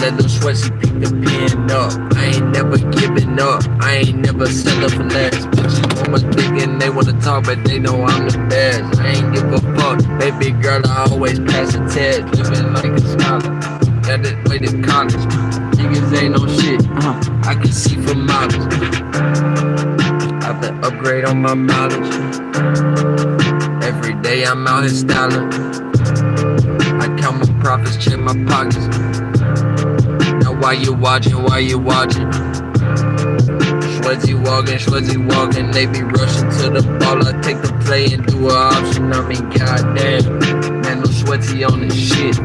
let them sweatsy pick the pen up. I ain't never giving up, I ain't never settle for less. Bitches want my dick and they wanna talk, but they know I'm the best. I ain't give a fuck, baby girl, I always pass a test. Living like a scholar, got it way to college. Niggas ain't no shit, I can see for miles. I've been upgrade on my mileage. Every day I'm out here styling. I count my profits, check my pockets. Now why you watching, why you watching? Schwetzy walking, they be rushing to the ball. I take the play and do an option, I mean goddamn. Man, no sweaty on this shit.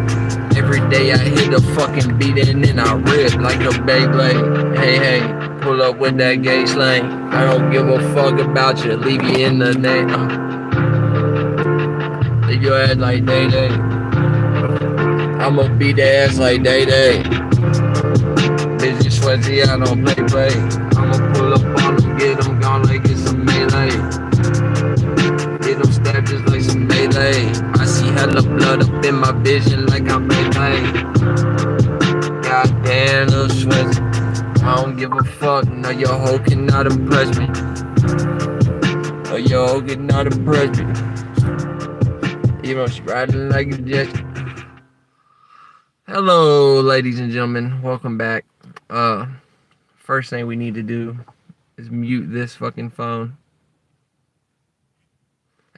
Every day I hit a fucking beat and then I rip like a Beyblade. Hey, pull up with that gay slang. I don't give a fuck about you, leave you in the name. Leave your ass like day. I'ma beat the ass like day. Busy sweaty, I don't play. I'ma pull up on them, get them gone like it's a melee. Get them stabbed just like some melee. I see hella blood up in my vision like I'm melee. Goddamn, little sweaty. I don't give a fuck, no your hoe cannot impress me. No your hoe cannot impress me. You know she riding like a jet. Hello, ladies and gentlemen, welcome back. First thing we need to do is mute this fucking phone.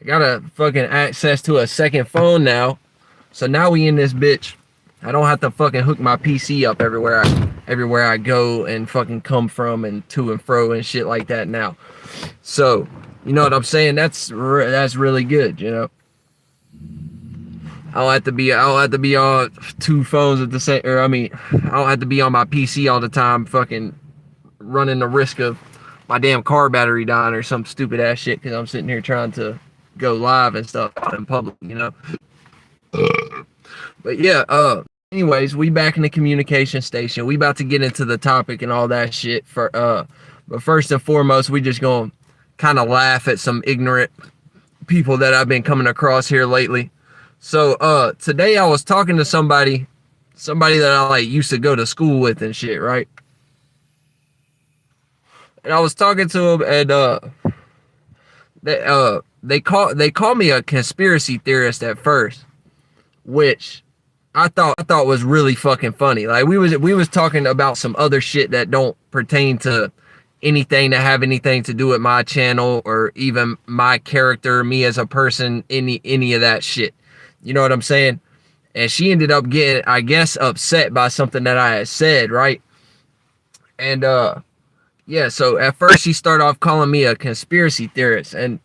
I got a fucking access to a second phone now, so now we in this bitch. I don't have to fucking hook my PC up everywhere I go and fucking come from and to and fro and shit like that now. So, you know what I'm saying? That's really good, you know. I don't have to be on two phones at the same, I don't have to be on my PC all the time fucking running the risk of my damn car battery dying or some stupid ass shit because I'm sitting here trying to go live and stuff out in public, you know. But yeah, anyways, we back in the communication station. We about to get into the topic and all that shit but first and foremost, we just gonna kind of laugh at some ignorant people that I've been coming across here lately. So today I was talking to somebody that I like used to go to school with and shit, right? And I was talking to him and they called me a conspiracy theorist at first, which I thought was really fucking funny. Like we was talking about some other shit that don't pertain to anything that have anything to do with my channel or even my character, me as a person, any of that shit. You know what I'm saying? And she ended up getting, I guess, upset by something that I had said, right? And yeah, so at first she started off calling me a conspiracy theorist, and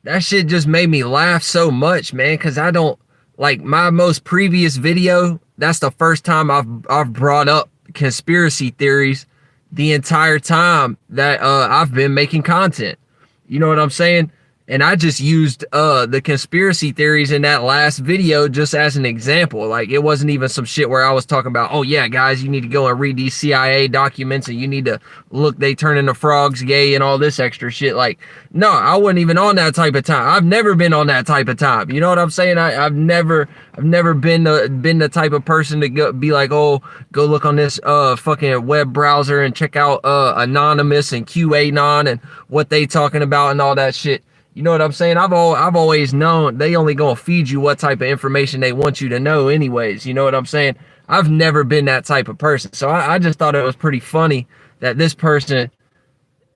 that shit just made me laugh so much, man, because I don't like my most previous video. That's the first time I've brought up conspiracy theories the entire time that I've been making content. You know what I'm saying? And I just used the conspiracy theories in that last video just as an example. Like, it wasn't even some shit where I was talking about, oh yeah, guys, you need to go and read these CIA documents and you need to look, they turn into frogs gay and all this extra shit. Like, no, I wasn't even on that type of time. I've never been on that type of time. You know what I'm saying? I've never been the type of person to be like, oh, go look on this fucking web browser and check out Anonymous and QAnon and what they talking about and all that shit. You know what I'm saying? I've always known they only gonna feed you what type of information they want you to know anyways. You know what I'm saying? I've never been that type of person. So I just thought it was pretty funny that this person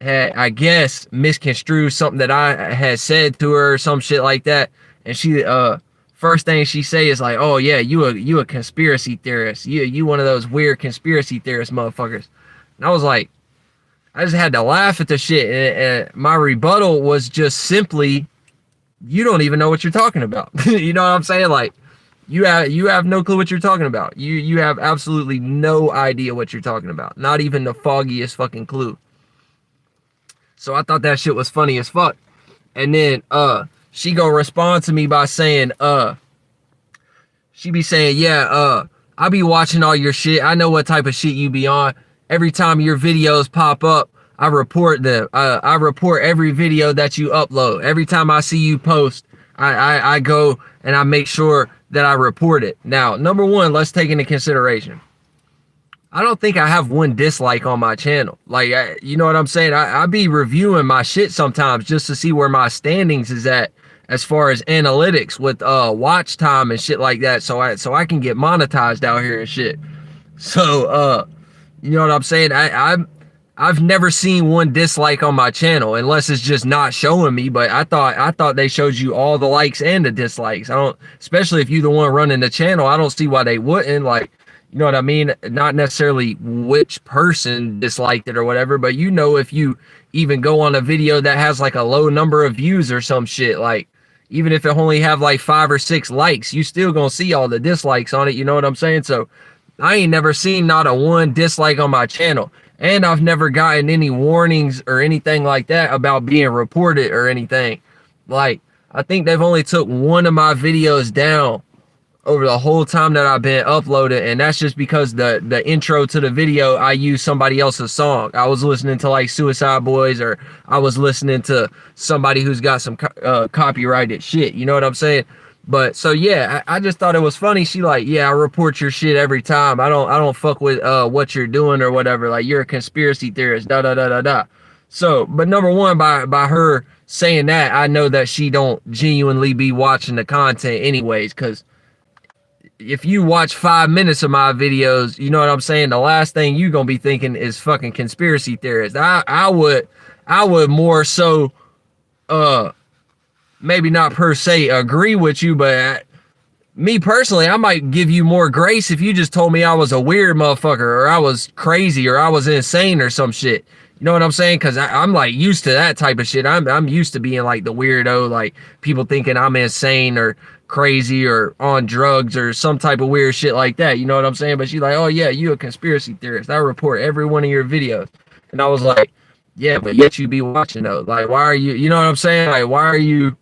had, I guess, misconstrued something that I had said to her or some shit like that. And she, first thing she say is like, oh yeah, you a conspiracy theorist. You one of those weird conspiracy theorist motherfuckers. And I was like, I just had to laugh at the shit, and my rebuttal was just simply, you don't even know what you're talking about. You know what I'm saying? Like, you have no clue what you're talking about. You have absolutely no idea what you're talking about. Not even the foggiest fucking clue. So I thought that shit was funny as fuck. And then she gonna respond to me by saying, she be saying, yeah, I be watching all your shit. I know what type of shit you be on. Every time your videos pop up, I report them. I report every video that you upload. Every time I see you post, I go and I make sure that I report it. Now, number one, let's take into consideration. I don't think I have one dislike on my channel. Like, you know what I'm saying? I be reviewing my shit sometimes just to see where my standings is at as far as analytics with watch time and shit like that. So I can get monetized out here and shit. So you know what I'm saying? I've never seen one dislike on my channel unless it's just not showing me. But I thought they showed you all the likes and the dislikes. I don't, especially if you're the one running the channel. I don't see why they wouldn't. Like, you know what I mean? Not necessarily which person disliked it or whatever, but you know, if you even go on a video that has like a low number of views or some shit, like even if it only have like 5 or 6 likes, you still gonna see all the dislikes on it. You know what I'm saying? So I ain't never seen not a one dislike on my channel. And I've never gotten any warnings or anything like that about being reported or anything. Like, I think they've only took one of my videos down over the whole time that I've been uploading, and that's just because the intro to the video, I used somebody else's song. I was listening to like Suicide Boys, or I was listening to somebody who's got some copyrighted shit. You know what I'm saying? But so yeah, I just thought it was funny. She like, yeah, I report your shit every time. I don't fuck with what you're doing or whatever. Like, you're a conspiracy theorist. Da da da da da. So, but number one, by her saying that, I know that she don't genuinely be watching the content anyways, because if you watch 5 minutes of my videos, you know what I'm saying, the last thing you gonna be thinking is fucking conspiracy theorist. I would more so maybe not per se agree with you, but me personally, I might give you more grace if you just told me I was a weird motherfucker, or I was crazy, or I was insane or some shit. You know what I'm saying? Because I'm like used to that type of shit. I'm used to being like the weirdo, like people thinking I'm insane or crazy or on drugs or some type of weird shit like that. You know what I'm saying? But she's like, oh yeah, you a conspiracy theorist. I report every one of your videos. And I was like, yeah, but yet you be watching those. Like, why are you, you know what I'm saying? Like, why are you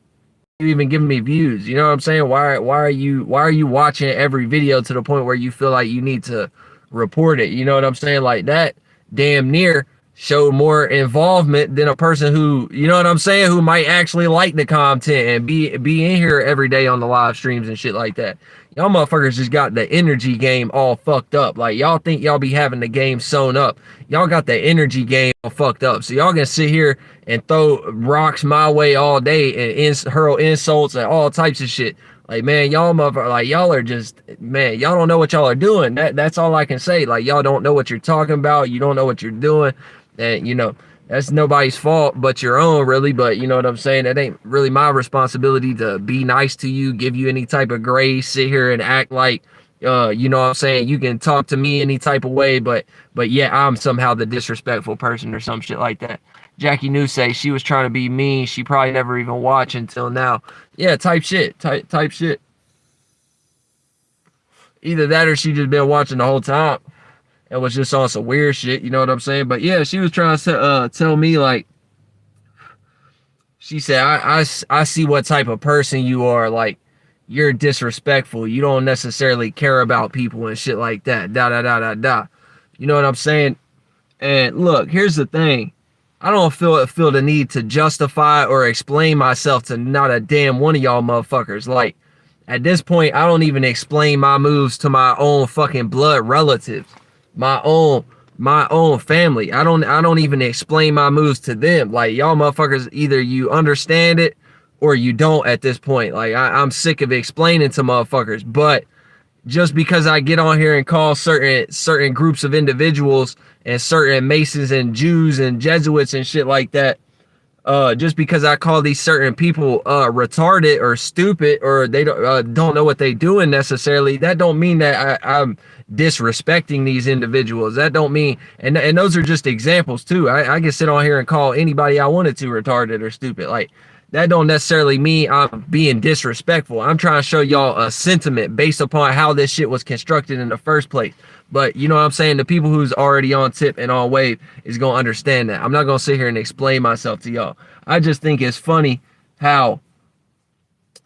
even giving me views? You know what I'm saying? Why are you watching every video to the point where you feel like you need to report it? You know what I'm saying? Like, that damn near showed more involvement than a person who, you know what I'm saying, who might actually like the content and be in here every day on the live streams and shit like that. Y'all motherfuckers just got the energy game all fucked up. Like, y'all think y'all be having the game sewn up. Y'all got the energy game all fucked up. So y'all gonna sit here and throw rocks my way all day and hurl insults and all types of shit. Like, man, y'all motherfuckers, like, y'all are just, man, y'all don't know what y'all are doing. That's all I can say. Like, y'all don't know what you're talking about. You don't know what you're doing. And, you know, that's nobody's fault but your own, really. But you know what I'm saying? That ain't really my responsibility to be nice to you, give you any type of grace, sit here and act like, you know what I'm saying, you can talk to me any type of way, but yeah, I'm somehow the disrespectful person or some shit like that. Jackie New say she was trying to be mean. She probably never even watched until now. Yeah, type shit. Type shit. Either that or she just been watching the whole time. It was just on some weird shit, you know what I'm saying? But yeah, she was trying to tell me, like, she said, I see what type of person you are. Like, you're disrespectful. You don't necessarily care about people and shit like that. Da da da da da. You know what I'm saying? And look, here's the thing. I don't feel the need to justify or explain myself to not a damn one of y'all motherfuckers. Like, at this point, I don't even explain my moves to my own fucking blood relatives, my own family. I don't even explain my moves to them. Like, y'all motherfuckers, either you understand it or you don't at this point. Like, I'm sick of explaining to motherfuckers. But just because I get on here and call certain groups of individuals and certain Masons and Jews and Jesuits and shit like that, just because I call these certain people retarded or stupid, or they don't know what they doing necessarily, that don't mean that I'm disrespecting these individuals. That don't mean, and those are just examples too. I can sit on here and call anybody I wanted to retarded or stupid. Like, that don't necessarily mean I'm being disrespectful. I'm trying to show y'all a sentiment based upon how this shit was constructed in the first place. But you know what I'm saying? The people who's already on tip and on wave is going to understand that. I'm not going to sit here and explain myself to y'all. I just think it's funny how,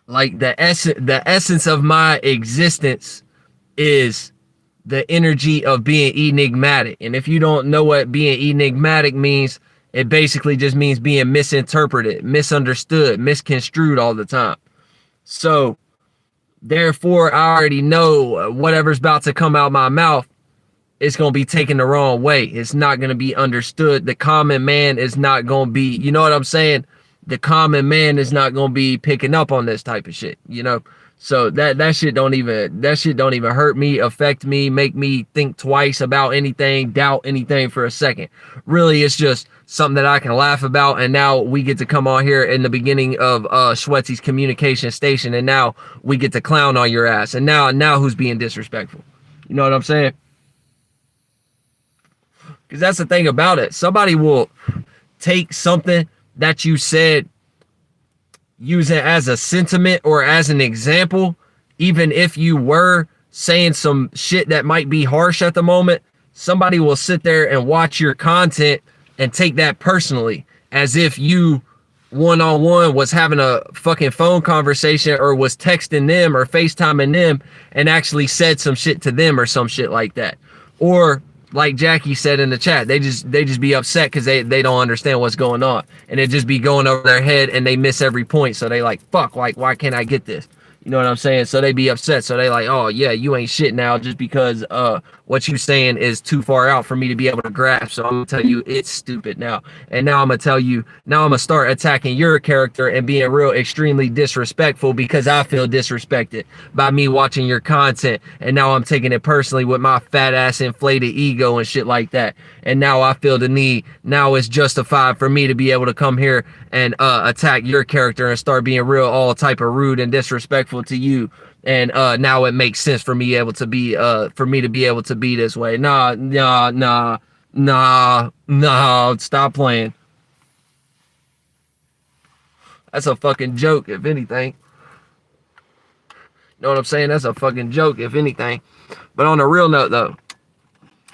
like, the essence of my existence is the energy of being enigmatic. And if you don't know what being enigmatic means, it basically just means being misinterpreted, misunderstood, misconstrued all the time. So therefore, I already know whatever's about to come out my mouth it's going to be taken the wrong way. It's not going to be understood. The common man is not going to be, you know what I'm saying? The common man is not going to be picking up on this type of shit, you know? So that shit don't even hurt me, affect me, make me think twice about anything, doubt anything for a second. Really, it's just something that I can laugh about. And now we get to come on here in the beginning of Schwetzel's communication station, and now we get to clown on your ass. And now who's being disrespectful? You know what I'm saying? Because that's the thing about it. Somebody will take something that you said, use it as a sentiment or as an example, even if you were saying some shit that might be harsh at the moment. Somebody will sit there and watch your content and take that personally, as if you one-on-one was having a fucking phone conversation or was texting them or FaceTiming them and actually said some shit to them or some shit like that. Or like Jackie said in the chat, they just be upset because they don't understand what's going on, and it just be going over their head and they miss every point. So they like, fuck, like, why can't I get this? You know what I'm saying? So they be upset. So they like, oh yeah, you ain't shit now just because what you saying is too far out for me to be able to grasp. So I'm gonna tell you it's stupid now. And now I'm gonna tell you, now I'm gonna start attacking your character and being real extremely disrespectful because I feel disrespected by me watching your content. And now I'm taking it personally with my fat ass inflated ego and shit like that. And now I feel the need, now it's justified for me to be able to come here and attack your character and start being real all type of rude and disrespectful to you. And now it makes sense for me able to be to be able to be this way. Nah, stop playing. That's a fucking joke, if anything. You know what I'm saying? That's a fucking joke, if anything. But on a real note though,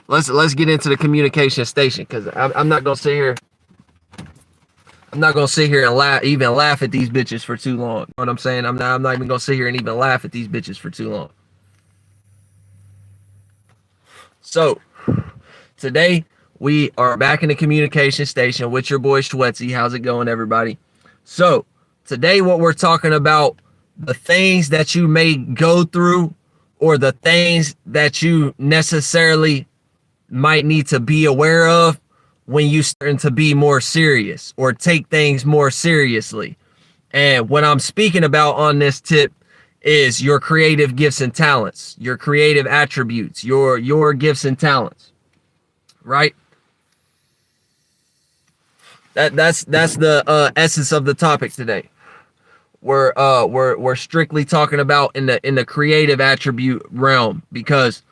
let's get into the communication station, because I'm not gonna sit here. I'm not gonna sit here and laugh at these bitches for too long. You know what I'm saying? I'm not even gonna sit here and even laugh at these bitches for too long. So today we are back in the communication station with your boy YungSchwetzel. How's it going, everybody? So today what we're talking about, the things that you may go through, or the things that you necessarily might need to be aware of when you starting to be more serious or take things more seriously. And what I'm speaking about on this tip is your creative gifts and talents, your creative attributes, your gifts and talents, right? That's the essence of the topic today. We're strictly talking about in the creative attribute realm, because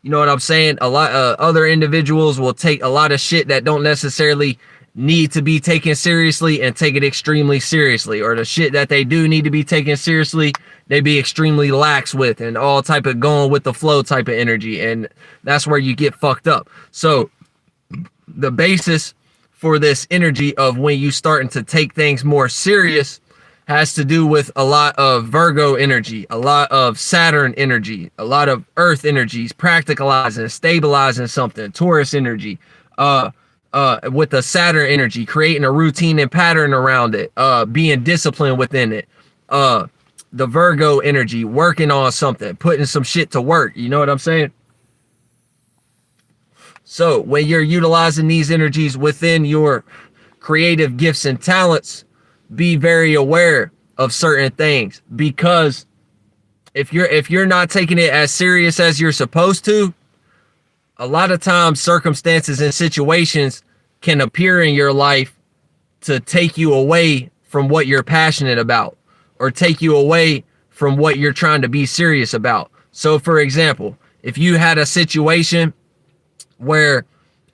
you know what I'm saying? A lot other individuals will take a lot of shit that don't necessarily need to be taken seriously and take it extremely seriously, or the shit that they do need to be taken seriously, they be extremely lax with, and all type of going with the flow type of energy, and that's where you get fucked up. So the basis for this energy of when you starting to take things more serious has to do with a lot of Virgo energy, a lot of Saturn energy, a lot of Earth energies, practicalizing, stabilizing something, Taurus energy, with the Saturn energy, creating a routine and pattern around it, being disciplined within it, the Virgo energy, working on something, putting some shit to work. You know what I'm saying? So when you're utilizing these energies within your creative gifts and talents, be very aware of certain things, because if you're not taking it as serious as you're supposed to, a lot of times circumstances and situations can appear in your life to take you away from what you're passionate about, or take you away from what you're trying to be serious about. So for example, if you had a situation where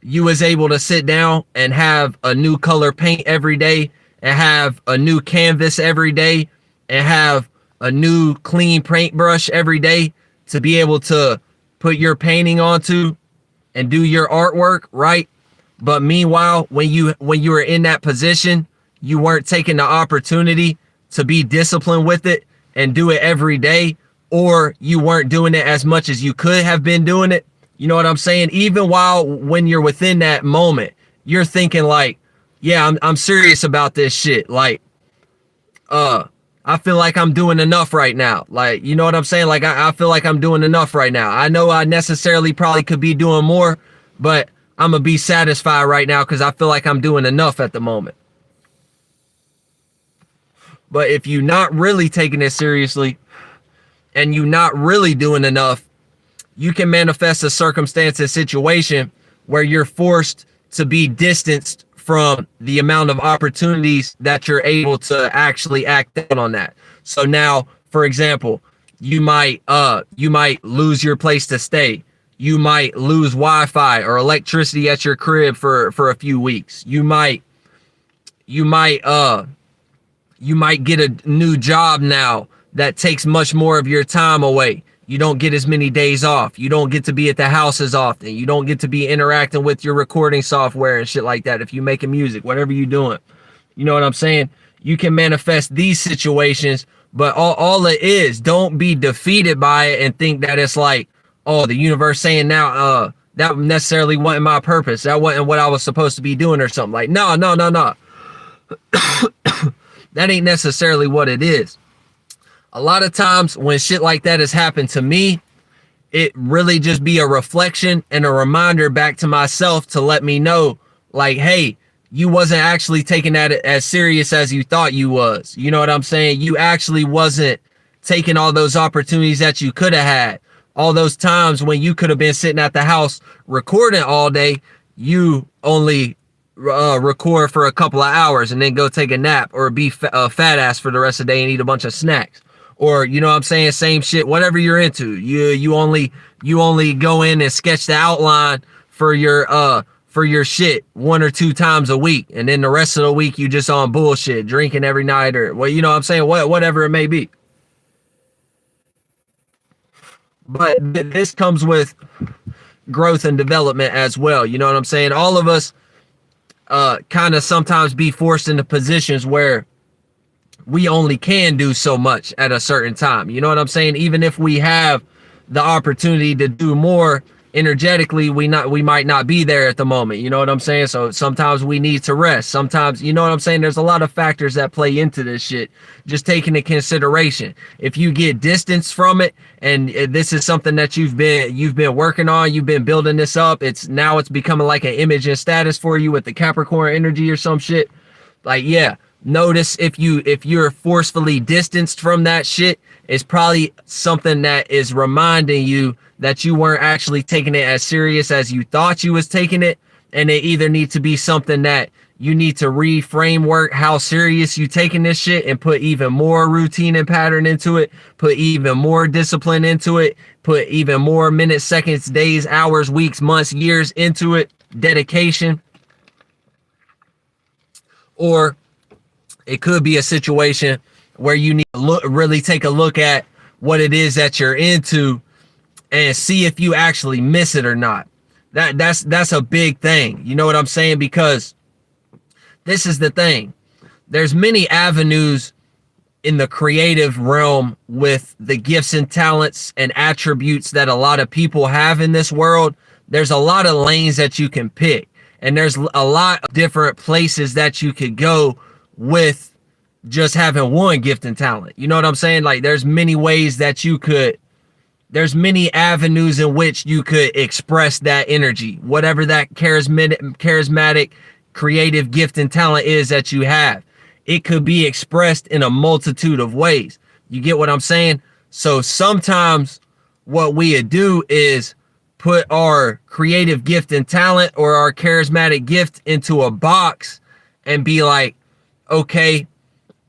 you was able to sit down and have a new color paint every day, and have a new canvas every day, and have a new clean paintbrush every day to be able to put your painting onto and do your artwork, right? But meanwhile, when you were in that position, you weren't taking the opportunity to be disciplined with it and do it every day, or you weren't doing it as much as you could have been doing it. You know what I'm saying? Even when you're within that moment, you're thinking like, yeah, I'm serious about this shit. Like, I feel like I'm doing enough right now. Like, you know what I'm saying? Like, I feel like I'm doing enough right now. I know I necessarily probably could be doing more, but I'm going to be satisfied right now because I feel like I'm doing enough at the moment. But if you're not really taking it seriously and you're not really doing enough, you can manifest a circumstance and situation where you're forced to be distanced from the amount of opportunities that you're able to actually act out on that. So now, for example, you might lose your place to stay. You might lose Wi-Fi or electricity at your crib for a few weeks. You might get a new job now that takes much more of your time away. You don't get as many days off. You don't get to be at the house as often. You don't get to be interacting with your recording software and shit like that. If you're making music, whatever you're doing, you know what I'm saying? You can manifest these situations, but all it is, don't be defeated by it and think that it's like, oh, the universe saying now, that necessarily wasn't my purpose. That wasn't what I was supposed to be doing or something. Like, no. That ain't necessarily what it is. A lot of times when shit like that has happened to me, it really just be a reflection and a reminder back to myself to let me know, like, hey, you wasn't actually taking that as serious as you thought you was. You know what I'm saying? You actually wasn't taking all those opportunities that you could have had. All those times when you could have been sitting at the house recording all day, you only record for a couple of hours and then go take a nap or be a fat ass for the rest of the day and eat a bunch of snacks. Or, you know what I'm saying, same shit, whatever you're into. You only go in and sketch the outline for your shit 1 or 2 times a week, and then the rest of the week you just on bullshit, drinking every night, or, well, you know what I'm saying, whatever it may be. But this comes with growth and development as well. You know what I'm saying? All of us kind of sometimes be forced into positions where we only can do so much at a certain time. You know what I'm saying? Even if we have the opportunity to do more energetically, we might not be there at the moment. You know what I'm saying? So sometimes we need to rest. Sometimes, you know what I'm saying? There's a lot of factors that play into this shit. Just taking into consideration. If you get distance from it, and this is something that you've been working on, you've been building this up, it's becoming like an image and status for you with the Capricorn energy or some shit. Like, yeah. Notice if you're forcefully distanced from that shit, it's probably something that is reminding you that you weren't actually taking it as serious as you thought you was taking it. And it either needs to be something that you need to reframework how serious you taking this shit and put even more routine and pattern into it, put even more discipline into it, put even more minutes, seconds, days, hours, weeks, months, years into it, dedication. Or it could be a situation where you need to really take a look at what it is that you're into and see if you actually miss it or not. That's a big thing. You know what I'm saying? Because this is the thing. There's many avenues in the creative realm with the gifts and talents and attributes that a lot of people have in this world. There's a lot of lanes that you can pick, and there's a lot of different places that you could go with just having one gift and talent. You know what I'm saying? Like, there's many ways that there's many avenues in which you could express that energy, whatever that charismatic creative gift and talent is that you have. It could be expressed in a multitude of ways. You get what I'm saying? So sometimes what we do is put our creative gift and talent or our charismatic gift into a box and be like, okay,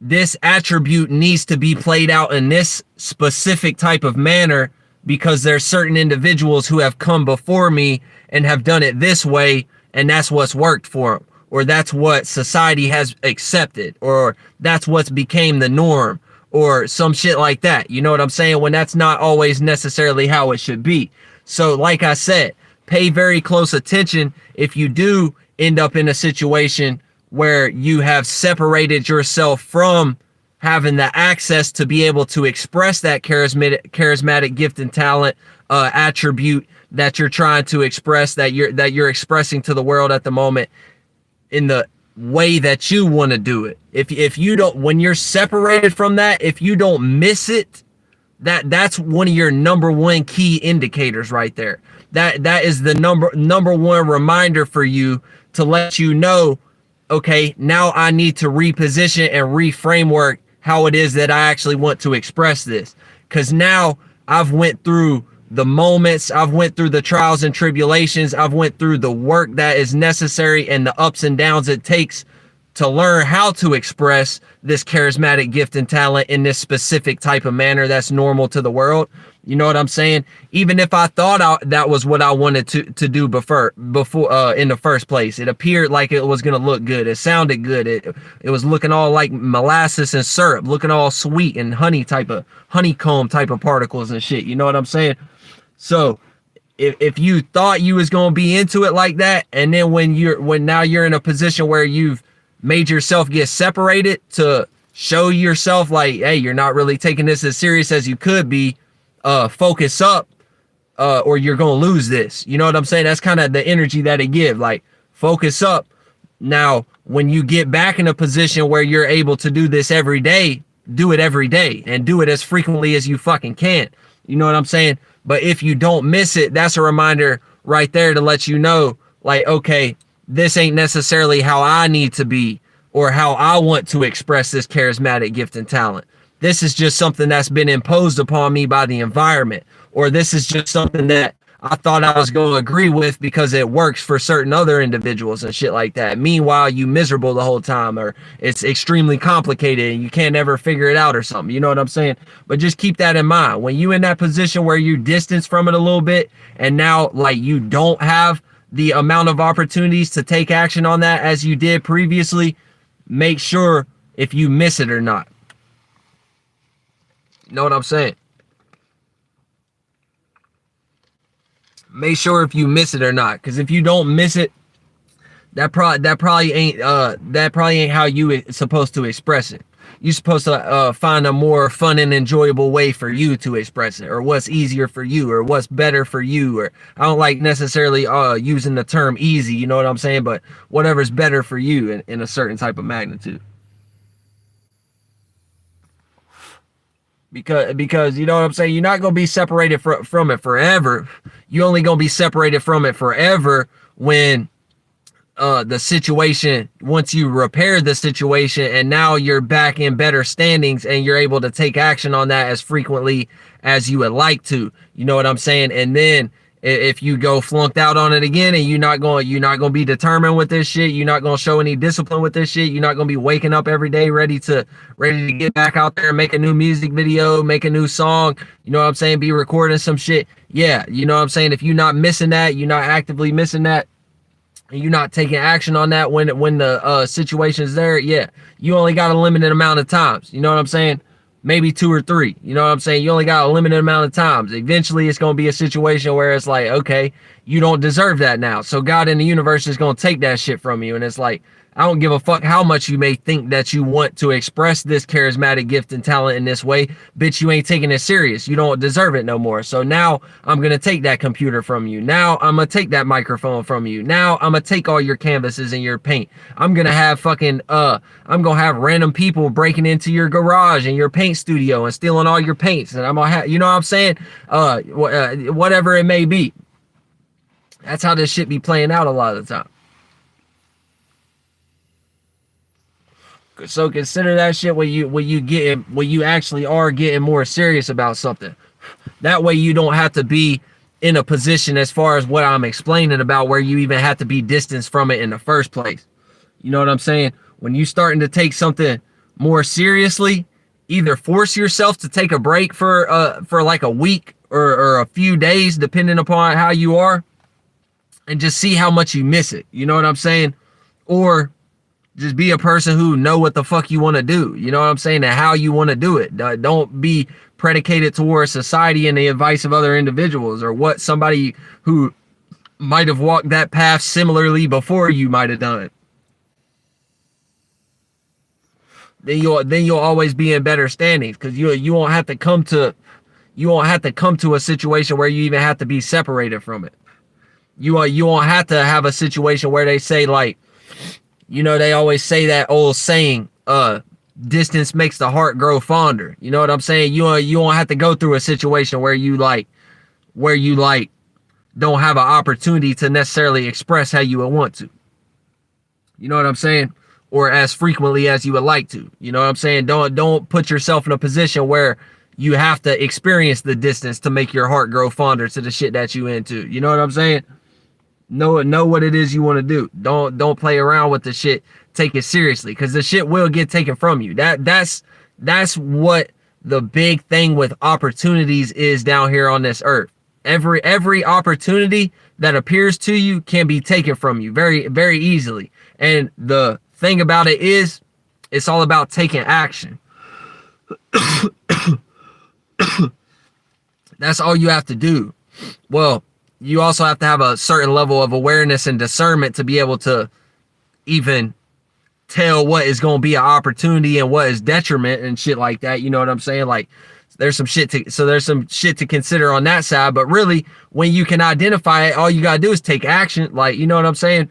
this attribute needs to be played out in this specific type of manner because there's certain individuals who have come before me and have done it this way, and that's what's worked for them, or that's what society has accepted, or that's what's became the norm, or some shit like that. You know what I'm saying? When that's not always necessarily how it should be. So like I said, pay very close attention if you do end up in a situation where you have separated yourself from having the access to be able to express that charismatic gift and talent attribute that you're trying to express, that you're expressing to the world at the moment, in the way that you want to do it. If you don't, when you're separated from that, if you don't miss it, that's one of your number one key indicators right there. That is the number one reminder for you to let you know, okay, now I need to reposition and reframework how it is that I actually want to express this. Because now I've went through the moments, I've went through the trials and tribulations, I've went through the work that is necessary and the ups and downs it takes to learn how to express this charismatic gift and talent in this specific type of manner that's normal to the world. You know what I'm saying? Even if I thought that was what I wanted to do before in the first place, it appeared like it was gonna look good. It sounded good. It was looking all like molasses and syrup, looking all sweet and honeycomb type of particles and shit. You know what I'm saying? So if you thought you was gonna be into it like that, and then when now you're in a position where you've made yourself get separated to show yourself like, hey, you're not really taking this as serious as you could be, focus up, or you're gonna lose this. You know what I'm saying? That's kind of the energy that it gives, like, focus up. Now when you get back in a position where you're able to do this every day, do it every day and do it as frequently as you fucking can. You know what I'm saying? But if you don't miss it, that's a reminder right there to let you know, like, okay, this ain't necessarily how I need to be or how I want to express this charismatic gift and talent. This is just something that's been imposed upon me by the environment, or this is just something that I thought I was going to agree with because it works for certain other individuals and shit like that. Meanwhile, you miserable the whole time, or it's extremely complicated and you can't ever figure it out or something. You know what I'm saying? But just keep that in mind. When you in that position where you distance from it a little bit and now like you don't have the amount of opportunities to take action on that as you did previously, make sure if you miss it or not. You know what I'm saying? Make sure if you miss it or not, because if you don't miss it, that probably ain't how you supposed to express it. You're supposed to find a more fun and enjoyable way for you to express it, or what's easier for you, or what's better for you. Or I don't like necessarily using the term easy, you know what I'm saying, but whatever's better for you in a certain type of magnitude. Because you know what I'm saying, you're not gonna be separated from it forever. You're only gonna be separated from it forever when the situation, once you repair the situation and now you're back in better standings and you're able to take action on that as frequently as you would like to. You know what I'm saying? And then if you go flunked out on it again and you're not going to be determined with this shit, you're not going to show any discipline with this shit, you're not going to be waking up every day ready to get back out there and make a new music video, make a new song, you know what I'm saying, be recording some shit. Yeah, you know what I'm saying? If you're not missing that, you're not actively missing that, and you're not taking action on that when the situation's there, yeah, you only got a limited amount of times. You know what I'm saying? Maybe 2 or 3. You know what I'm saying? You only got a limited amount of times. Eventually, it's going to be a situation where it's like, okay, you don't deserve that now. So God in the universe is going to take that shit from you. And it's like, I don't give a fuck how much you may think that you want to express this charismatic gift and talent in this way. Bitch, you ain't taking it serious. You don't deserve it no more. So now I'm going to take that computer from you. Now I'm going to take that microphone from you. Now I'm going to take all your canvases and your paint. I'm going to have fucking, I'm going to have random people breaking into your garage and your paint studio and stealing all your paints. And I'm going to have, you know what I'm saying? Whatever it may be. That's how this shit be playing out a lot of the time. So consider that shit when you actually are getting more serious about something. That way you don't have to be in a position as far as what I'm explaining about where you even have to be distanced from it in the first place. You know what I'm saying? When you starting to take something more seriously, either force yourself to take a break for like a week or a few days, depending upon how you are, and just see how much you miss it. You know what I'm saying? Or just be a person who know what the fuck you want to do. You know what I'm saying? And how you want to do it. Don't be predicated towards society and the advice of other individuals or what somebody who might have walked that path similarly before you might have done it. Then you'll always be in better standings, because you won't have to come to a situation where you even have to be separated from it. You won't have to have a situation where they say, like, You know, they always say that old saying, distance makes the heart grow fonder. You know what I'm saying? You won't have to go through a situation where you like don't have an opportunity to necessarily express how you would want to. You know what I'm saying? Or as frequently as you would like to. You know what I'm saying? Don't put yourself in a position where you have to experience the distance to make your heart grow fonder to the shit that you into. You know what I'm saying? Know what it is you want to do. Don't play around with the shit. Take it seriously, because the shit will get taken from you. That's what the big thing with opportunities is down here on this earth. Every opportunity that appears to you can be taken from you very, very easily. And the thing about it is, it's all about taking action. That's all you have to do. Well, you also have to have a certain level of awareness and discernment to be able to even tell what is going to be an opportunity and what is detriment and shit like that. You know what I'm saying? Like, there's some shit to consider on that side. But really, when you can identify it, all you gotta do is take action. Like, you know what I'm saying?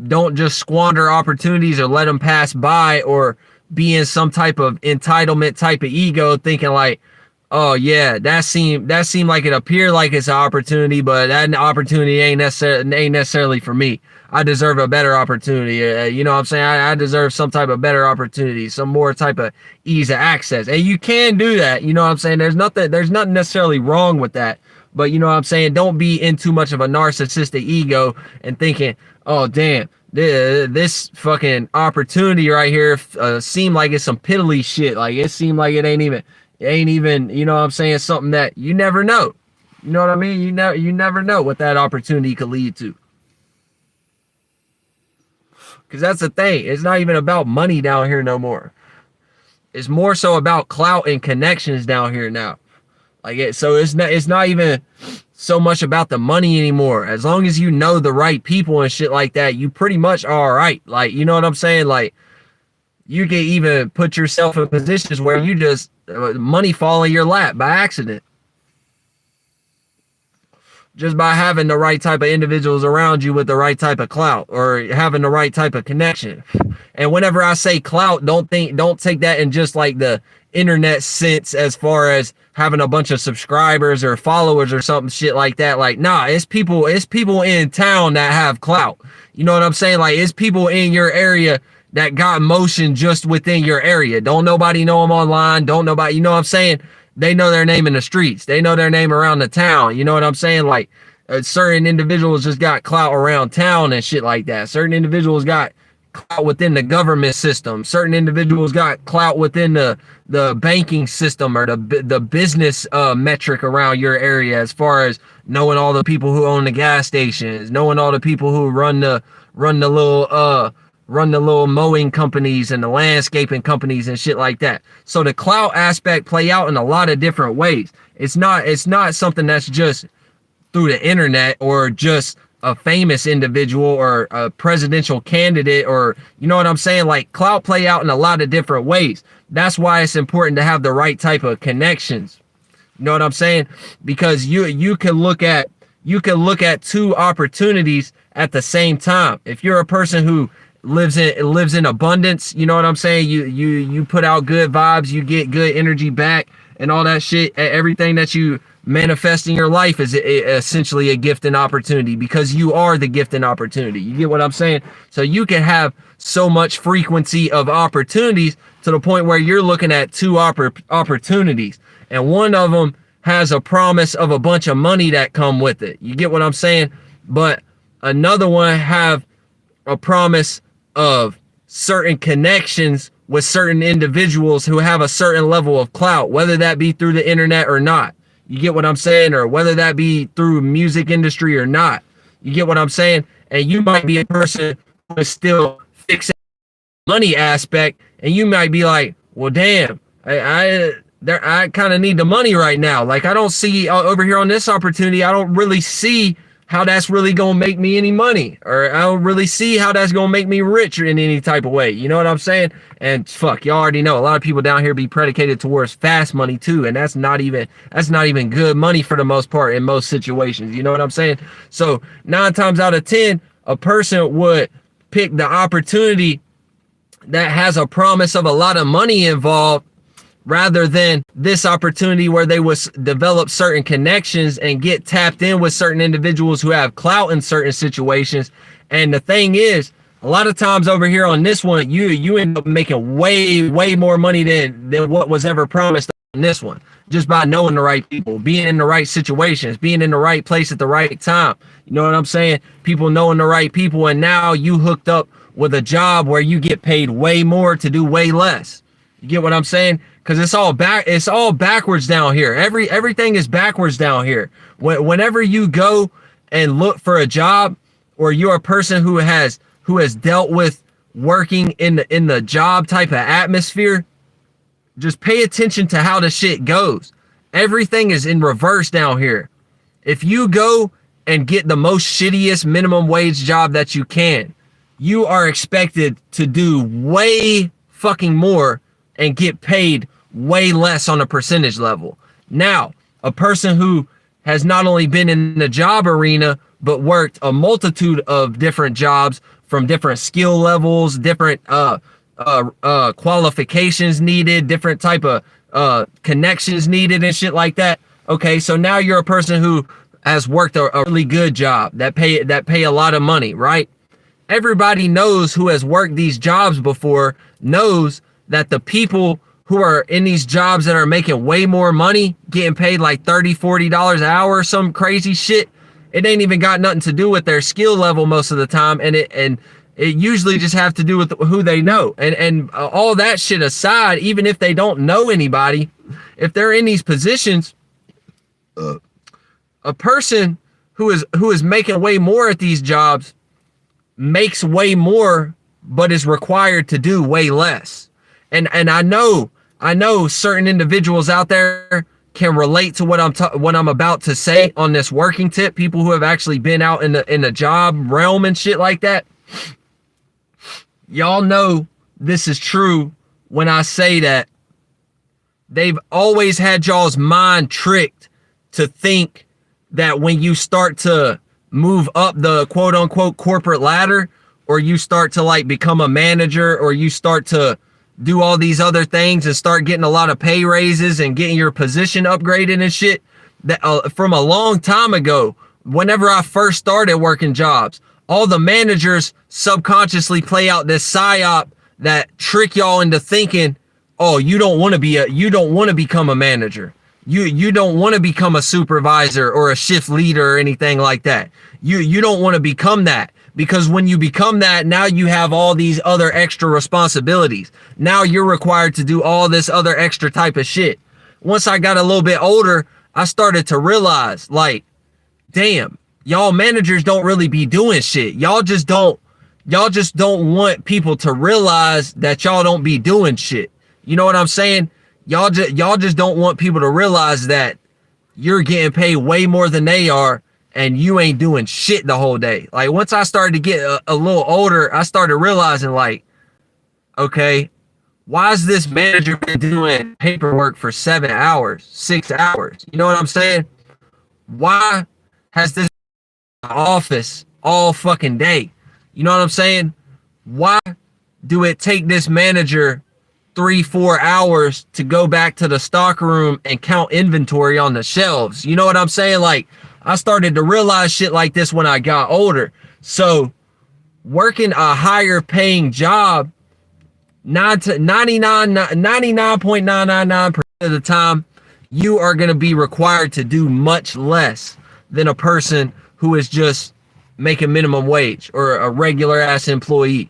Don't just squander opportunities or let them pass by, or be in some type of entitlement type of ego, thinking like, oh yeah, that seemed like it appeared like it's an opportunity, but that opportunity ain't necessarily for me. I deserve a better opportunity. You know what I'm saying? I deserve some type of better opportunity, some more type of ease of access. And you can do that. You know what I'm saying? There's nothing necessarily wrong with that. But you know what I'm saying? Don't be in too much of a narcissistic ego and thinking, oh damn, this fucking opportunity right here seemed like it's some piddly shit. Like, it seemed like it ain't even, you know what I'm saying, something that you never know. You know what I mean? You never know what that opportunity could lead to. Because that's the thing. It's not even about money down here no more. It's more so about clout and connections down here now. So it's not even so much about the money anymore. As long as you know the right people and shit like that, you pretty much are all right. Like, you know what I'm saying? Like, you can even put yourself in positions where you just money fall in your lap by accident. Just by having the right type of individuals around you with the right type of clout, or having the right type of connection. And whenever I say clout, don't take that in just like the internet sense, as far as having a bunch of subscribers or followers or something shit like that. Like, nah, it's people in town that have clout. You know what I'm saying? Like, it's people in your area that got motion just within your area. Don't nobody know them online. Don't nobody, you know what I'm saying? They know their name in the streets. They know their name around the town. You know what I'm saying? Like, certain individuals just got clout around town and shit like that. Certain individuals got clout within the government system. Certain individuals got clout within the banking system, or the business metric around your area, as far as knowing all the people who own the gas stations, knowing all the people who run the little mowing companies and the landscaping companies and shit like that. So the clout aspect play out in a lot of different ways. It's not something that's just through the internet, or just a famous individual, or a presidential candidate, or, you know what I'm saying? Like, clout play out in a lot of different ways. That's why it's important to have the right type of connections. You know what I'm saying? Because you can look at two opportunities at the same time. If you're a person who lives in abundance, you know what I'm saying? You put out good vibes, you get good energy back and all that shit. Everything that you manifest in your life is essentially a gift and opportunity, because you are the gift and opportunity. You get what I'm saying? So you can have so much frequency of opportunities to the point where you're looking at two opportunities, and one of them has a promise of a bunch of money that come with it. You get what I'm saying? But another one have a promise of certain connections with certain individuals who have a certain level of clout, whether that be through the internet or not. You get what I'm saying? Or whether that be through music industry or not. You get what I'm saying? And you might be a person who is still fixing the money aspect, and you might be like, well, damn, I kind of need the money right now. Like, I don't see over here on this opportunity, I don't really see how that's really gonna make me any money, or I don't really see how that's gonna make me rich in any type of way. You know what I'm saying? And fuck, y'all already know a lot of people down here be predicated towards fast money too, and that's not even good money for the most part in most situations. You know what I'm saying? So 9 times out of 10, a person would pick the opportunity that has a promise of a lot of money involved, rather than this opportunity where they would develop certain connections and get tapped in with certain individuals who have clout in certain situations. And the thing is, a lot of times over here on this one, you end up making way more money than what was ever promised on this one, just by knowing the right people, being in the right situations, being in the right place at the right time. You know what I'm saying? People knowing the right people, and now you hooked up with a job where you get paid way more to do way less. You get what I'm saying? Because it's all backwards down here. Everything is backwards down here. Whenever you go and look for a job, or you're a person who has dealt with working in the job type of atmosphere, just pay attention to how the shit goes. Everything is in reverse down here. If you go and get the most shittiest minimum wage job that you can, you are expected to do way fucking more and get paid way less on a percentage level. Now, a person who has not only been in the job arena, but worked a multitude of different jobs from different skill levels, different qualifications needed, different type of connections needed and shit like that. Okay, so now you're a person who has worked a really good job that pay a lot of money, right? Everybody knows who has worked these jobs before, knows that the people who are in these jobs that are making way more money, getting paid like $30, $40 an hour or some crazy shit, it ain't even got nothing to do with their skill level most of the time, and it usually just have to do with who they know. And all that shit aside, even if they don't know anybody, if they're in these positions, a person who is making way more at these jobs makes way more, but is required to do way less. And I know certain individuals out there can relate to what I'm about to say on this working tip. People who have actually been out in the job realm and shit like that. Y'all know this is true when I say that they've always had y'all's mind tricked to think that when you start to move up the quote unquote corporate ladder, or you start to like become a manager, or you start to do all these other things and start getting a lot of pay raises and getting your position upgraded and shit, that from a long time ago, whenever I first started working jobs, all the managers subconsciously play out this psyop that trick y'all into thinking, oh, you don't want to become a manager. You don't want to become a supervisor or a shift leader or anything like that. You don't want to become that, because when you become that, now you have all these other extra responsibilities. Now you're required to do all this other extra type of shit. Once I got a little bit older, I started to realize, like, damn, y'all managers don't really be doing shit. Y'all just don't want people to realize that y'all don't be doing shit. You know what I'm saying? Y'all just don't want people to realize that you're getting paid way more than they are, and you ain't doing shit the whole day. Like, once I started to get a little older, I started realizing, like, okay, why is this manager been doing paperwork for 7 hours, 6 hours? You know what I'm saying? Why has this office all fucking day? You know what I'm saying? Why do it take this manager 3-4 hours to go back to the stock room and count inventory on the shelves? You know what I'm saying? Like, I started to realize shit like this when I got older. So working a higher paying job, 99.999% of the time, you are going to be required to do much less than a person who is just making minimum wage or a regular ass employee.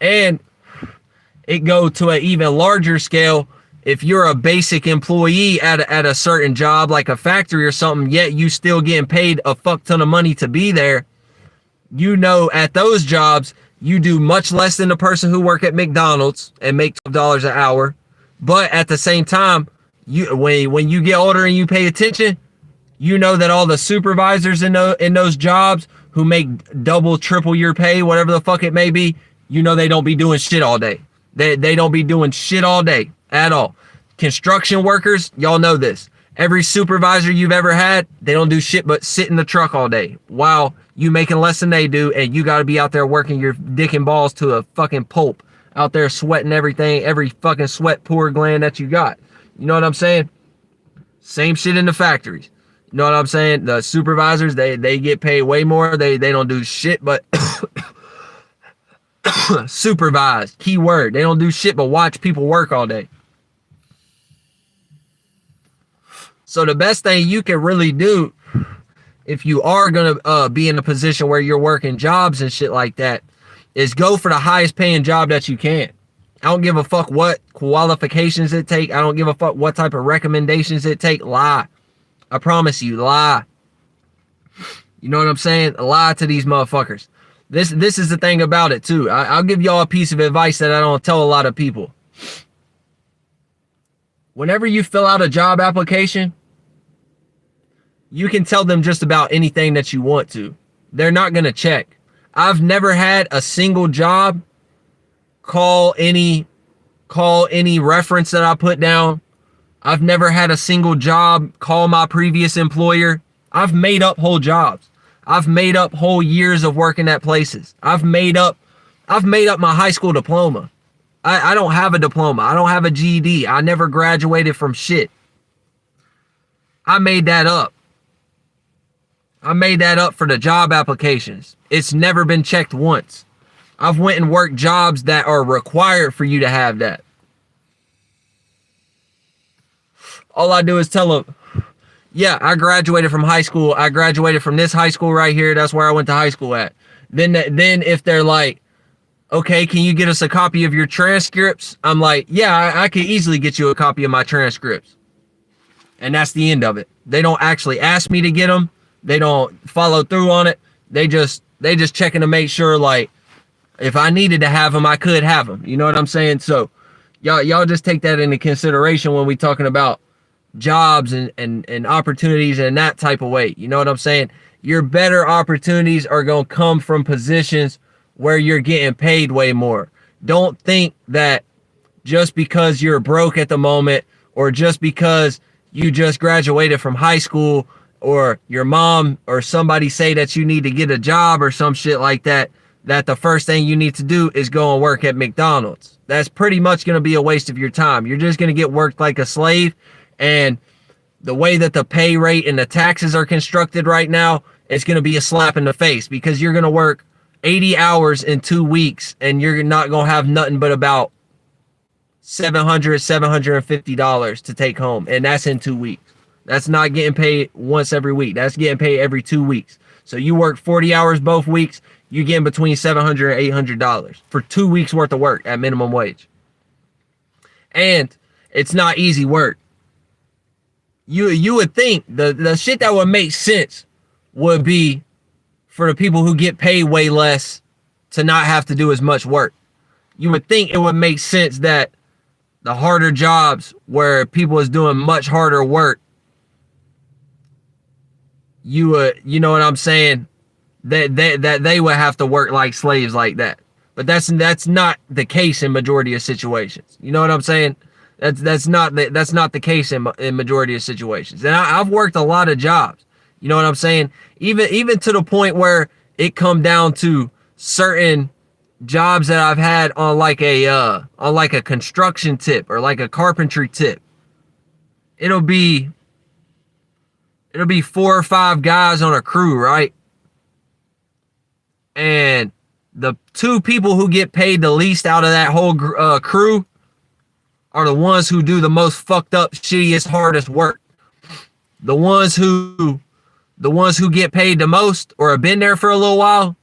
And it go to an even larger scale. If you're a basic employee at a certain job, like a factory or something, yet you still getting paid a fuck ton of money to be there, you know, at those jobs, you do much less than the person who work at McDonald's and make $12 an hour. But at the same time, when you get older and you pay attention, you know that all the supervisors in those jobs who make double, triple your pay, whatever the fuck it may be, you know they don't be doing shit all day. They don't be doing shit all day at all. Construction workers, y'all know this. Every supervisor you've ever had, they don't do shit but sit in the truck all day while you making less than they do, and you got to be out there working your dick and balls to a fucking pulp, out there sweating everything, every fucking sweat pore gland that you got. You know what I'm saying? Same shit in the factories. You know what I'm saying? The supervisors, they get paid way more. They don't do shit but supervise. Key word. They don't do shit but watch people work all day. So the best thing you can really do if you are going to be in a position where you're working jobs and shit like that is go for the highest paying job that you can. I don't give a fuck what qualifications it take. I don't give a fuck what type of recommendations it take. Lie. I promise you, lie. You know what I'm saying? Lie to these motherfuckers. This is the thing about it too. I'll give y'all a piece of advice that I don't tell a lot of people. Whenever you fill out a job application, you can tell them just about anything that you want to. They're not going to check. I've never had a single job call any reference that I put down. I've never had a single job call my previous employer. I've made up whole jobs. I've made up whole years of working at places. I've made up my high school diploma. I don't have a diploma. I don't have a GED. I never graduated from shit. I made that up. I made that up for the job applications. It's never been checked once. I've went and worked jobs that are required for you to have that. All I do is tell them, yeah, I graduated from high school. I graduated from this high school right here. That's where I went to high school at. Then if they're like, okay, can you get us a copy of your transcripts? I'm like, yeah, I could easily get you a copy of my transcripts. And that's the end of it. They don't actually ask me to get them. They don't follow through on it. They just checking to make sure, like, if I needed to have them, I could have them. You know what I'm saying? So y'all just take that into consideration when we talking about jobs and opportunities in that type of way. You know what I'm saying? Your better opportunities are going to come from positions where you're getting paid way more. Don't think that just because you're broke at the moment, or just because you just graduated from high school, or your mom or somebody say that you need to get a job or some shit like that, that the first thing you need to do is go and work at McDonald's. That's pretty much going to be a waste of your time. You're just going to get worked like a slave. And the way that the pay rate and the taxes are constructed right now, it's going to be a slap in the face, because you're going to work 80 hours in 2 weeks and you're not going to have nothing but about $750 to take home. And that's in 2 weeks. That's not getting paid once every week. That's getting paid every 2 weeks. So you work 40 hours both weeks, you're getting between $700 and $800 for 2 weeks worth of work at minimum wage. And it's not easy work. You would think the shit that would make sense would be for the people who get paid way less to not have to do as much work. You would think it would make sense that the harder jobs where people is doing much harder work, you know what I'm saying, that they would have to work like slaves like that. But that's not the case in majority of situations. You know what I'm saying? That's not the case in majority of situations. And I've worked a lot of jobs. You know what I'm saying? Even to the point where it come down to certain jobs that I've had on like a construction tip or like a carpentry tip. It'll be 4 or 5 guys on a crew, right? And the 2 people who get paid the least out of that whole crew are the ones who do the most fucked up, shittiest, hardest work. The ones who get paid the most or have been there for a little while,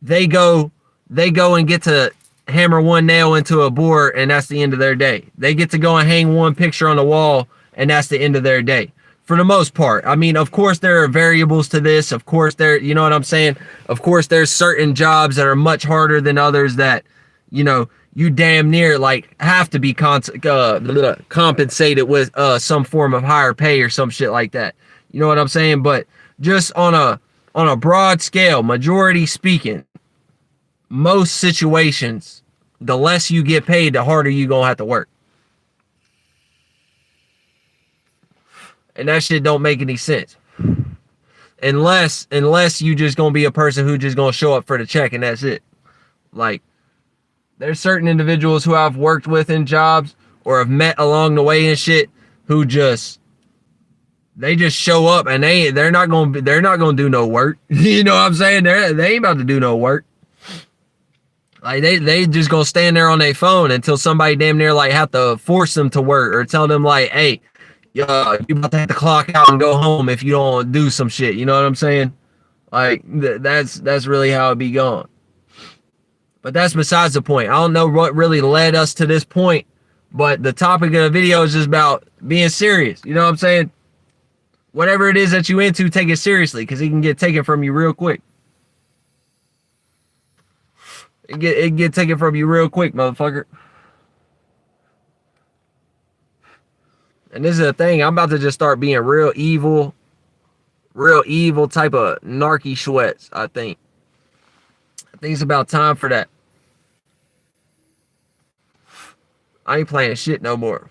they go and get to hammer one nail into a board, and that's the end of their day. They get to go and hang one picture on the wall, and that's the end of their day. For the most part. I mean, of course there are variables to this. Of course you know what I'm saying? Of course there's certain jobs that are much harder than others that, you know, you damn near like have to be compensated with some form of higher pay or some shit like that. You know what I'm saying? But just on a broad scale, majority speaking, most situations, the less you get paid, the harder you gonna have to work. And that shit don't make any sense. Unless you just gonna be a person who just gonna show up for the check and that's it. Like, there's certain individuals who I've worked with in jobs or have met along the way and shit who just show up and they're not gonna do no work. You know what I'm saying? They ain't about to do no work. Like they just gonna stand there on their phone until somebody damn near like have to force them to work or tell them like, hey, you about to have to clock out and go home if you don't do some shit. You know what I'm saying? Like that's really how it be going. But that's besides the point. I don't know what really led us to this point, but the topic of the video is just about being serious. You know what I'm saying? Whatever it is that you into, take it seriously, because it can get taken from you real quick. It can get taken from you real quick, motherfucker. And this is the thing. I'm about to just start being real evil type of YungSchwetzel, I think. I think it's about time for that. I ain't playing shit no more.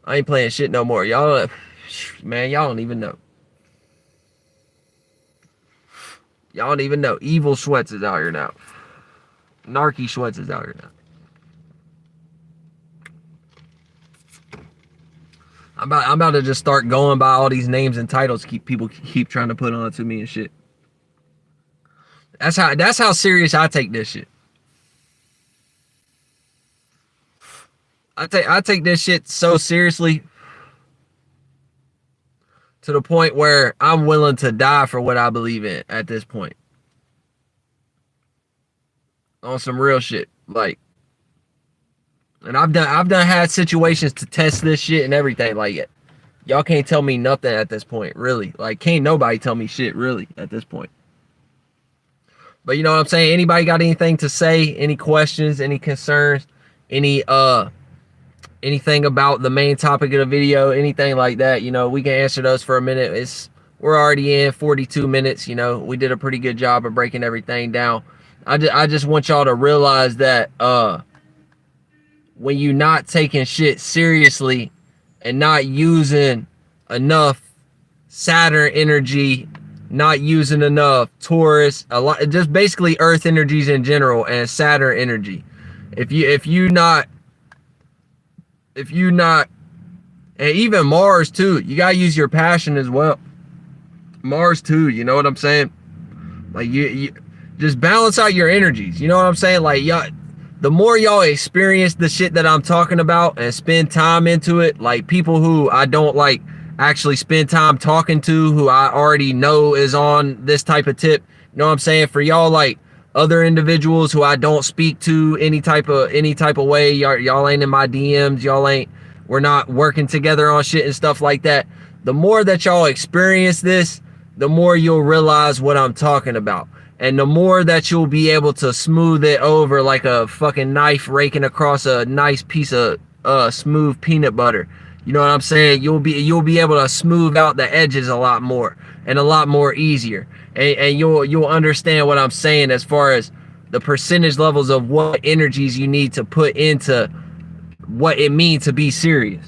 Y'all, man, y'all don't even know. Y'all don't even know. Evil Schwetz is out here now. YungSchwetzel is out here now. I'm about to just start going by all these names and titles people keep trying to put on to me and shit. That's how serious I take this shit. I take this shit so seriously to the point where I'm willing to die for what I believe in at this point. On some real shit. Like, and I've done had situations to test this shit and everything. Like, y'all can't tell me nothing at this point, really. Like, can't nobody tell me shit, really, at this point. But you know what I'm saying? Anybody got anything to say? Any questions? Any concerns? Anything about the main topic of the video? Anything like that? You know, we can answer those for a minute. We're already in 42 minutes. You know, we did a pretty good job of breaking everything down. I just want y'all to realize that when you're not taking shit seriously and not using enough Saturn energy, not using enough Taurus, a lot, just basically Earth energies in general and Saturn energy. If you not, and even Mars too, you gotta use your passion as well. Mars too, you know what I'm saying? Like you just balance out your energies. You know what I'm saying? Like y'all, the more y'all experience the shit that I'm talking about and spend time into it, like people who I don't like actually spend time talking to, who I already know is on this type of tip. You know what I'm saying? For y'all, like other individuals who I don't speak to any type of way, y'all ain't in my DMs, we're not working together on shit and stuff like that. The more that y'all experience this, the more you'll realize what I'm talking about. And the more that you'll be able to smooth it over like a fucking knife raking across a nice piece of smooth peanut butter. You know what I'm saying? You'll be able to smooth out the edges a lot more and a lot more easier. And you'll understand what I'm saying as far as the percentage levels of what energies you need to put into what it means to be serious.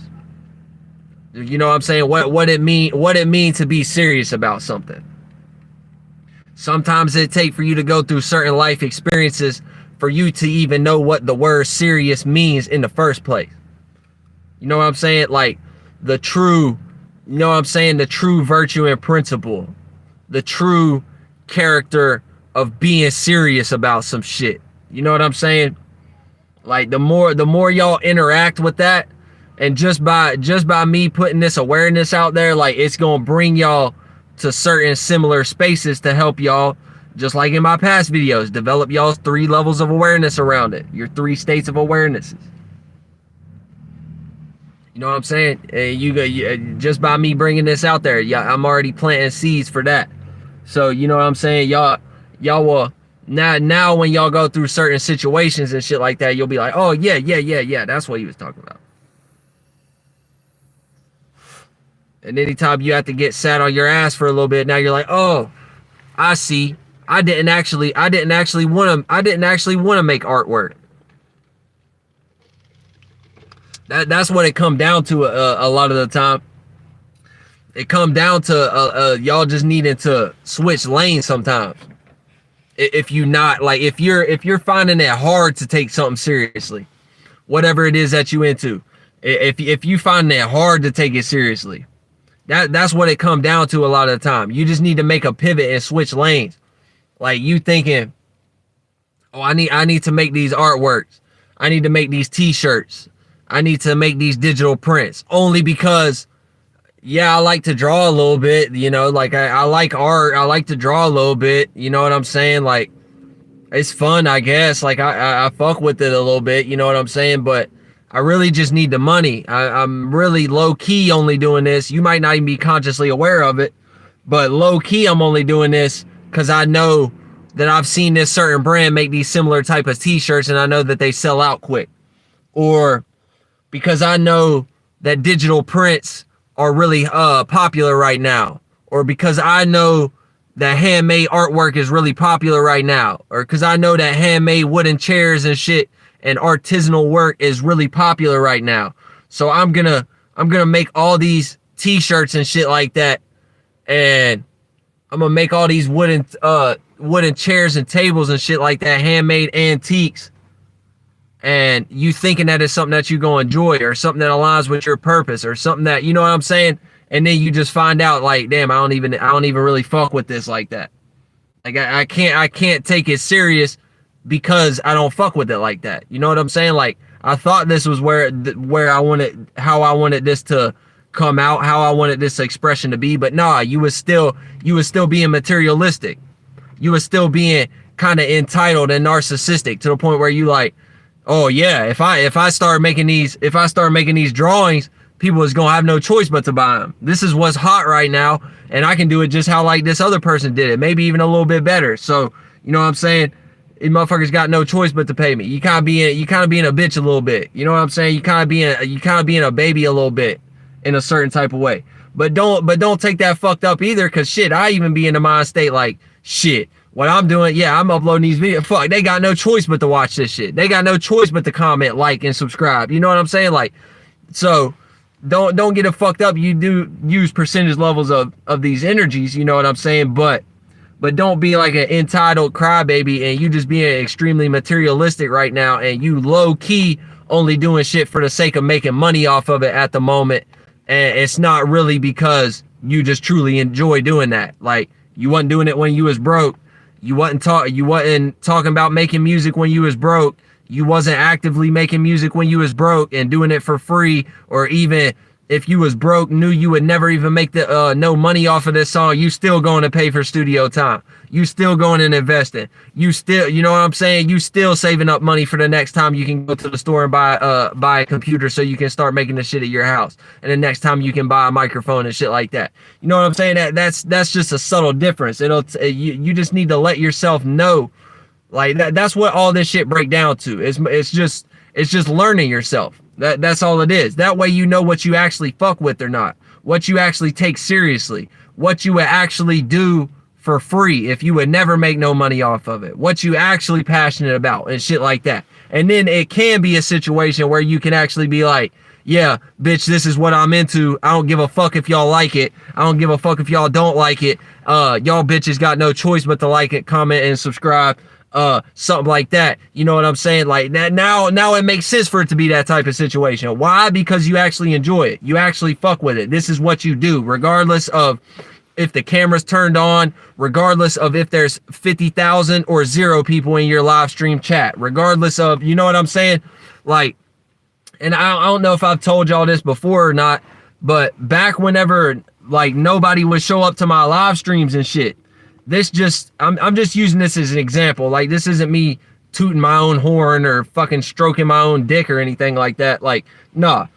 You know what I'm saying? What it mean to be serious about something. Sometimes it takes for you to go through certain life experiences for you to even know what the word serious means in the first place. You know what I'm saying? Like the true virtue and principle, the true character of being serious about some shit. You know what I'm saying? Like the more y'all interact with that, and just by me putting this awareness out there, like it's gonna bring y'all to certain similar spaces to help y'all, just like in my past videos, develop y'all's 3 levels of awareness around it, your 3 states of awarenesses. You know what I'm saying? You just by me bringing this out there, yeah, I'm already planting seeds for that. So you know what I'm saying? Y'all will now when y'all go through certain situations and shit like that, you'll be like, oh yeah, that's what he was talking about. And anytime you have to get sat on your ass for a little bit, now you're like, oh, I see. I didn't actually want to make artwork. That's what it come down to a lot of the time. It come down to y'all just needing to switch lanes sometimes. If you not like, if you're finding it hard to take something seriously, whatever it is that you into, if you find it hard to take it seriously, that's what it come down to a lot of the time. You just need to make a pivot and switch lanes. Like you thinking, oh, I need to make these artworks. I need to make these t-shirts. I need to make these digital prints only because, yeah, I like to draw a little bit, you know, like I like art. I like to draw a little bit. You know what I'm saying? Like, it's fun, I guess. Like I fuck with it a little bit. You know what I'm saying? But I really just need the money. I'm really low key only doing this. You might not even be consciously aware of it, but low key I'm only doing this because I know that I've seen this certain brand make these similar type of t-shirts and I know that they sell out quick. Or because I know that digital prints are really popular right now. Or because I know that handmade artwork is really popular right now. Or because I know that handmade wooden chairs and shit and artisanal work is really popular right now. So I'm gonna make all these t-shirts and shit like that, and I'm gonna make all these wooden chairs and tables and shit like that, handmade antiques. And you thinking that it's something that you gonna enjoy or something that aligns with your purpose or something that, you know what I'm saying? And then you just find out like, damn, I don't even really fuck with this like that. Like I can't take it serious because I don't fuck with it like that. You know what I'm saying? Like I thought this was where how I wanted this to come out, how I wanted this expression to be, but nah, you was still being materialistic. You was still being kind of entitled and narcissistic to the point where you like, oh yeah, if I start making these drawings, people is gonna have no choice but to buy them. This is what's hot right now, and I can do it just how like this other person did it, maybe even a little bit better. So you know what I'm saying? These motherfuckers got no choice but to pay me. You kind of being a bitch a little bit. You know what I'm saying? You kind of being a baby a little bit in a certain type of way. But don't take that fucked up either, cause shit, I even be in the mind state like, shit, what I'm doing, yeah, I'm uploading these videos. Fuck, they got no choice but to watch this shit. They got no choice but to comment, like, and subscribe. You know what I'm saying? Like, so don't get it fucked up. You do use percentage levels of these energies, you know what I'm saying? But don't be like an entitled crybaby and you just being extremely materialistic right now and you low key only doing shit for the sake of making money off of it at the moment. And it's not really because you just truly enjoy doing that. Like, you wasn't doing it when you was broke. You wasn't talking about making music when you was broke. You wasn't actively making music when you was broke and doing it for free, or even if you was broke, knew you would never even make the no money off of this song, you still going to pay for studio time. You still going and investing. You still, you know what I'm saying? You still saving up money for the next time you can go to the store and buy a computer so you can start making the shit at your house. And the next time you can buy a microphone and shit like that. You know what I'm saying? That's just a subtle difference. You just need to let yourself know, like that's what all this shit break down to. It's just learning yourself. That's all it is. That way you know what you actually fuck with or not, what you actually take seriously, what you would actually do for free if you would never make no money off of it, what you actually passionate about and shit like that. And then it can be a situation where you can actually be like, yeah, bitch, this is what I'm into. I don't give a fuck if y'all like it. I don't give a fuck if y'all don't like it. Y'all bitches got no choice but to like it, comment, and subscribe. Something like that. You know what I'm saying? Like that now it makes sense for it to be that type of situation. Why? Because you actually enjoy it. You actually fuck with it. This is what you do, regardless of if the camera's turned on, regardless of if there's 50,000 or 0 people in your live stream chat, regardless of, you know what I'm saying? Like, and I don't know if I've told y'all this before or not, but back whenever like nobody would show up to my live streams and shit, I'm just using this as an example. Like, this isn't me tooting my own horn or fucking stroking my own dick or anything like that. Like, nah,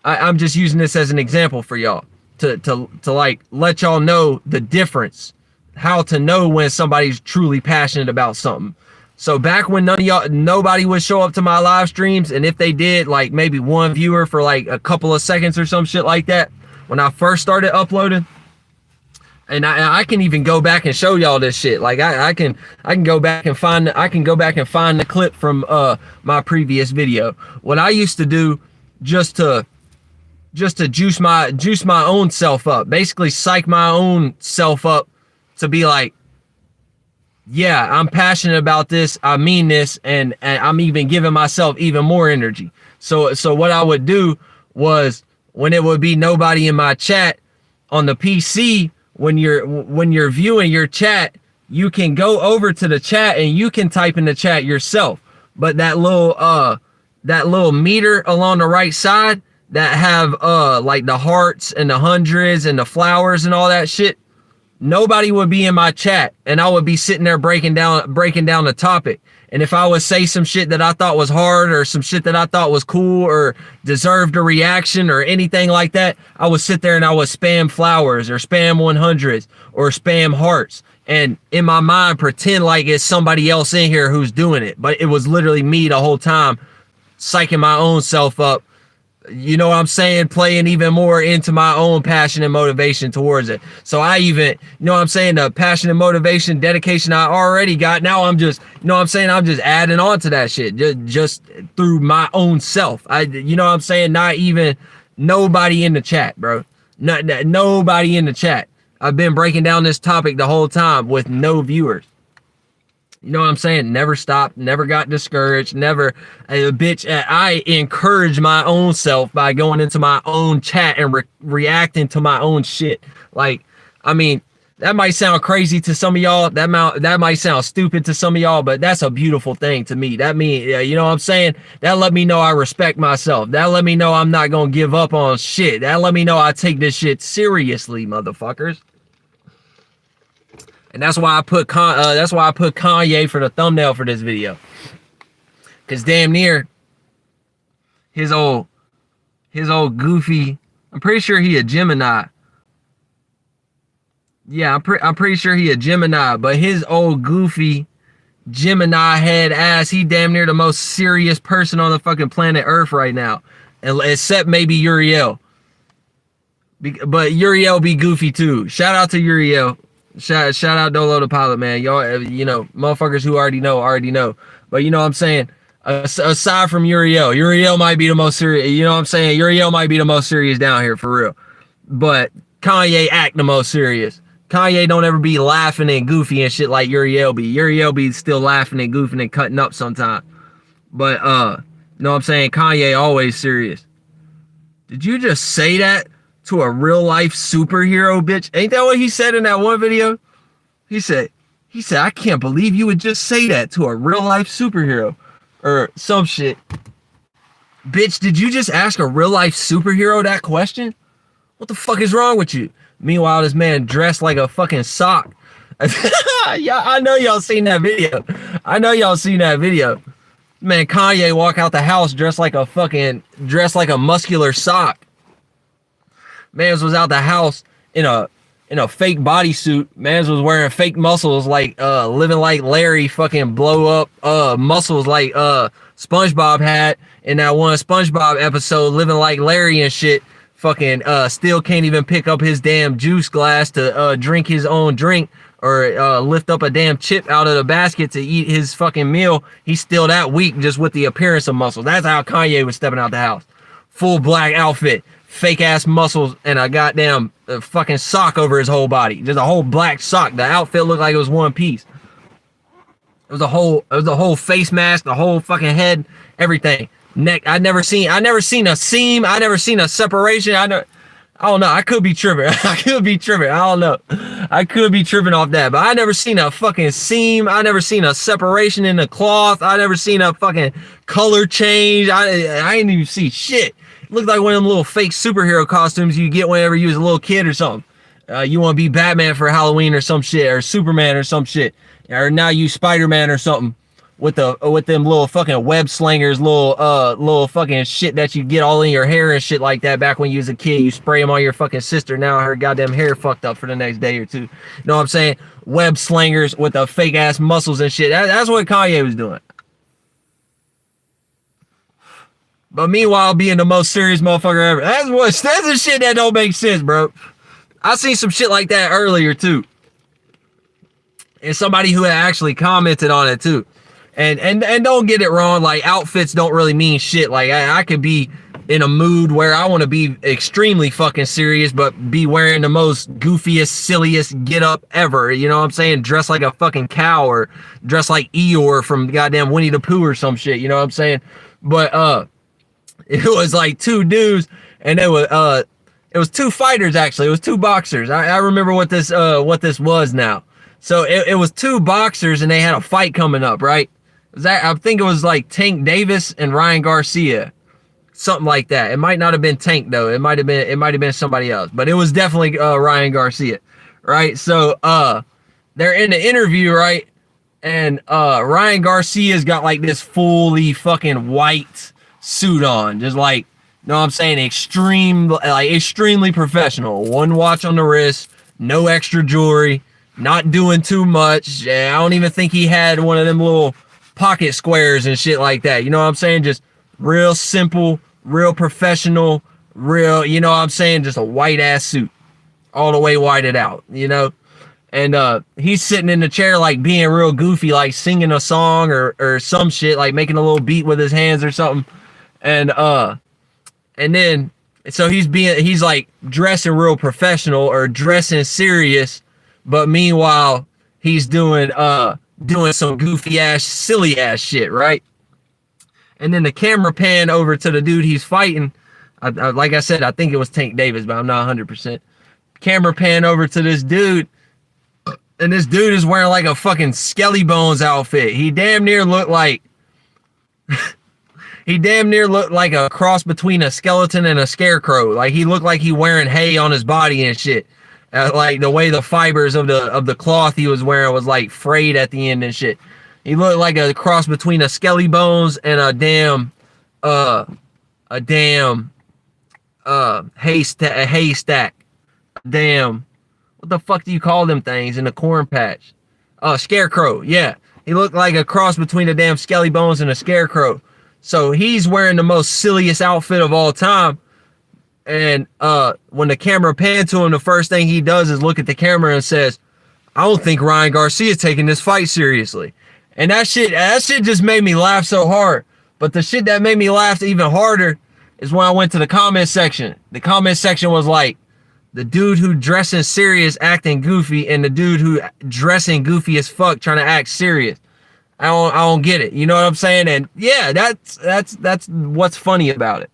I'm just using this as an example for y'all to like let y'all know the difference, how to know when somebody's truly passionate about something. So back when nobody would show up to my live streams, and if they did, like maybe one viewer for like a couple of seconds or some shit like that, when I first started uploading. And I can even go back and show y'all this shit. Like I can go back and find the clip from my previous video. What I used to do just to just to juice my own self up, basically psych my own self up to be like, yeah, I'm passionate about this, I mean this, and I'm even giving myself even more energy. So what I would do was, when it would be nobody in my chat on the PC, when you're viewing your chat, you can go over to the chat and you can type in the chat yourself. But that little meter along the right side that have like the hearts and the hundreds and the flowers and all that shit, nobody would be in my chat, and I would be sitting there breaking down the topic. And if I would say some shit that I thought was hard, or some shit that I thought was cool or deserved a reaction or anything like that, I would sit there and I would spam flowers or spam 100s or spam hearts, and in my mind pretend like it's somebody else in here who's doing it, but it was literally me the whole time, psyching my own self up. You know what I'm saying? Playing even more into my own passion and motivation towards it. So I even, you know what I'm saying, the passion and motivation, dedication I already got. Now I'm just, you know what I'm saying, I'm just adding on to that shit just through my own self. You know what I'm saying? Not even nobody in the chat, bro. Nobody in the chat. I've been breaking down this topic the whole time with no viewers. You know what I'm saying? Never stopped, never got discouraged, never, I encourage my own self by going into my own chat and reacting to my own shit. Like, I mean, that might sound crazy to some of y'all. That might sound stupid to some of y'all, but that's a beautiful thing to me. That means, you know what I'm saying? That let me know I respect myself. That let me know I'm not gonna give up on shit. That let me know I take this shit seriously, motherfuckers. And that's why I put Kanye for the thumbnail for this video. Cause damn near his old goofy, I'm pretty sure he a Gemini. Yeah, I'm pretty sure he a Gemini, but his old goofy Gemini head ass, he damn near the most serious person on the fucking planet Earth right now. Except maybe Uriel. But Uriel be goofy too. Shout out to Uriel. Shout out Dolo the pilot, man. Y'all, you know, motherfuckers who already know. But you know what I'm saying? Aside from Uriel might be the most serious. You know what I'm saying? Uriel might be the most serious down here for real. But Kanye act the most serious. Kanye don't ever be laughing and goofy and shit like Uriel be. Uriel be still laughing and goofing and cutting up sometimes. But you know what I'm saying? Kanye always serious. Did you just say that to a real life superhero, bitch? Ain't that what he said in that one video? He said, I can't believe you would just say that to a real life superhero or some shit. Bitch, did you just ask a real life superhero that question? What the fuck is wrong with you? Meanwhile, this man dressed like a fucking sock. Yeah, I know y'all seen that video. Man, Kanye walk out the house dressed like a muscular sock. Mans was out the house in a fake bodysuit. Mans was wearing fake muscles, like living like Larry, fucking blow up muscles like SpongeBob had in that one SpongeBob episode, living like Larry and shit. Fucking still can't even pick up his damn juice glass to drink his own drink, or lift up a damn chip out of the basket to eat his fucking meal. He's still that weak just with the appearance of muscles. That's how Kanye was stepping out the house. Full black outfit, fake ass muscles, and a goddamn fucking sock over his whole body. Just a whole black sock. The outfit looked like it was one piece. It was a whole face mask, the whole fucking head, everything. Neck. I never seen a seam. I never seen a separation. I don't know. I could be tripping. I don't know. I could be tripping off that, but I never seen a fucking seam. I never seen a separation in the cloth. I never seen a fucking color change. I didn't even see shit. It looked like one of them little fake superhero costumes you get whenever you was a little kid or something. You want to be Batman for Halloween or some shit, or Superman or some shit, or now you Spider-Man or something. With them little fucking web slingers, little fucking shit that you get all in your hair and shit like that. Back when you was a kid, you spray them on your fucking sister. Now her goddamn hair fucked up for the next day or two. You know what I'm saying? Web slingers with the fake ass muscles and shit. That's what Kanye was doing. But meanwhile, being the most serious motherfucker ever. That's the shit that don't make sense, bro. I seen some shit like that earlier too, and somebody who had actually commented on it too. And don't get it wrong, like outfits don't really mean shit. Like I could be in a mood where I want to be extremely fucking serious, but be wearing the most goofiest, silliest get up ever. You know what I'm saying? Dress like a fucking cow or dress like Eeyore from goddamn Winnie the Pooh or some shit. You know what I'm saying? But it was like two dudes, and it was two fighters actually. It was two boxers. I remember what this was now. So it was two boxers, and they had a fight coming up, right? I think it was like Tank Davis and Ryan Garcia. Something like that. It might not have been Tank though. It might have been somebody else, but it was definitely Ryan Garcia, right? So they're in the interview, right? And Ryan Garcia's got like this fully fucking white suit on, just like, you know what I'm saying, extremely professional. One watch on the wrist, no extra jewelry, not doing too much. I don't even think he had one of them little pocket squares and shit like that. You know what I'm saying? Just real simple, real professional, real, you know what I'm saying? Just a white ass suit, all the way whited out, you know? And he's sitting in the chair, like being real goofy, like singing a song or some shit, like making a little beat with his hands or something. And then, so he's like dressing real professional or dressing serious, but meanwhile, he's doing some goofy ass, silly ass shit, right? And then the camera pan over to the dude he's fighting. Like I said, I think it was Tank Davis, but I'm not 100%. Camera pan over to this dude, and this dude is wearing like a fucking Skelly Bones outfit. He damn near looked like a cross between a skeleton and a scarecrow. Like he looked like he wearing hay on his body and shit. Like the way the fibers of the cloth he was wearing was like frayed at the end and shit. He looked like a cross between a Skelly Bones and a damn haystack. Damn, what the fuck do you call them things in the corn patch? Scarecrow. Yeah, he looked like a cross between a damn Skelly Bones and a scarecrow. So he's wearing the most silliest outfit of all time. And when the camera pans to him, the first thing he does is look at the camera and says, "I don't think Ryan Garcia is taking this fight seriously." And that shit just made me laugh so hard. But the shit that made me laugh even harder is when I went to the comment section. The comment section was like, the dude who dressing serious acting goofy, and the dude who dressing goofy as fuck trying to act serious. I don't get it. You know what I'm saying? And yeah, that's what's funny about it.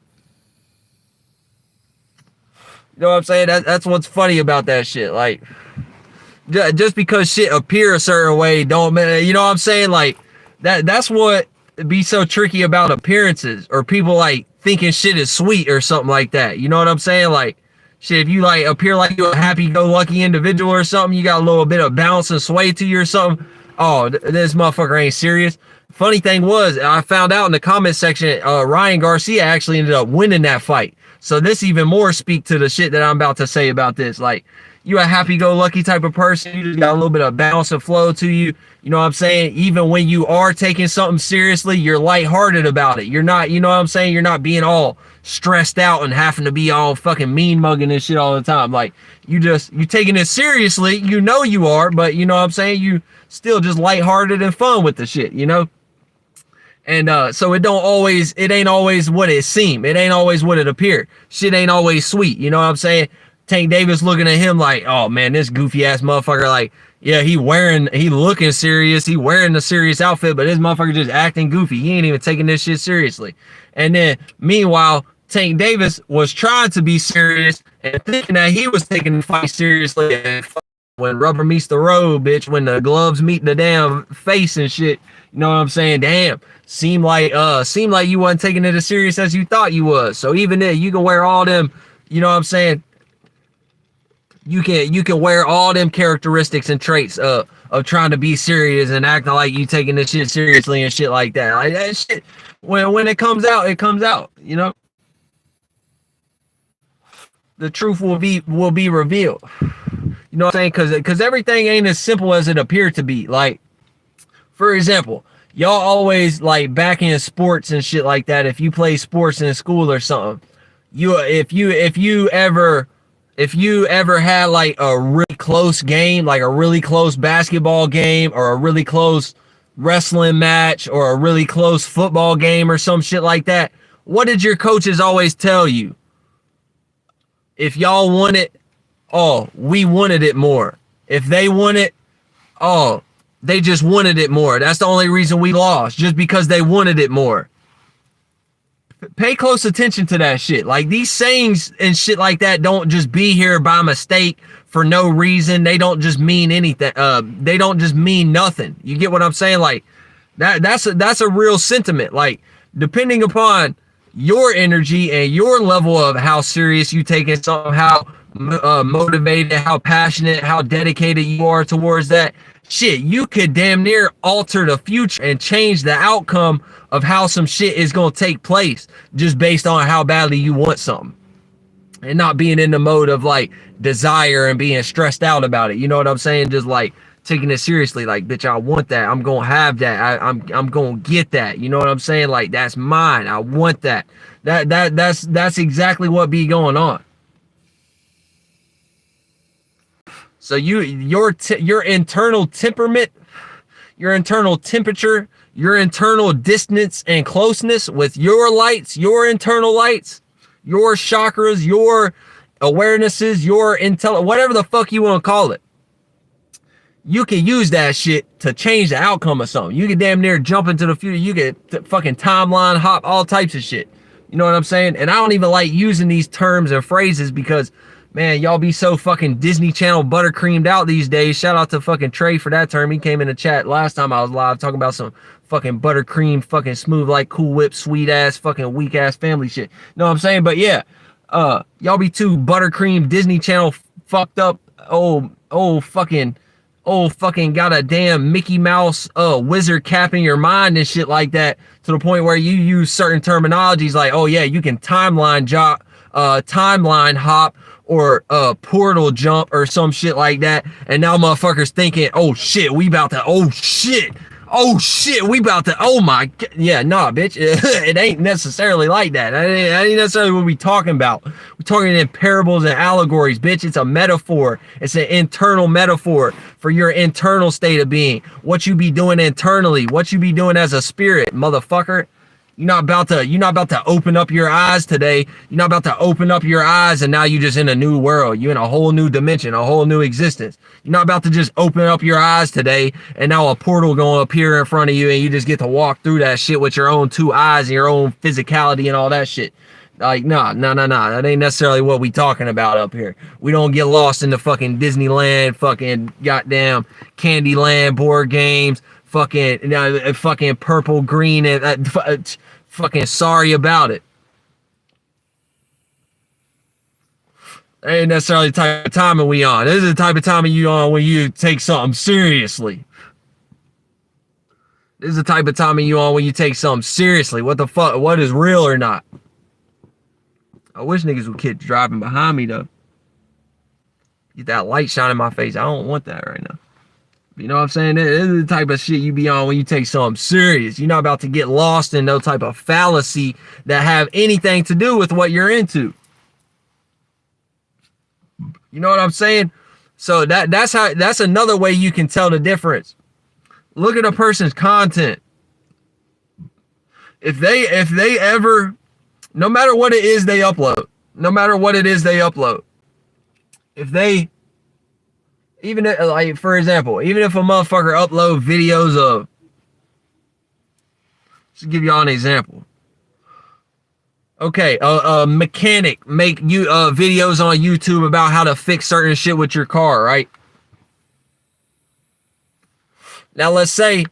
You know what I'm saying? That's what's funny about that shit. Like, just because shit appear a certain way don't mean, you know what I'm saying? Like that's what be so tricky about appearances, or people like thinking shit is sweet or something like that. You know what I'm saying? Like, shit, if you like appear like you're a happy-go-lucky individual or something, you got a little bit of bounce and sway to you or something, oh, this motherfucker ain't serious. Funny thing was, I found out in the comment section, Ryan Garcia actually ended up winning that fight. So this even more speak to the shit that I'm about to say about this. Like, you a happy-go-lucky type of person, you just got a little bit of bounce and flow to you. You know what I'm saying? Even when you are taking something seriously, you're lighthearted about it. You're not, you know what I'm saying? You're not being all stressed out and having to be all fucking mean mugging and shit all the time. Like, you taking it seriously, you know you are, but you know what I'm saying? You still just lighthearted and fun with the shit, you know? And so it ain't always what it seem. It ain't always what it appear. Shit ain't always sweet, you know what I'm saying? Tank Davis looking at him like, oh man, this goofy ass motherfucker, like, yeah, he looking serious, he wearing the serious outfit, but this motherfucker just acting goofy. He ain't even taking this shit seriously. And then meanwhile, Tank Davis was trying to be serious and thinking that he was taking the fight seriously. And when rubber meets the road, bitch, when the gloves meet the damn face and shit, you know what I'm saying? Damn, seemed like you wasn't taking it as serious as you thought you was. So even then, you can wear all them, you know what I'm saying? You can wear all them characteristics and traits of trying to be serious and acting like you taking this shit seriously and shit like that. Like that shit, when it comes out, you know? The truth will be revealed. You know what I'm saying? Because everything ain't as simple as it appeared to be. Like, for example, y'all always, like, back in sports and shit like that, if you play sports in school or something, if you ever had like a really close game, like a really close basketball game or a really close wrestling match or a really close football game or some shit like that, What did your coaches always tell you? If y'all want it, oh, we wanted it more. If they want it, oh, they just wanted it more. That's the only reason we lost, just because they wanted it more. Pay close attention to that shit. Like, these sayings and shit like that don't just be here by mistake for no reason. They don't just mean anything. They don't just mean nothing. You get what I'm saying? Like, that's a real sentiment. Like, depending upon your energy and your level of how serious you take it, how motivated, how passionate, how dedicated you are towards that shit, you could damn near alter the future and change the outcome of how some shit is going to take place just based on how badly you want something, and not being in the mode of like desire and being stressed out about it. You know what I'm saying? Just like taking it seriously, like, bitch, I want that. I'm gonna have that. I'm gonna get that. You know what I'm saying? Like, that's mine. I want that. That's exactly what be going on. So your internal temperament, your internal temperature, your internal distance and closeness with your lights, your internal lights, your chakras, your awarenesses, your intel, whatever the fuck you want to call it. You can use that shit to change the outcome of something. You can damn near jump into the future. You can fucking timeline hop, all types of shit. You know what I'm saying? And I don't even like using these terms and phrases because, man, y'all be so fucking Disney Channel buttercreamed out these days. Shout out to fucking Trey for that term. He came in the chat last time I was live talking about some fucking buttercream, fucking smooth like Cool Whip, sweet ass, fucking weak ass family shit. You know what I'm saying? But yeah, y'all be too buttercream Disney Channel fucked up, old fucking got a damn Mickey Mouse wizard cap in your mind and shit like that, to the point where you use certain terminologies like, oh yeah, you can timeline hop or portal jump or some shit like that, and now motherfuckers thinking, oh shit, we about to, we about to, oh my god. Yeah, nah, bitch. It ain't necessarily like that. That ain't necessarily what we talking about. We're talking in parables and allegories, bitch. It's a metaphor. It's an internal metaphor for your internal state of being. What you be doing internally, what you be doing as a spirit, motherfucker. You're not about to open up your eyes today. You're not about to open up your eyes and now you're just in a new world. You're in a whole new dimension, a whole new existence. You're not about to just open up your eyes today and now a portal gonna appear in front of you and you just get to walk through that shit with your own two eyes and your own physicality and all that shit. Like, nah. That ain't necessarily what we talking about up here. We don't get lost in the fucking Disneyland, fucking goddamn Candyland board games, fucking purple, green, and fucking sorry about it. That ain't necessarily the type of timing we on. This is the type of timing you on when you take something seriously. This is the type of timing you on when you take something seriously. What the fuck? What is real or not? I wish niggas would quit driving behind me though. Get that light shining in my face. I don't want that right now. You know what I'm saying? This is the type of shit you be on when you take something serious. You're not about to get lost in no type of fallacy that have anything to do with what you're into. You know what I'm saying? So that's another way you can tell the difference. Look at a person's content. If they ever, no matter what it is they upload, if they, even if, like, for example, even if a motherfucker upload videos of, just give y'all an example. Okay, a mechanic make you videos on YouTube about how to fix certain shit with your car, right? Now let's say,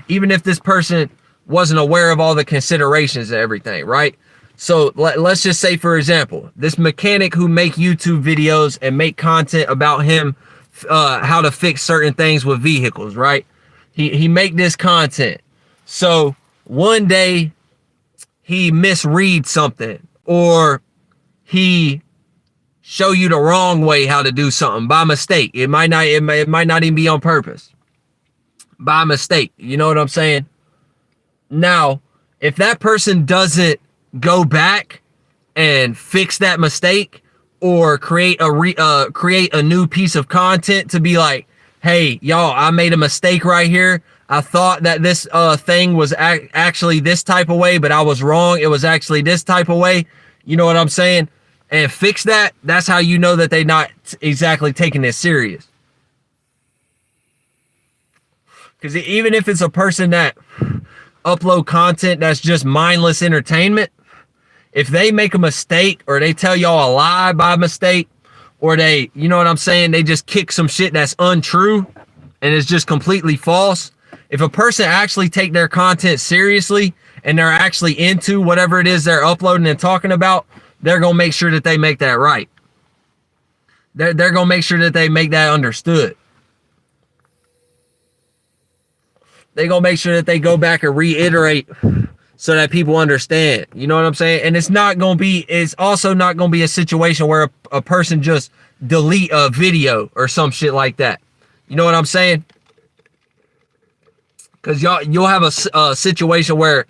even if this person wasn't aware of all the considerations and everything, right? So let's just say, for example, this mechanic who make YouTube videos and make content about him, how to fix certain things with vehicles, right? He make this content. So one day he misreads something, or he show you the wrong way how to do something by mistake. It might not even be on purpose. By mistake. You know what I'm saying? Now, if that person doesn't go back and fix that mistake, or create a new piece of content to be like, hey, y'all, I made a mistake right here. I thought that this thing was actually this type of way, but I was wrong. It was actually this type of way. You know what I'm saying? And fix that. That's how you know that they're not exactly taking this serious. Because even if it's a person that upload content that's just mindless entertainment, if they make a mistake or they tell y'all a lie by mistake, or they, you know what I'm saying, they just kick some shit that's untrue and it's just completely false. If a person actually take their content seriously and they're actually into whatever it is they're uploading and talking about, they're going to make sure that they make that right. They're going to make sure that they make that understood. They're going to make sure that they go back and reiterate so that people understand. You know what I'm saying? And it's also not going to be a situation where a person just delete a video or some shit like that. You know what I'm saying? Because you'll have a situation where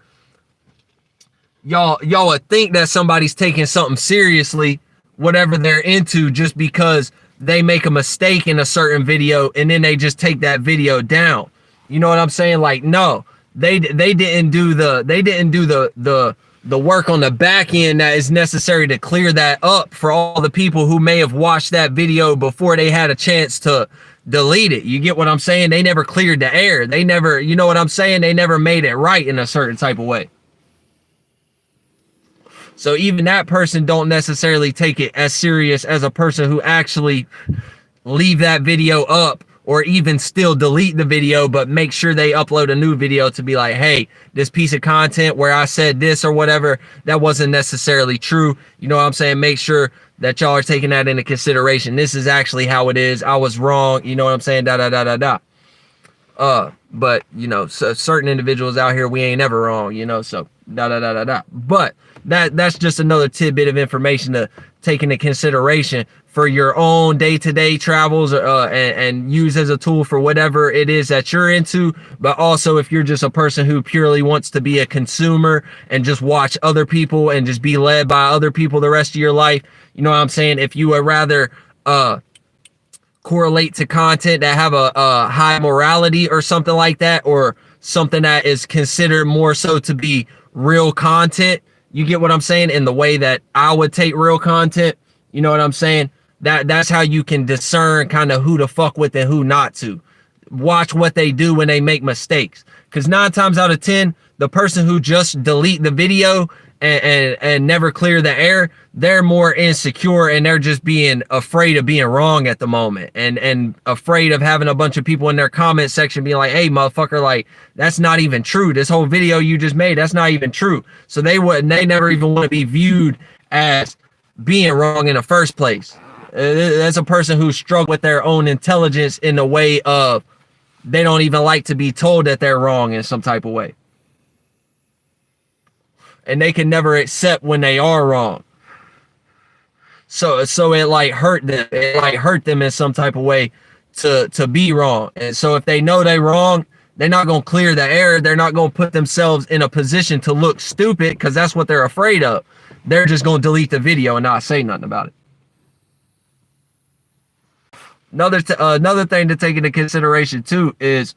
y'all would think that somebody's taking something seriously, whatever they're into, just because they make a mistake in a certain video and then they just take that video down. You know what I'm saying? Like, no, they didn't do the work on the back end that is necessary to clear that up for all the people who may have watched that video before they had a chance to delete it. You get what I'm saying? They never cleared the air. They never, you know what I'm saying? They never made it right in a certain type of way. So even that person don't necessarily take it as serious as a person who actually leave that video up, or even still delete the video, but make sure they upload a new video to be like, hey, this piece of content where I said this or whatever, that wasn't necessarily true. You know what I'm saying? Make sure that y'all are taking that into consideration. This is actually how it is. I was wrong. You know what I'm saying? But, you know, so certain individuals out here, we ain't never wrong, you know, so But that's just another tidbit of information to take into consideration for your own day-to-day travels, and use as a tool for whatever it is that you're into. But also, if you're just a person who purely wants to be a consumer and just watch other people and just be led by other people the rest of your life, you know what I'm saying? If you would rather correlate to content that have a high morality or something like that, or something that is considered more so to be real content, you get what I'm saying? In the way that I would take real content, you know what I'm saying? That's how you can discern kind of who to fuck with and who not to. Watch what they do when they make mistakes. Because 9 times out of 10, the person who just delete the video and never clear the air, they're more insecure and they're just being afraid of being wrong at the moment, and afraid of having a bunch of people in their comment section being like, hey, motherfucker, like, that's not even true. This whole video you just made, that's not even true. So they never even want to be viewed as being wrong in the first place. That's a person who struggled with their own intelligence in the way of they don't even like to be told that they're wrong in some type of way. And they can never accept when they are wrong. So it like hurt them. It like hurt them in some type of way to be wrong. And so if they know they're wrong, they're not going to clear the air. They're not going to put themselves in a position to look stupid, because that's what they're afraid of. They're just going to delete the video and not say nothing about it. Another thing to take into consideration too is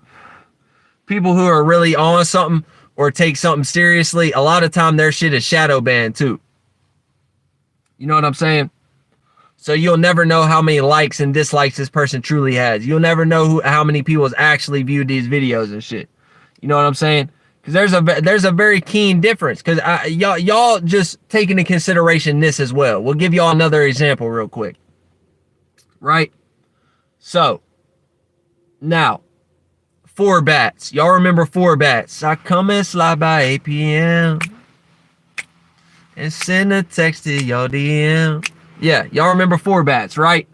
people who are really on something or take something seriously. A lot of time their shit is shadow banned too. You know what I'm saying? So you'll never know how many likes and dislikes this person truly has. You'll never know how many people has actually viewed these videos and shit. You know what I'm saying? Because there's a very keen difference. Because y'all just take into consideration this as well. We'll give y'all another example real quick. Right? So, now, 4 bats. Y'all remember 4 bats? I come and slide by 8 p.m. and send a text to your DM. Yeah, y'all remember 4 bats, right?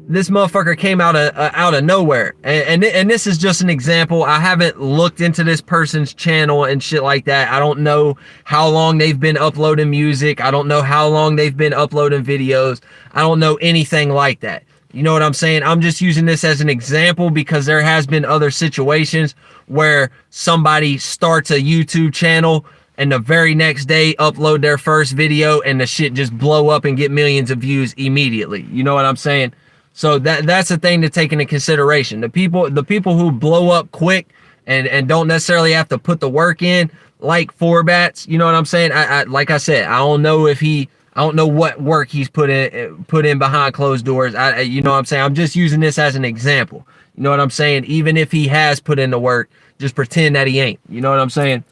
This motherfucker came out of nowhere. And this is just an example. I haven't looked into this person's channel and shit like that. I don't know how long they've been uploading music. I don't know how long they've been uploading videos. I don't know anything like that. You know what I'm saying? I'm just using this as an example because there has been other situations where somebody starts a YouTube channel and the very next day upload their first video and the shit just blow up and get millions of views immediately. You know what I'm saying? So that's the thing to take into consideration. The people who blow up quick and don't necessarily have to put the work in, like Forbats, you know what I'm saying? I like I said, I don't know what work he's put in behind closed doors. You know what I'm saying? I'm just using this as an example. You know what I'm saying? Even if he has put in the work, just pretend that he ain't. You know what I'm saying?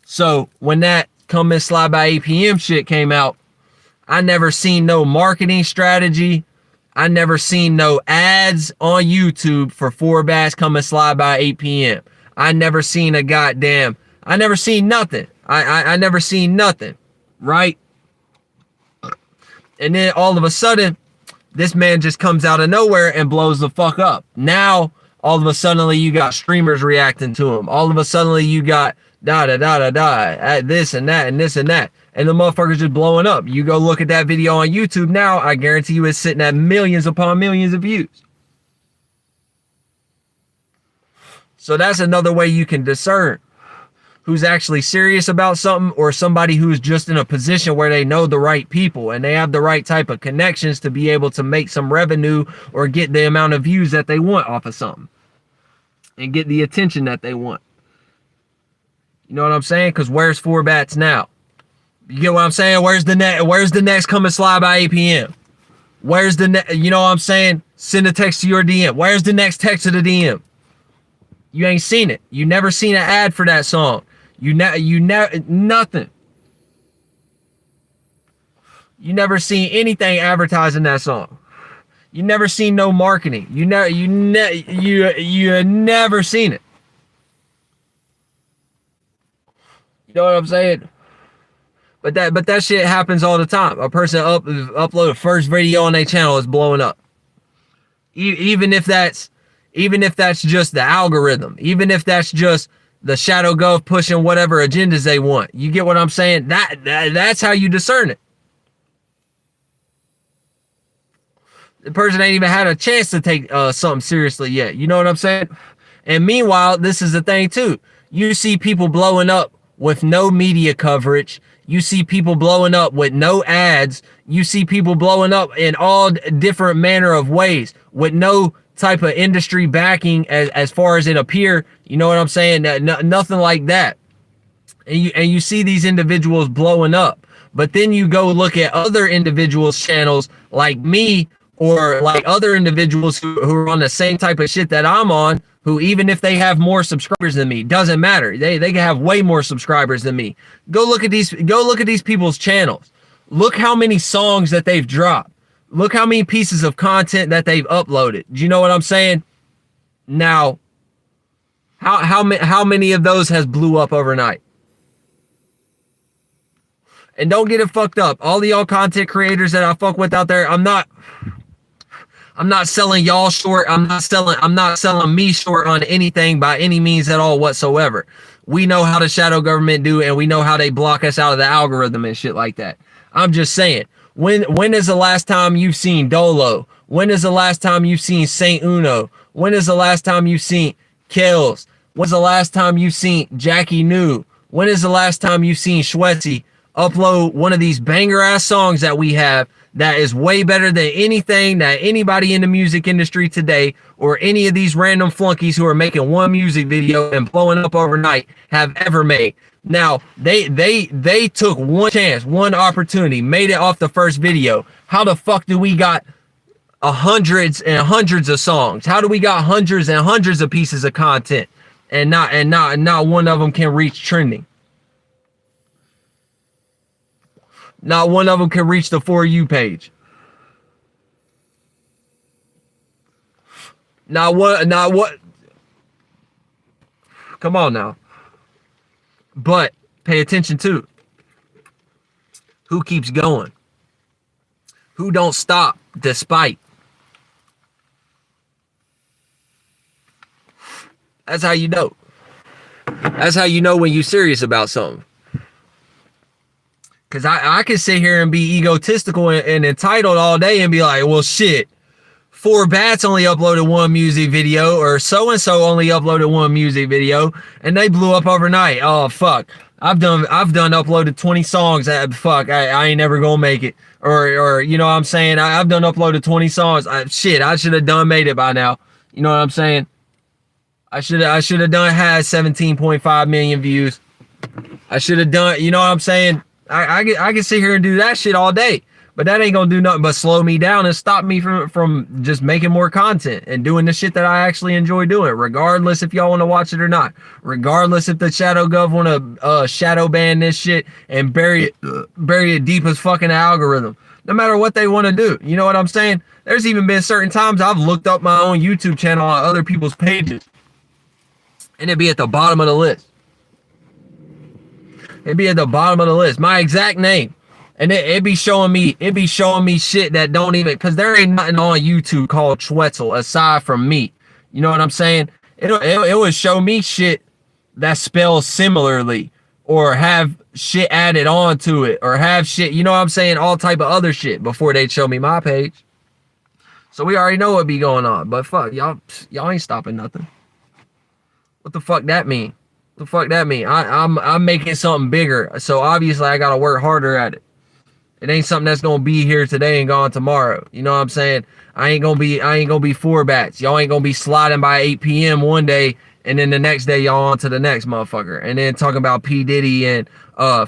So when that Come and Slide by APM shit came out, I never seen no marketing strategy. I never seen no ads on YouTube for Forbats Come and Slide by 8 p.m. I never seen I never seen nothing. I never seen nothing, right? And then all of a sudden, this man just comes out of nowhere and blows the fuck up. Now, all of a sudden, you got streamers reacting to him. All of a sudden, you got this and that and this and that. And the motherfucker's just blowing up. You go look at that video on YouTube now, I guarantee you it's sitting at millions upon millions of views. So that's another way you can discern who's actually serious about something or somebody who's just in a position where they know the right people and they have the right type of connections to be able to make some revenue or get the amount of views that they want off of something and get the attention that they want. You know what I'm saying? Because where's Forbats now? You get what I'm saying? Where's the next Come and Slide by 8 p.m.? Where's the you know what I'm saying? Send a text to your DM. Where's the next text to the DM? You ain't seen it. You never seen an ad for that song. Nothing. You never seen anything advertising that song. You never seen no marketing. You never seen it. You know what I'm saying? But that shit happens all the time. A person upload a first video on their channel is blowing up. Even if that's just the algorithm, even if that's just the shadow gov pushing whatever agendas they want. You get what I'm saying? That's how you discern it. The person ain't even had a chance to take something seriously yet. You know what I'm saying? And meanwhile, this is the thing too. You see people blowing up with no media coverage. You see people blowing up with no ads. You see people blowing up in all different manner of ways with no type of industry backing as far as it appear. You know what I'm saying? Nothing like that. And you see these individuals blowing up. But then you go look at other individuals' channels like me or like other individuals who are on the same type of shit that I'm on, who even if they have more subscribers than me, doesn't matter. They can have way more subscribers than me. Go look at these people's channels. Look how many songs that they've dropped. Look how many pieces of content that they've uploaded. Do you know what I'm saying? Now, how many of those has blew up overnight? And don't get it fucked up. All of y'all content creators that I fuck with out there, I'm not selling y'all short. I'm not selling me short on anything by any means at all whatsoever. We know how the shadow government do, and we know how they block us out of the algorithm and shit like that. I'm just saying, when is the last time you've seen Dolo? When is the last time you've seen Saint Uno? When is the last time you've seen Kells? When's the last time you've seen Jackie New? When is the last time you've seen Schwetzel upload one of these banger ass songs that we have that is way better than anything that anybody in the music industry today or any of these random flunkies who are making one music video and blowing up overnight have ever made? Now, they took one chance, one opportunity, made it off the first video. How the fuck do we got hundreds and hundreds of songs? How do we got hundreds and hundreds of pieces of content and not one of them can reach trending? Not one of them can reach the For You page. Not what? Come on now. But pay attention to who keeps going, who don't stop despite. That's how you know. That's how you know when you're serious about something. Because I can sit here and be egotistical and entitled all day and be like, well, shit, Forbats only uploaded one music video, or so-and-so only uploaded one music video, and they blew up overnight. Oh, fuck. I've done uploaded 20 songs that fuck I ain't never gonna make it. Or you know what I'm saying? I've done uploaded 20 songs. Shit, I should have done made it by now. You know what I'm saying? I should have done had 17.5 million views. I should have done, you know what I'm saying? I can sit here and do that shit all day, but that ain't gonna do nothing but slow me down and stop me from just making more content and doing the shit that I actually enjoy doing, regardless if y'all want to watch it or not, regardless if the Shadow Gov want to shadow ban this shit and bury it deep as fucking algorithm. No matter what they want to do, you know what I'm saying? There's even been certain times I've looked up my own YouTube channel on other people's pages, and it'd be at the bottom of the list. It'd be at the bottom of the list, my exact name, and it'd be showing me shit that don't even, because there ain't nothing on YouTube called Schwetzel aside from me. You know what I'm saying? It would show me shit that spells similarly, or have shit added on to it, or have shit, you know what I'm saying, all type of other shit before they'd show me my page. So we already know what be going on, but fuck, y'all ain't stopping nothing. What the fuck that mean? The fuck that mean? I'm making something bigger, so obviously I gotta work harder at it. It ain't something that's gonna be here today and gone tomorrow. You know what I'm saying? I ain't gonna be four bats. Y'all ain't gonna be sliding by 8 p.m. one day and then the next day y'all on to the next motherfucker. And then talking about P. Diddy and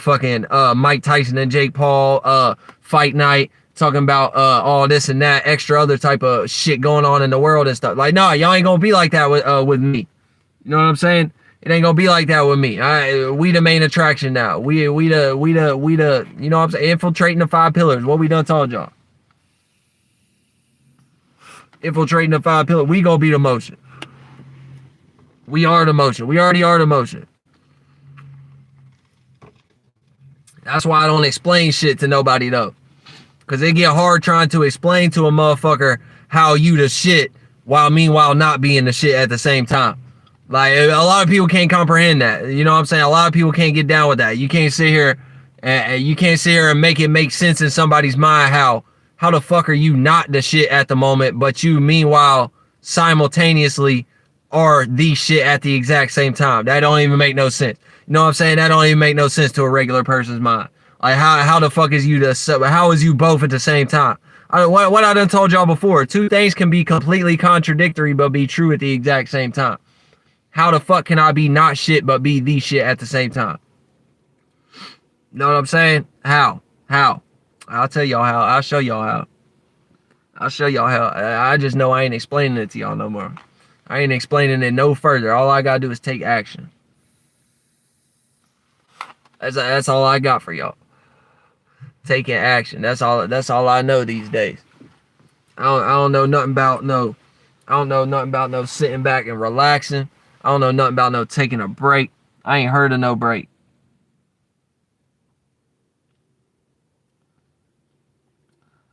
fucking Mike Tyson and Jake Paul fight night, talking about all this and that extra other type of shit going on in the world and stuff. Like, nah, y'all ain't gonna be like that with me. You know what I'm saying? It ain't gonna be like that with me. We the main attraction now. We the, you know what I'm saying? Infiltrating the 5 pillars. What we done told y'all. Infiltrating the 5 pillars. We gonna be the motion. We are the motion. We already are the motion. That's why I don't explain shit to nobody though. Cause it get hard trying to explain to a motherfucker how you the shit while meanwhile not being the shit at the same time. Like, a lot of people can't comprehend that. You know what I'm saying? A lot of people can't get down with that. You can't sit here and make it make sense in somebody's mind how the fuck are you not the shit at the moment, but you meanwhile simultaneously are the shit at the exact same time. That don't even make no sense. You know what I'm saying? That don't even make no sense to a regular person's mind. Like, how the fuck is you how is you both at the same time? What I done told y'all before, two things can be completely contradictory but be true at the exact same time. How the fuck can I be not shit but be the shit at the same time? Know what I'm saying? How? I'll tell y'all how. I'll show y'all how. I just know I ain't explaining it to y'all no more. I ain't explaining it no further. All I gotta do is take action. That's all I got for y'all. Taking action. That's all I know these days. I don't know nothing about no sitting back and relaxing. I don't know nothing about no taking a break. I ain't heard of no break.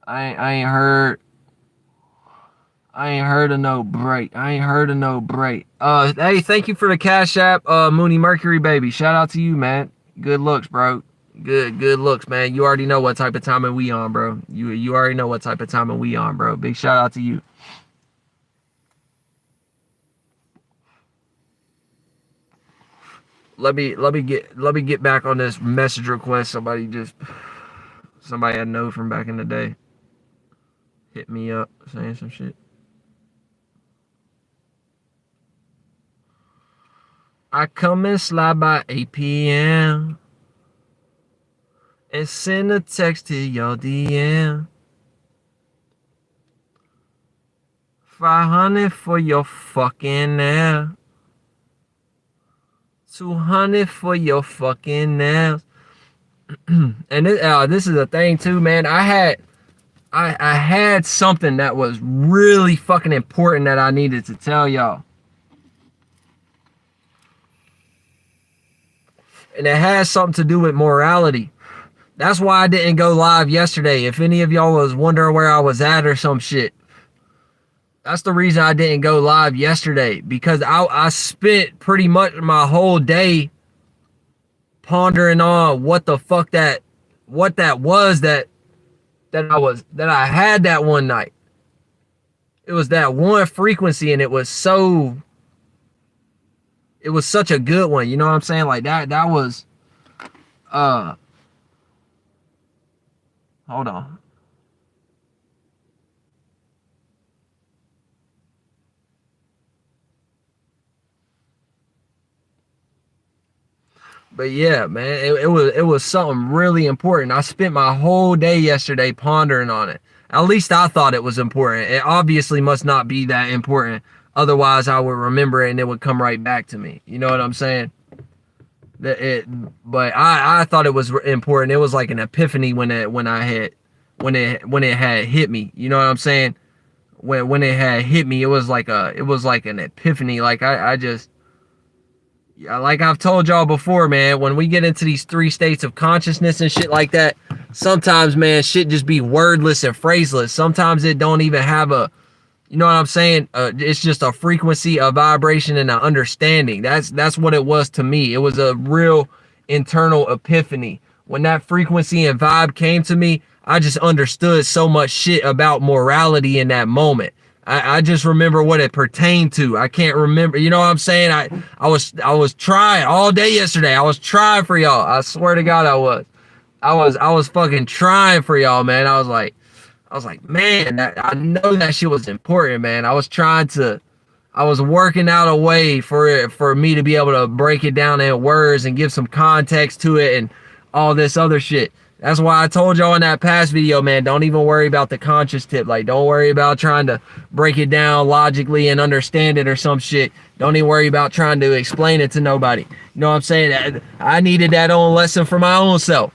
I ain't heard of no break. Hey, thank you for the Cash App, Mooney Mercury baby. Shout out to you, man. Good looks, bro. Good looks, man. You already know what type of timing we on, bro. You already know what type of timing we on, bro. Big shout out to you. Let me get back on this message request. Somebody I know from back in the day hit me up saying some shit. I come and slide by 8 p.m. and send a text to your DM. 500 for your fucking nails. 200 for your fucking nails. And this is a thing too, man. I had something that was really fucking important that I needed to tell y'all. And it has something to do with morality. That's why I didn't go live yesterday. If any of y'all was wondering where I was at or some shit. That's the reason I didn't go live yesterday. Because I spent pretty much my whole day pondering on what the fuck that was that I had that one night. It was that one frequency, and it was such a good one. You know what I'm saying? Like that was Uh, hold on. But yeah, man, it was something really important. I spent my whole day yesterday pondering on it. At least I thought it was important. It obviously must not be that important. Otherwise, I would remember it and it would come right back to me. You know what I'm saying? That it, but I thought it was important. It was like an epiphany when it had hit me. You know what I'm saying? When it had hit me, it was like an epiphany. Like I just, yeah, like I've told y'all before, man, when we get into these three states of consciousness and shit like that, sometimes, man, shit just be wordless and phraseless. Sometimes it don't even have a, you know what I'm saying? It's just a frequency, a vibration, and an understanding. That's what it was to me. It was a real internal epiphany. When that frequency and vibe came to me, I just understood so much shit about morality in that moment. I just remember what it pertained to. I can't remember. You know what I'm saying? I was trying all day yesterday. I was trying for y'all. I swear to God, I was. I was fucking trying for y'all, man. I was like, man, I know that shit was important, man. I was working out a way for me to be able to break it down in words and give some context to it and all this other shit. That's why I told y'all in that past video, man, don't even worry about the conscious tip. Like, don't worry about trying to break it down logically and understand it or some shit. Don't even worry about trying to explain it to nobody. You know what I'm saying? I needed that own lesson for my own self.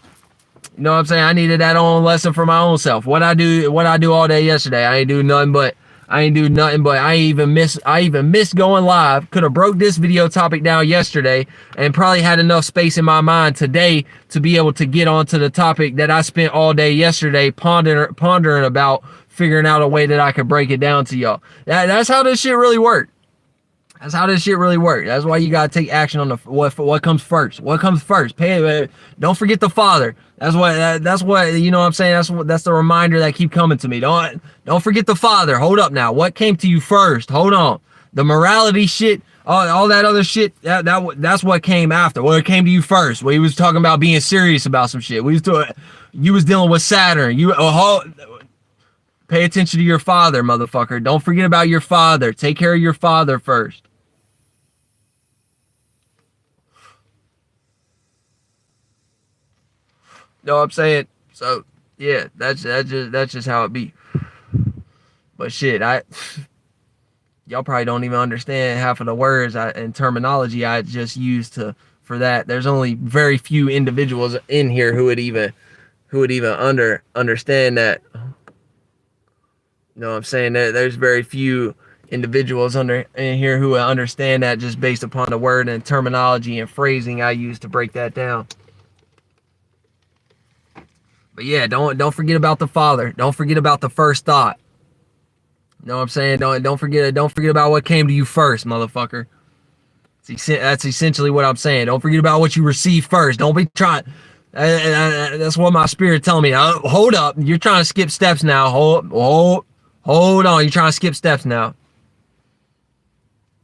You know what I'm saying? I needed that own lesson for my own self. What I do all day yesterday, I ain't do nothing but I even missed going live. Could have broke this video topic down yesterday and probably had enough space in my mind today to be able to get onto the topic that I spent all day yesterday pondering about, figuring out a way that I could break it down to y'all. That's how this shit really worked. That's how this shit really works. That's why you gotta take action on what comes first. What comes first? Don't forget the Father. That's what you know what I'm saying. That's the reminder that keep coming to me. Don't forget the Father. Hold up now. What came to you first? Hold on. The morality shit, all that other shit. That's what came after. What came to you first? Well, he was talking about being serious about some shit. You was dealing with Saturn. Pay attention to your father, motherfucker. Don't forget about your father. Take care of your father first. Know what I'm saying? So yeah, that's just how it be. But shit, y'all probably don't even understand half of the words and terminology I just used for that. There's only very few individuals in here who would even understand that. You know what I'm saying? There's very few individuals in here who would understand that just based upon the word and terminology and phrasing I use to break that down. But yeah, don't forget about the Father. Don't forget about the first thought. You know what I'm saying? Don't forget about what came to you first, motherfucker. That's essentially what I'm saying. Don't forget about what you received first. Don't be trying. That's what my spirit telling me. Hold up, you're trying to skip steps now. Hold on, you're trying to skip steps now.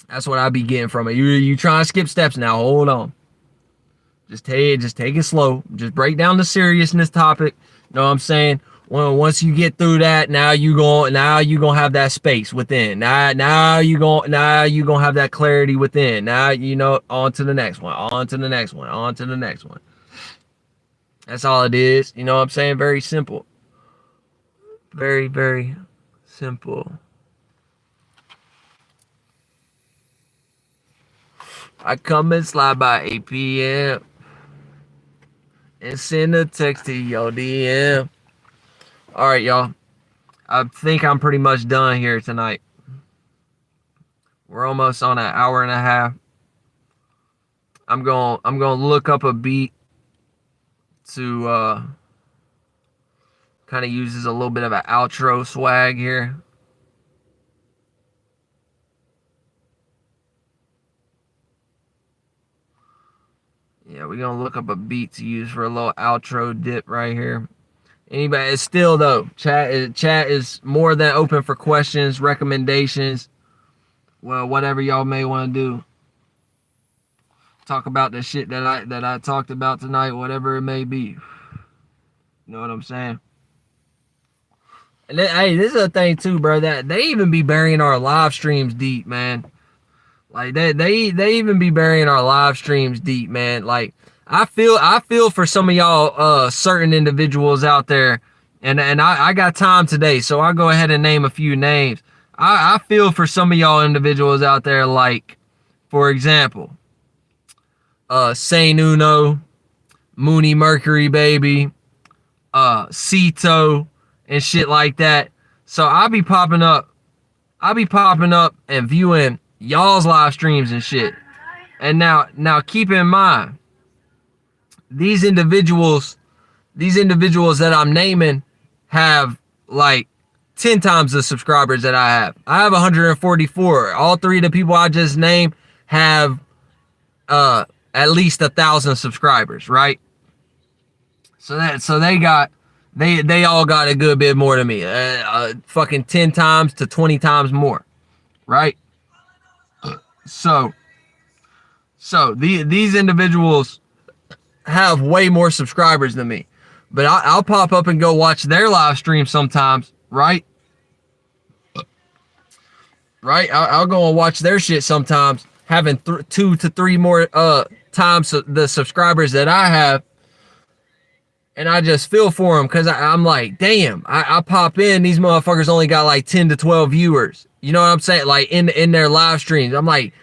That's what I be getting from it. You trying to skip steps now. Hold on. Just take it slow. Just break down the seriousness topic. You know what I'm saying? Once you get through that, now you gonna have that space within. Now you gonna have that clarity within. Now you know, on to the next one. On to the next one. On to the next one. That's all it is. You know what I'm saying? Very simple. Very, very simple. I come and slide by 8 p.m. and send a text to your DM. All right, y'all. I think I'm pretty much done here tonight. We're almost on an hour and a half. I'm gonna look up a beat to kind of uses a little bit of an outro swag here. Yeah, we're gonna look up a beat to use for a little outro dip right here. Anybody, it's still though, chat is more than open for questions, recommendations, well, whatever y'all may want to do. talk about the shit that I talked about tonight, whatever it may be. You know what I'm saying? And then, hey, this is a thing too, bro. That they even be burying our live streams deep, man. Like they even be burying our live streams deep, man. Like I feel for some of y'all certain individuals out there, and I got time today, so I'll go ahead and name a few names. I feel for some of y'all individuals out there, like, for example, Saint Uno, Mooney Mercury Baby, Cito, and shit like that. So I'll be popping up and viewing y'all's live streams and shit. And now keep in mind, these individuals that I'm naming have like 10 times the subscribers that I have. I have 144. All three of the people I just named have at least 1,000 subscribers, right? So they all got a good bit more than me. Fucking 10 times to 20 times more, right? So these individuals have way more subscribers than me, but I'll pop up and go watch their live stream sometimes, right? Right? I'll go and watch their shit sometimes, having 2 to 3 more times the subscribers that I have. And I just feel for them because I'm like, damn, I pop in, these motherfuckers only got like 10 to 12 viewers. You know what I'm saying? Like in their live streams. I'm like,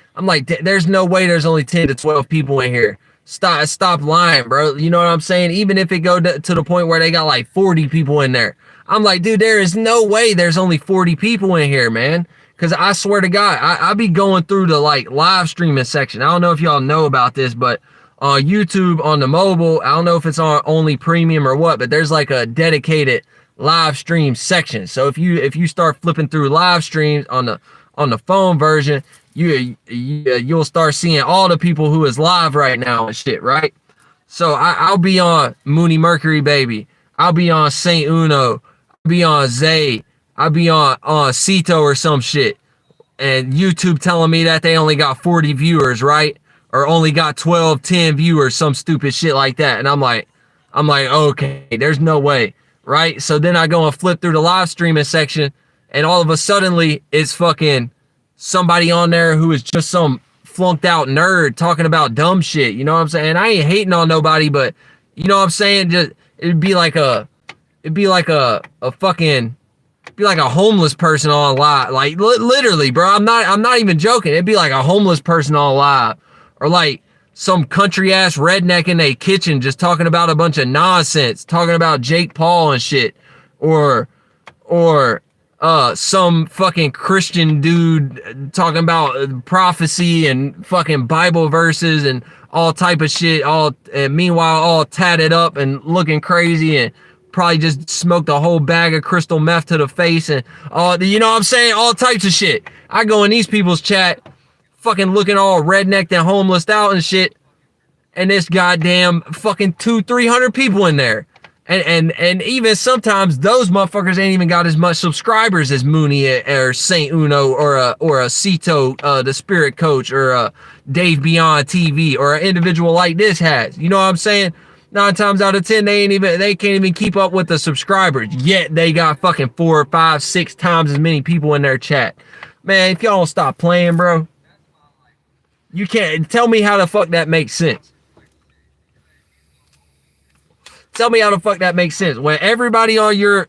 there's no way there's only 10 to 12 people in here. Stop lying, bro. You know what I'm saying? Even if it go to the point where they got like 40 people in there. I'm like, dude, there is no way there's only 40 people in here, man. Because I swear to God, I be going through the like live streaming section. I don't know if y'all know about this, but on YouTube, on the mobile, I don't know if it's on only premium or what, but there's like a dedicated live stream section. So if you start flipping through live streams on the phone version, you'll start seeing all the people who is live right now and shit, right? So I'll be on Mooney Mercury Baby, I'll be on Saint Uno, I'll be on Zay, I'll be on Cito or some shit, and YouTube telling me that they only got 40 viewers, right? Or only got 12, 10 viewers, some stupid shit like that. And I'm like, okay, there's no way, right? So then I go and flip through the live streaming section, and all of a suddenly it's fucking somebody on there who is just some flunked out nerd talking about dumb shit. You know what I'm saying? I ain't hating on nobody, but you know what I'm saying? Just it'd be like a homeless person on live. Like literally, bro. I'm not even joking. It'd be like a homeless person on live. Or like some country ass redneck in a kitchen just talking about a bunch of nonsense, talking about Jake Paul and shit. Or some fucking Christian dude talking about prophecy and fucking Bible verses and all type of shit. And meanwhile, all tatted up and looking crazy and probably just smoked a whole bag of crystal meth to the face and all, you know what I'm saying? All types of shit. I go in these people's chat, fucking looking all rednecked and homeless out and shit, and this goddamn fucking 200-300 people in there, and even sometimes those motherfuckers ain't even got as much subscribers as Mooney or Saint Uno or a Cito, the Spirit Coach, or a Dave Beyond TV, or an individual like this has. You know what I'm saying? 9 times out of 10, they can't even keep up with the subscribers. Yet they got fucking 4, 5, 6 times as many people in their chat. Man, if y'all don't stop playing, bro. You can't tell me how the fuck that makes sense. Tell me how the fuck that makes sense. When everybody on your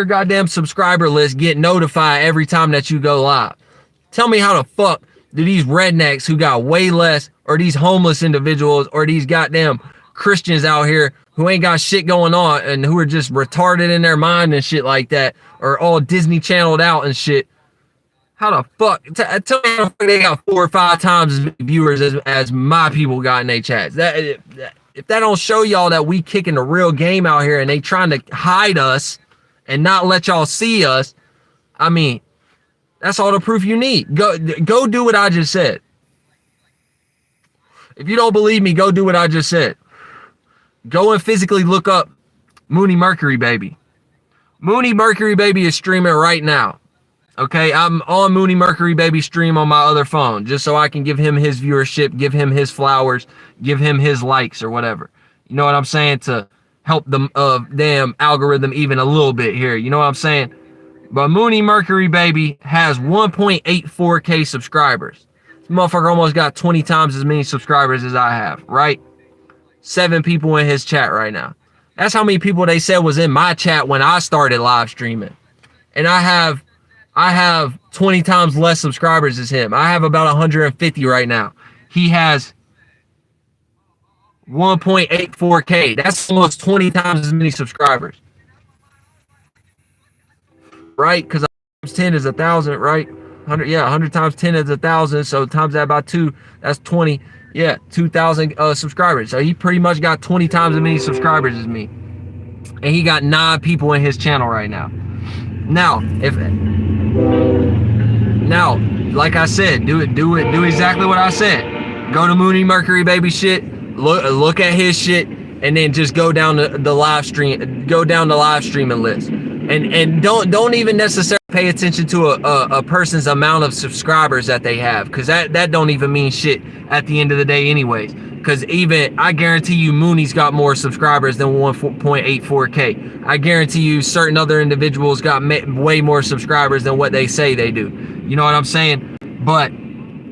goddamn subscriber list get notified every time that you go live. Tell me how the fuck do these rednecks who got way less, or these homeless individuals, or these goddamn Christians out here who ain't got shit going on and who are just retarded in their mind and shit like that, or all Disney channeled out and shit. How the fuck? Tell me how the fuck they got 4 or 5 times as many viewers as my people got in their chats. If that don't show y'all that we kicking the real game out here and they trying to hide us and not let y'all see us, I mean, that's all the proof you need. Go do what I just said. If you don't believe me, go do what I just said. Go and physically look up Mooney Mercury Baby. Mooney Mercury Baby is streaming right now. Okay, I'm on Mooney Mercury Baby stream on my other phone just so I can give him his viewership, give him his flowers, give him his likes or whatever. You know what I'm saying? To help the damn algorithm even a little bit here. You know what I'm saying? But Mooney Mercury Baby has 1.84K subscribers. This motherfucker almost got 20 times as many subscribers as I have, right? 7 people in his chat right now. That's how many people they said was in my chat when I started live streaming. And I have 20 times less subscribers as him. I have about 150 right now. He has 1.84K. That's almost 20 times as many subscribers. Right? Because 10 is 1,000, right? 100, yeah, 100 times 10 is 1,000. So times that by 2, that's 20. Yeah, 2,000 subscribers. So he pretty much got 20 times as many subscribers as me. And he got 9 people in his channel right now. Now, like I said, do exactly what I said. Go to Mooney Mercury Baby shit, look at his shit, and then just go down the live streaming list. And don't even necessarily pay attention to a person's amount of subscribers that they have, because that don't even mean shit at the end of the day anyways. Because even, I guarantee you Mooney's got more subscribers than 1.84K. I guarantee you certain other individuals got way more subscribers than what they say they do. You know what I'm saying? But,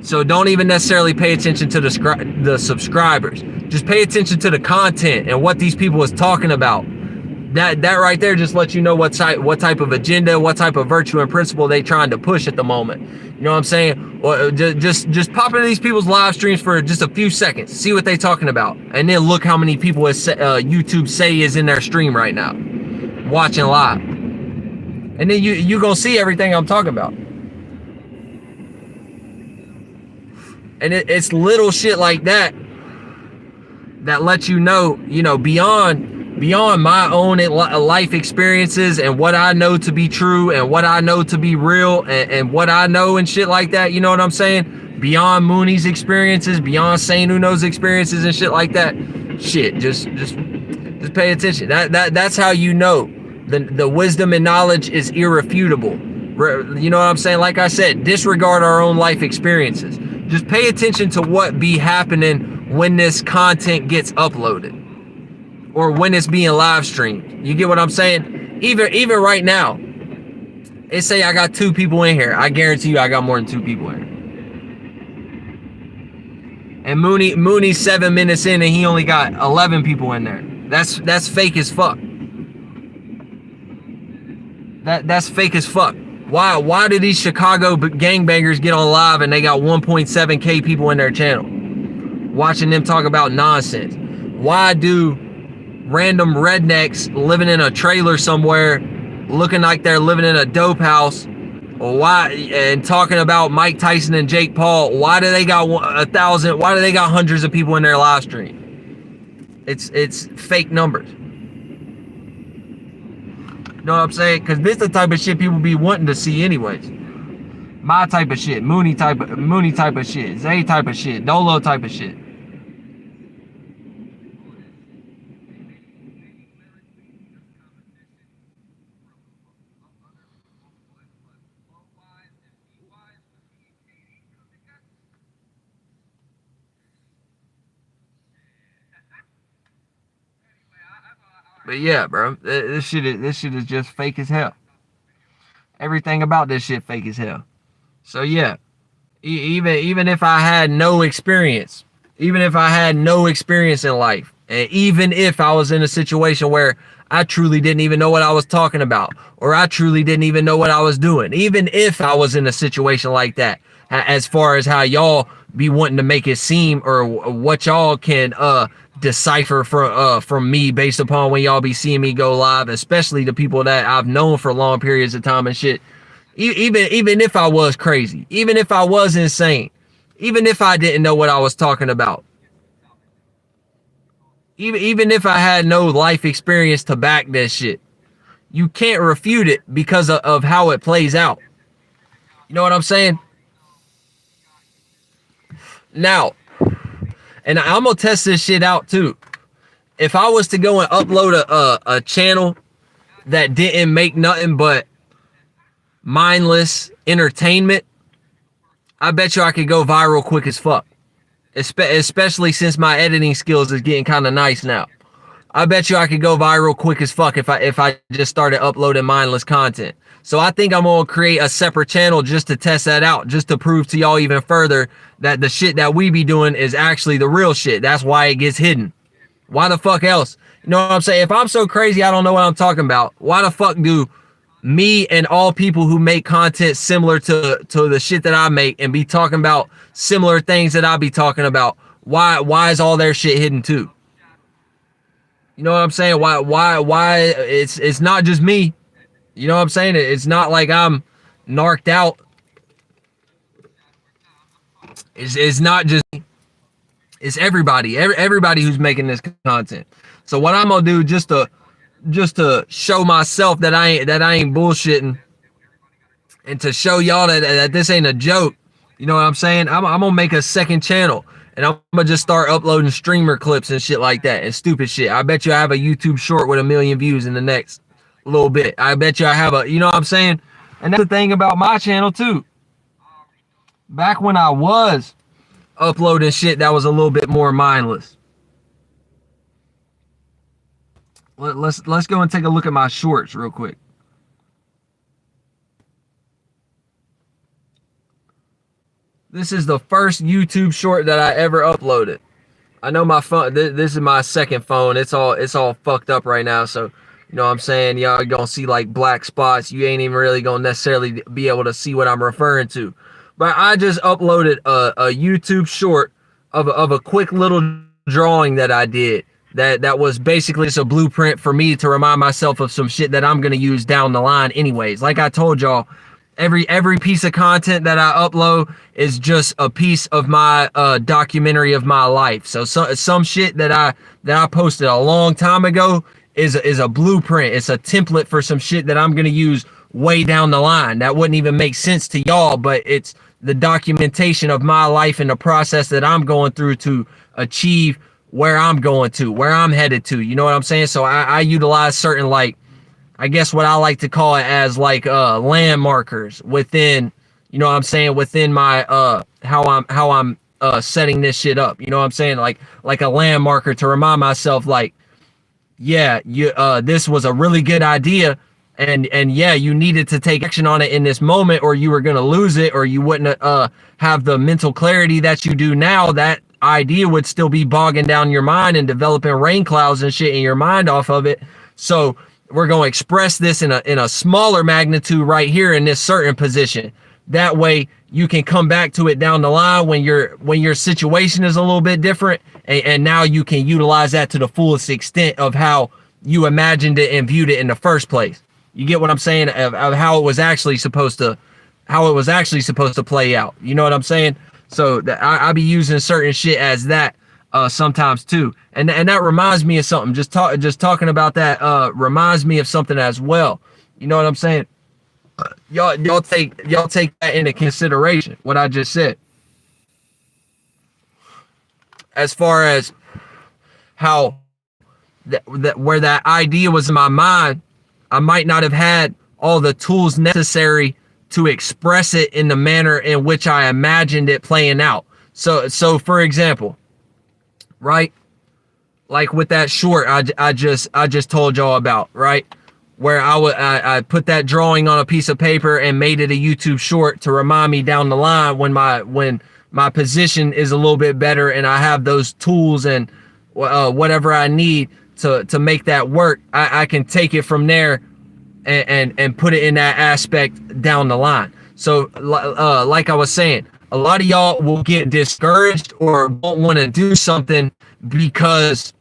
so don't even necessarily pay attention to the subscribers. Just pay attention to the content and what these people is talking about. That right there just lets you know what type of agenda, what type of virtue and principle they trying to push at the moment. You know what I'm saying? Or just pop into these people's live streams for just a few seconds, see what they talking about, and then look how many people YouTube say is in their stream right now, watching live, and then you gonna see everything I'm talking about. And it's little shit like that lets you know, beyond my own life experiences and what I know to be true and what I know to be real and what I know and shit like that, you know what I'm saying? Beyond Mooney's experiences, beyond Saint Uno's experiences and shit like that. Shit, just pay attention. That's how you know the wisdom and knowledge is irrefutable. You know what I'm saying? Like I said, disregard our own life experiences. Just pay attention to what be happening when this content gets uploaded, or when it's being live streamed. You get what I'm saying? Even right now, it say I got 2 people in here. I guarantee you I got more than 2 people in here. And Mooney's 7 minutes in and he only got 11 people in there. That's fake as fuck. That's fake as fuck. Why do these Chicago gangbangers get on live and they got 1.7K people in their channel watching them talk about nonsense? Why do random rednecks living in a trailer somewhere looking like they're living in a dope house, and talking about Mike Tyson and Jake Paul, why do they got 1,000, why do they got hundreds of people in their live stream? It's fake numbers. You know what I'm saying? Because this is the type of shit people be wanting to see anyways. My type of shit, Mooney type of shit, Zay type of shit, Dolo type of shit. But yeah, bro, this shit is just fake as hell. Everything about this shit fake as hell. So yeah, even if I had no experience, even if I had no experience in life, and even if I was in a situation where I truly didn't even know what I was talking about, or I truly didn't even know what I was doing, even if I was in a situation like that, as far as how y'all be wanting to make it seem, or what y'all can decipher from me based upon when y'all be seeing me go live, especially the people that I've known for long periods of time and shit. Even if I was crazy, even if I was insane, even if I didn't know what I was talking about, even if I had no life experience to back this shit, you can't refute it because of how it plays out. You know what I'm saying? Now, and I'm gonna test this shit out too. If I was to go and upload a channel that didn't make nothing but mindless entertainment, I bet you I could go viral quick as fuck. Especially since my editing skills is getting kind of nice now. I bet you I could go viral quick as fuck if I just started uploading mindless content. So I think I'm gonna create a separate channel just to test that out, just to prove to y'all even further that the shit that we be doing is actually the real shit. That's why it gets hidden. Why the fuck else? You know what I'm saying? If I'm so crazy I don't know what I'm talking about, why the fuck do me and all people who make content similar to the shit that I make and be talking about similar things that I be talking about, why is all their shit hidden too? You know what I'm saying? Why it's not just me. You know what I'm saying? It's not like I'm narked out. It's not just me. It's everybody. Everybody who's making this content. So what I'm gonna do just to show myself that I ain't bullshitting, and to show y'all that this ain't a joke. You know what I'm saying? I'm gonna make a second channel, and I'm gonna just start uploading streamer clips and shit like that and stupid shit. I bet you I have a YouTube short with 1 million views in the next little bit. I bet you I have a, you know what I'm saying? And that's the thing about my channel too. Back when I was uploading shit that was a little bit more mindless. Let's go and take a look at my shorts real quick. This is the first YouTube short that I ever uploaded. I know my phone, this is my second phone. It's all fucked up right now. So, you know what I'm saying? Y'all gonna see like black spots. You ain't even really gonna necessarily be able to see what I'm referring to. But I just uploaded a YouTube short of a quick little drawing that I did. That was basically just a blueprint for me to remind myself of some shit that I'm gonna use down the line anyways. Like I told y'all, every piece of content that I upload is just a piece of my documentary of my life. So some shit that I posted a long time ago is a blueprint. It's a template for some shit that I'm gonna use way down the line. That wouldn't even make sense to y'all, but it's the documentation of my life and the process that I'm going through to achieve where I'm going to, where I'm headed to. You know what I'm saying? So I utilize certain, like, I guess what I like to call it as like land markers within, you know what I'm saying, within my how I'm setting this shit up. You know what I'm saying? Like a land marker to remind myself, like, yeah, this was a really good idea, and yeah, you needed to take action on it in this moment, or you were gonna lose it, or you wouldn't have the mental clarity that you do now. That idea would still be bogging down your mind and developing rain clouds and shit in your mind off of it. So we're going to express this in a smaller magnitude right here in this certain position. That way you can come back to it down the line when your situation is a little bit different, and now you can utilize that to the fullest extent of how you imagined it and viewed it in the first place. You get what I'm saying, of how it was actually supposed to play out. You know what I'm saying? So I be using certain shit as that sometimes too, and that reminds me of something. Just talking about that reminds me of something as well. You know what I'm saying? Y'all take that into consideration, what I just said, as far as how that where that idea was in my mind. I might not have had all the tools necessary to express it in the manner in which I imagined it playing out. So for example, right, like with that short I just told y'all about, right, where I put that drawing on a piece of paper and made it a YouTube short to remind me down the line when my position is a little bit better and I have those tools and whatever I need to make that work. I can take it from there and put it in that aspect down the line. So like I was saying, a lot of y'all will get discouraged or won't want to do something because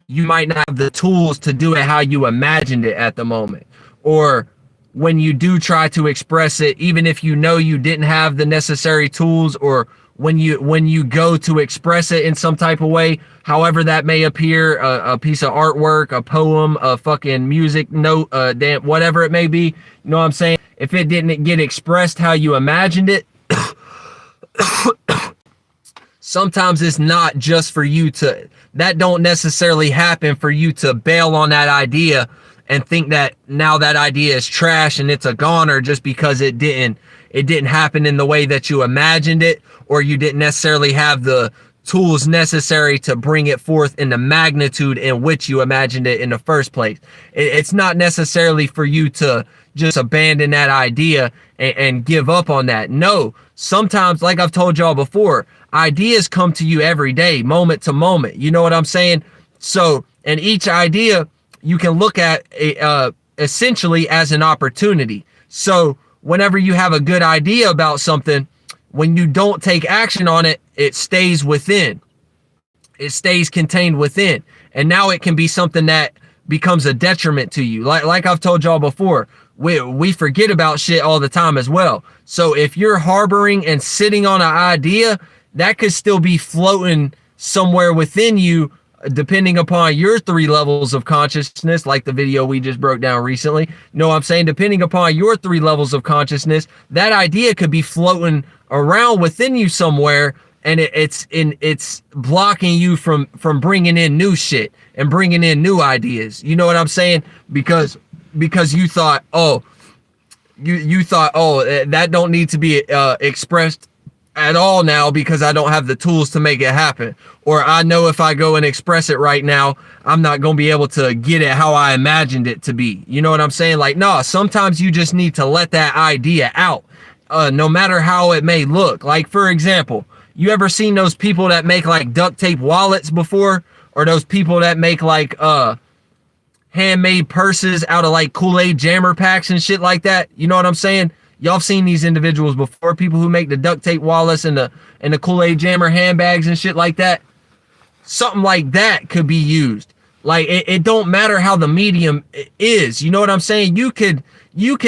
you might not have the tools to do it how you imagined it at the moment. Or when you do try to express it, even if you know you didn't have the necessary tools, or when you go to express it in some type of way, however that may appear, a piece of artwork, a poem, a fucking music note, damn, whatever it may be, you know what I'm saying? If it didn't get expressed how you imagined it, sometimes it's not just for you to, that don't necessarily happen for you to bail on that idea and think that now that idea is trash and it's a goner just because it didn't happen in the way that you imagined it, or you didn't necessarily have the tools necessary to bring it forth in the magnitude in which you imagined it in the first place. It's not necessarily for you to just abandon that idea and give up on that. No, sometimes, like I've told y'all before, ideas come to you every day, moment to moment. You know what I'm saying? So, and each idea you can look at essentially as an opportunity. So whenever you have a good idea about something, when you don't take action on it, it stays within. It stays contained within. And now it can be something that becomes a detriment to you. Like I've told y'all before, we forget about shit all the time as well. So if you're harboring and sitting on an idea, that could still be floating somewhere within you, depending upon your 3 levels of consciousness, like the video we just broke down recently. You know what I'm saying? Depending upon your 3 levels of consciousness, that idea could be floating around within you somewhere, and it's blocking you from bringing in new shit and bringing in new ideas. You know what I'm saying? Because you thought, you thought, that don't need to be expressed at all now because I don't have the tools to make it happen. Or I know if I go and express it right now, I'm not going to be able to get it how I imagined it to be. You know what I'm saying? Like, no, sometimes you just need to let that idea out, no matter how it may look. Like, for example, you ever seen those people that make like duct tape wallets before? Or those people that make like handmade purses out of like Kool-Aid jammer packs and shit like that? You know what I'm saying? Y'all seen these individuals before, people who make the duct tape wallets and the Kool-Aid jammer handbags and shit like that. Something like that could be used. Like, it don't matter how the medium is. You know what I'm saying? You could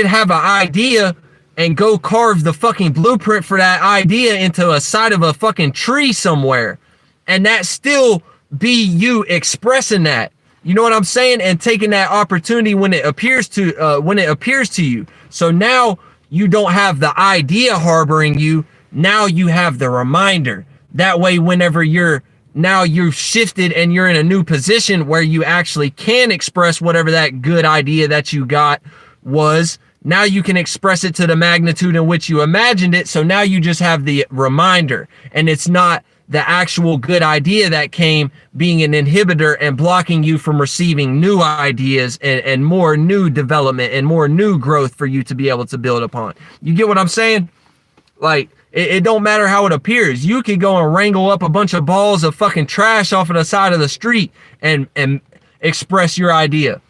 have an idea and go carve the fucking blueprint for that idea into a side of a fucking tree somewhere, and that still be you expressing that. You know what I'm saying? And taking that opportunity when it appears to you. So now you don't have the idea harboring you. Now you have the reminder. That way, whenever you've shifted and you're in a new position where you actually can express whatever that good idea that you got was, now you can express it to the magnitude in which you imagined it. So now you just have the reminder, and it's not the actual good idea that came being an inhibitor and blocking you from receiving new ideas and more new development and more new growth for you to be able to build upon. You get what I'm saying? Like, it don't matter how it appears. You could go and wrangle up a bunch of balls of fucking trash off of the side of the street and express your idea.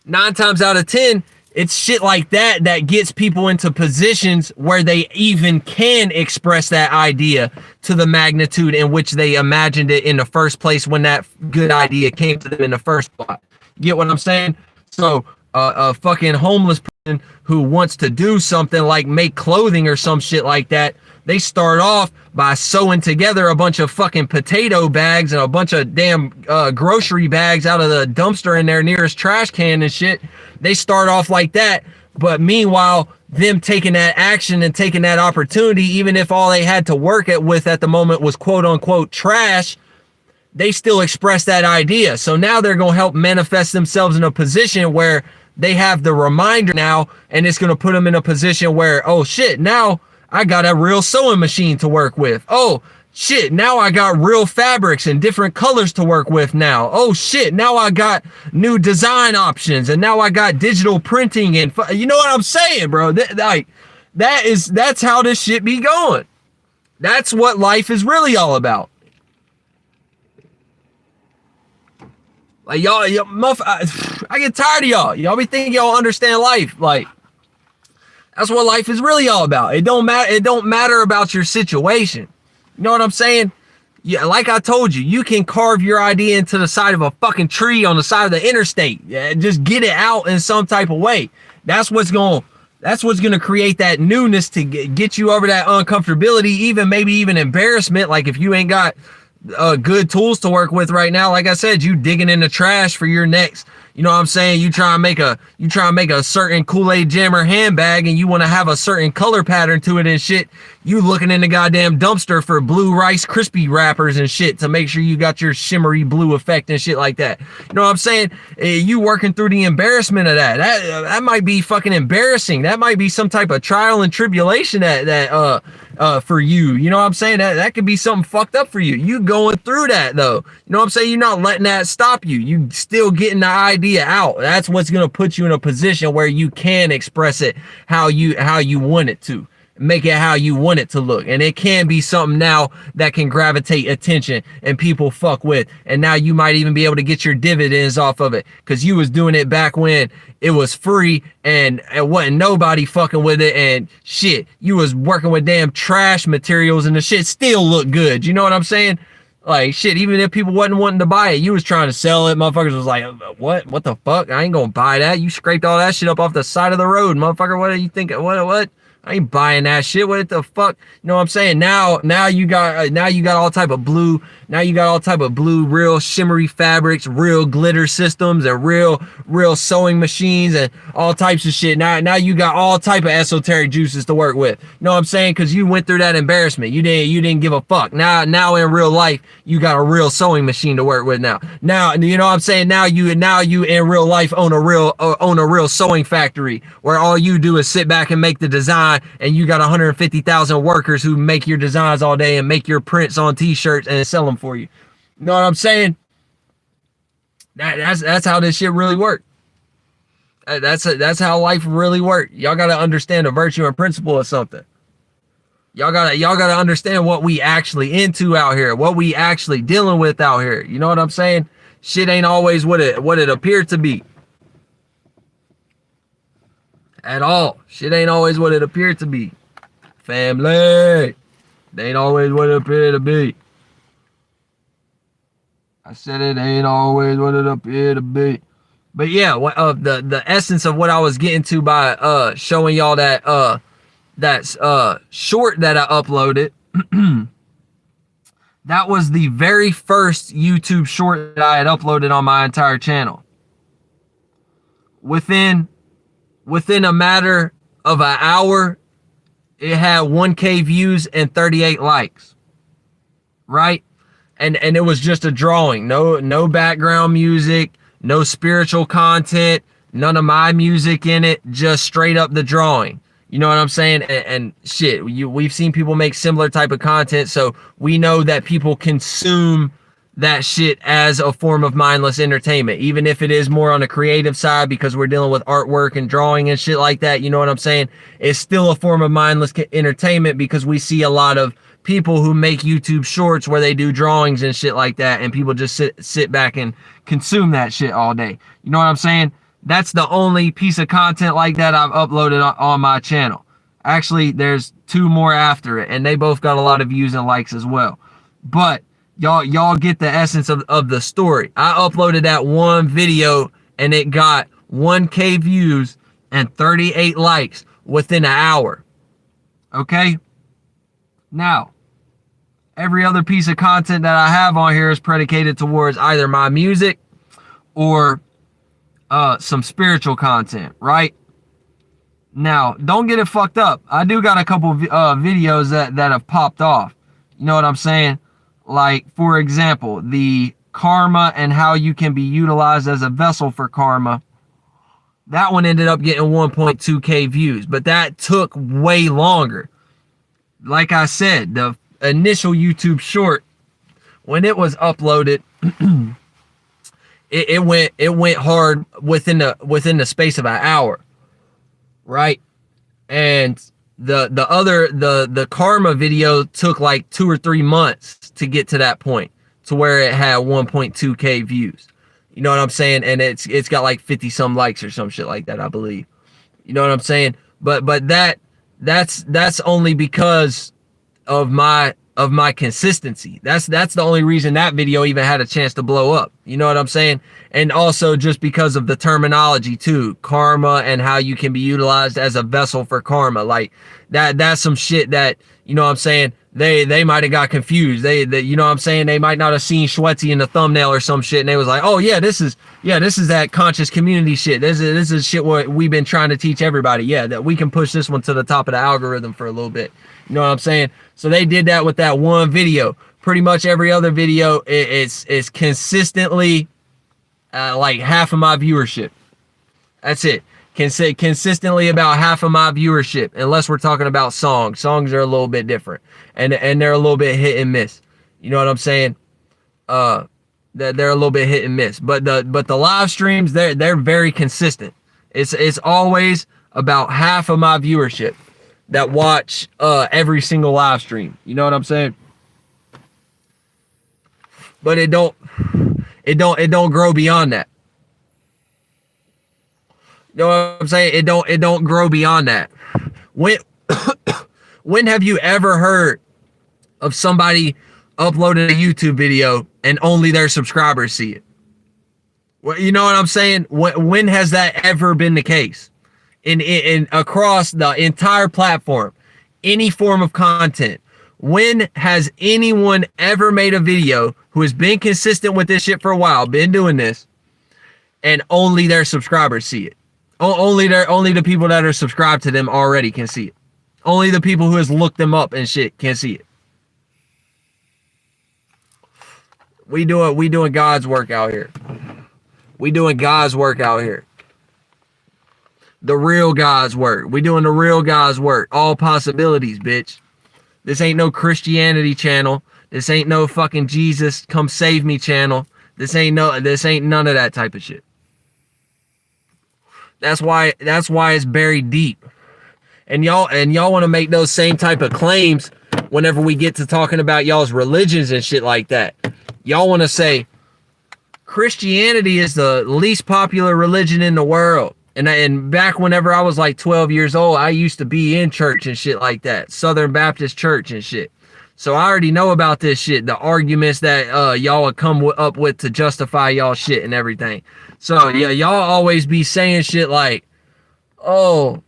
9 times out of 10, it's shit like that that gets people into positions where they even can express that idea to the magnitude in which they imagined it in the first place when that good idea came to them in the first spot. Get what I'm saying? So a fucking homeless person who wants to do something like make clothing or some shit like that, they start off by sewing together a bunch of fucking potato bags and a bunch of damn grocery bags out of the dumpster in their nearest trash can and shit. They start off like that, but meanwhile, them taking that action and taking that opportunity, even if all they had to work with at the moment was quote unquote trash, they still express that idea. So now they're going to help manifest themselves in a position where they have the reminder now, and it's going to put them in a position where, oh shit, now I got a real sewing machine to work with. Oh shit, now I got real fabrics and different colors to work with now. Oh shit, now I got new design options, and now I got digital printing, and you know what I'm saying, bro? That's how this shit be going. That's what life is really all about. Like, y'all I get tired of y'all. Y'all be thinking y'all understand life. Like, that's what life is really all about. It don't matter about your situation. You know what I'm saying? Yeah, like I told you, you can carve your idea into the side of a fucking tree on the side of the interstate. Yeah, just get it out in some type of way. That's what's gonna create that newness to get you over that uncomfortability, maybe even embarrassment. Like, if you ain't got good tools to work with right now. Like I said, you digging in the trash for your next, you know what I'm saying? You try and make a certain Kool-Aid Jammer handbag and you want to have a certain color pattern to it and shit. You looking in the goddamn dumpster for blue Rice Krispie wrappers and shit to make sure you got your shimmery blue effect and shit like that. You know what I'm saying? You working through the embarrassment of that. That might be fucking embarrassing. That might be some type of trial and tribulation that for you. You know what I'm saying? That could be something fucked up for you. You going through that though. You know what I'm saying? You're not letting that stop you. You still getting the idea out. That's what's gonna put you in a position where you can express it how you want it to. Make it how you want it to look. And it can be something now that can gravitate attention and people fuck with. And now you might even be able to get your dividends off of it. Cause you was doing it back when it was free and it wasn't nobody fucking with it and shit. You was working with damn trash materials and the shit still looked good. You know what I'm saying? Like shit, even if people wasn't wanting to buy it, you was trying to sell it. Motherfuckers was like, what the fuck? I ain't gonna buy that. You scraped all that shit up off the side of the road, motherfucker. What do you think? What? I ain't buying that shit. What the fuck? You know what I'm saying? Now you got all type of blue. Now you got all type of blue, real shimmery fabrics, real glitter systems, and real sewing machines and all types of shit. Now you got all type of esoteric juices to work with. You know what I'm saying? Because you went through that embarrassment. You didn't give a fuck. Now in real life, you got a real sewing machine to work with now. Now you know what I'm saying? Now you in real life own a real sewing factory where all you do is sit back and make the design, and you got 150,000 workers who make your designs all day and make your prints on t-shirts and sell them for you. You know what I'm saying? That's how this shit really works. That's how life really works. Y'all gotta understand the virtue and principle of something. Y'all gotta understand what we actually into out here, what we actually dealing with out here. You know what I'm saying? Shit ain't always what it appeared to be. At all. Shit ain't always what it appeared to be. Family. It ain't always what it appeared to be. I said it ain't always what it appeared to be. But yeah, the essence of what I was getting to by showing y'all that short that I uploaded. That was the very first YouTube short that I had uploaded on my entire channel. Within a matter of an hour, it had 1K views and 38 likes. Right? And it was just a drawing. No background music, no spiritual content, none of my music in it, just straight up the drawing. You know what I'm saying? And shit, we've seen people make similar type of content, so we know that people consume that shit as a form of mindless entertainment, even if it is more on the creative side because we're dealing with artwork and drawing and shit like that. You know what I'm saying? It's still a form of mindless entertainment because we see a lot of people who make YouTube shorts where they do drawings and shit like that, and people just sit back and consume that shit all day. You know what I'm saying? That's the only piece of content like that I've uploaded on my channel. Actually, there's 2 more after it, and they both got a lot of views and likes as well. But y'all get the essence of the story. I uploaded that one video and it got 1K views and 38 likes within an hour. Okay? Now, every other piece of content that I have on here is predicated towards either my music or some spiritual content, right? Now, don't get it fucked up. I do got a couple videos that have popped off. You know what I'm saying? Like, for example, the karma and how you can be utilized as a vessel for karma. That one ended up getting 1.2K views, but that took way longer. Like I said, the initial YouTube short, when it was uploaded, it went hard within the space of an hour, right? And the karma video took like 2 or 3 months to get to that point to where it had 1.2K views. You know what I'm saying? And it's got like 50 some likes or some shit like that, I believe. You know what I'm saying? But that's only because of my consistency. That's the only reason that video even had a chance to blow up. You know what I'm saying? And also just because of the terminology too, karma and how you can be utilized as a vessel for karma. Like that's some shit that, you know what I'm saying, they might have got confused. They you know what I'm saying? They might not have seen Schwetzel in the thumbnail or some shit, and they was like, oh yeah, this is that conscious community shit. This is shit what we've been trying to teach everybody. Yeah, that we can push this one to the top of the algorithm for a little bit. You know what I'm saying? So they did that with that one video. Pretty much every other video it's consistently like half of my viewership. That's it. Can say consistently about half of my viewership, unless we're talking about songs. Songs are a little bit different, and they're a little bit hit and miss. You know what I'm saying? They're a little bit hit and miss. But the live streams, they're very consistent. It's always about half of my viewership that watch every single live stream. You know what I'm saying? But it don't grow beyond that. You know what I'm saying? It don't grow beyond that. When have you ever heard of somebody uploading a YouTube video and only their subscribers see it? Well, you know what I'm saying? When has that ever been the case? In across the entire platform, any form of content. When has anyone ever made a video who has been consistent with this shit for a while, been doing this, and only their subscribers see it? Only the people that are subscribed to them already can see it. Only the people who has looked them up and shit can see it. We doing God's work out here. We doing God's work out here. The real God's work. We doing the real God's work. All possibilities, bitch. This ain't no Christianity channel. This ain't no fucking Jesus come save me channel. This ain't none of that type of shit. That's why it's buried deep. And y'all want to make those same type of claims whenever we get to talking about y'all's religions and shit like that. Y'all want to say Christianity is the least popular religion in the world. And back whenever I was like 12 years old, I used to be in church and shit like that. Southern Baptist Church and shit. So I already know about this shit, the arguments that y'all would come up with to justify y'all shit and everything. So yeah, y'all always be saying shit like, oh,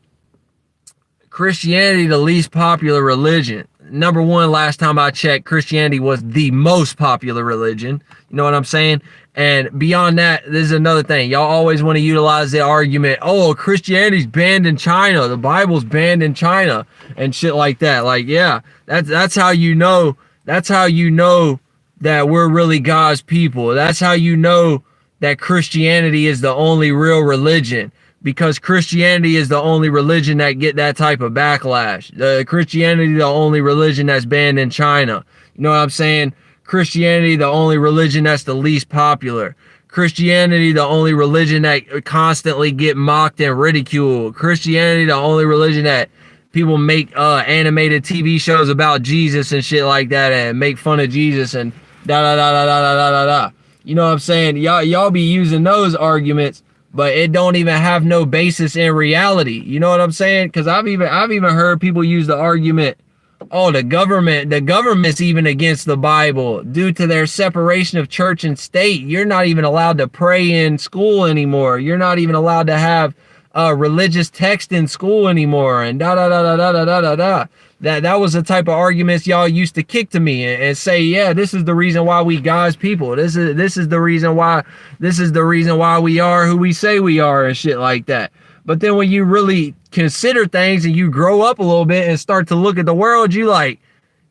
Christianity, the least popular religion. Number one, last time I checked, Christianity was the most popular religion. You know what I'm saying? And beyond that, this is another thing. Y'all always want to utilize the argument, oh, Christianity's banned in China. The Bible's banned in China and shit like that. Like, yeah, that's how you know. That's how you know that we're really God's people. That's how you know that Christianity is the only real religion. Because Christianity is the only religion that get that type of backlash. Christianity, the only religion that's banned in China. You know what I'm saying? Christianity, the only religion that's the least popular. Christianity, the only religion that constantly get mocked and ridiculed. Christianity, the only religion that people make animated TV shows about Jesus and shit like that and make fun of Jesus and da da da da da da da da. You know what I'm saying? Y'all be using those arguments, but it don't even have no basis in reality. You know what I'm saying? Because I've even heard people use the argument, oh, the government's even against the Bible due to their separation of church and state. You're not even allowed to pray in school anymore. You're not even allowed to have religious text in school anymore, and da da da da da da da da. That was the type of arguments y'all used to kick to me and say, yeah, this is the reason why we God's people. This is the reason why we are who we say we are and shit like that. But then when you really consider things and you grow up a little bit and start to look at the world, you like,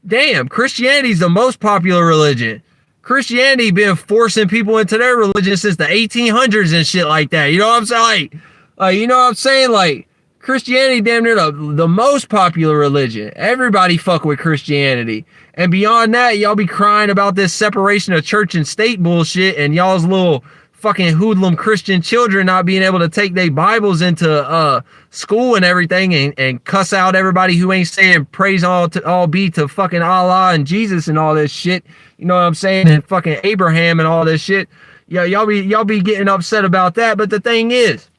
damn, Christianity's the most popular religion. Christianity been forcing people into their religion since the 1800s and shit like that. You know what I'm saying? Like, you know what I'm saying? Like, Christianity damn near the most popular religion. Everybody fuck with Christianity. And beyond that, y'all be crying about this separation of church and state bullshit and y'all's little fucking hoodlum Christian children not being able to take their Bibles into school and everything and cuss out everybody who ain't saying praise all be to fucking Allah and Jesus and all this shit. You know what I'm saying? And fucking Abraham and all this shit. Yeah, y'all be getting upset about that. But the thing is,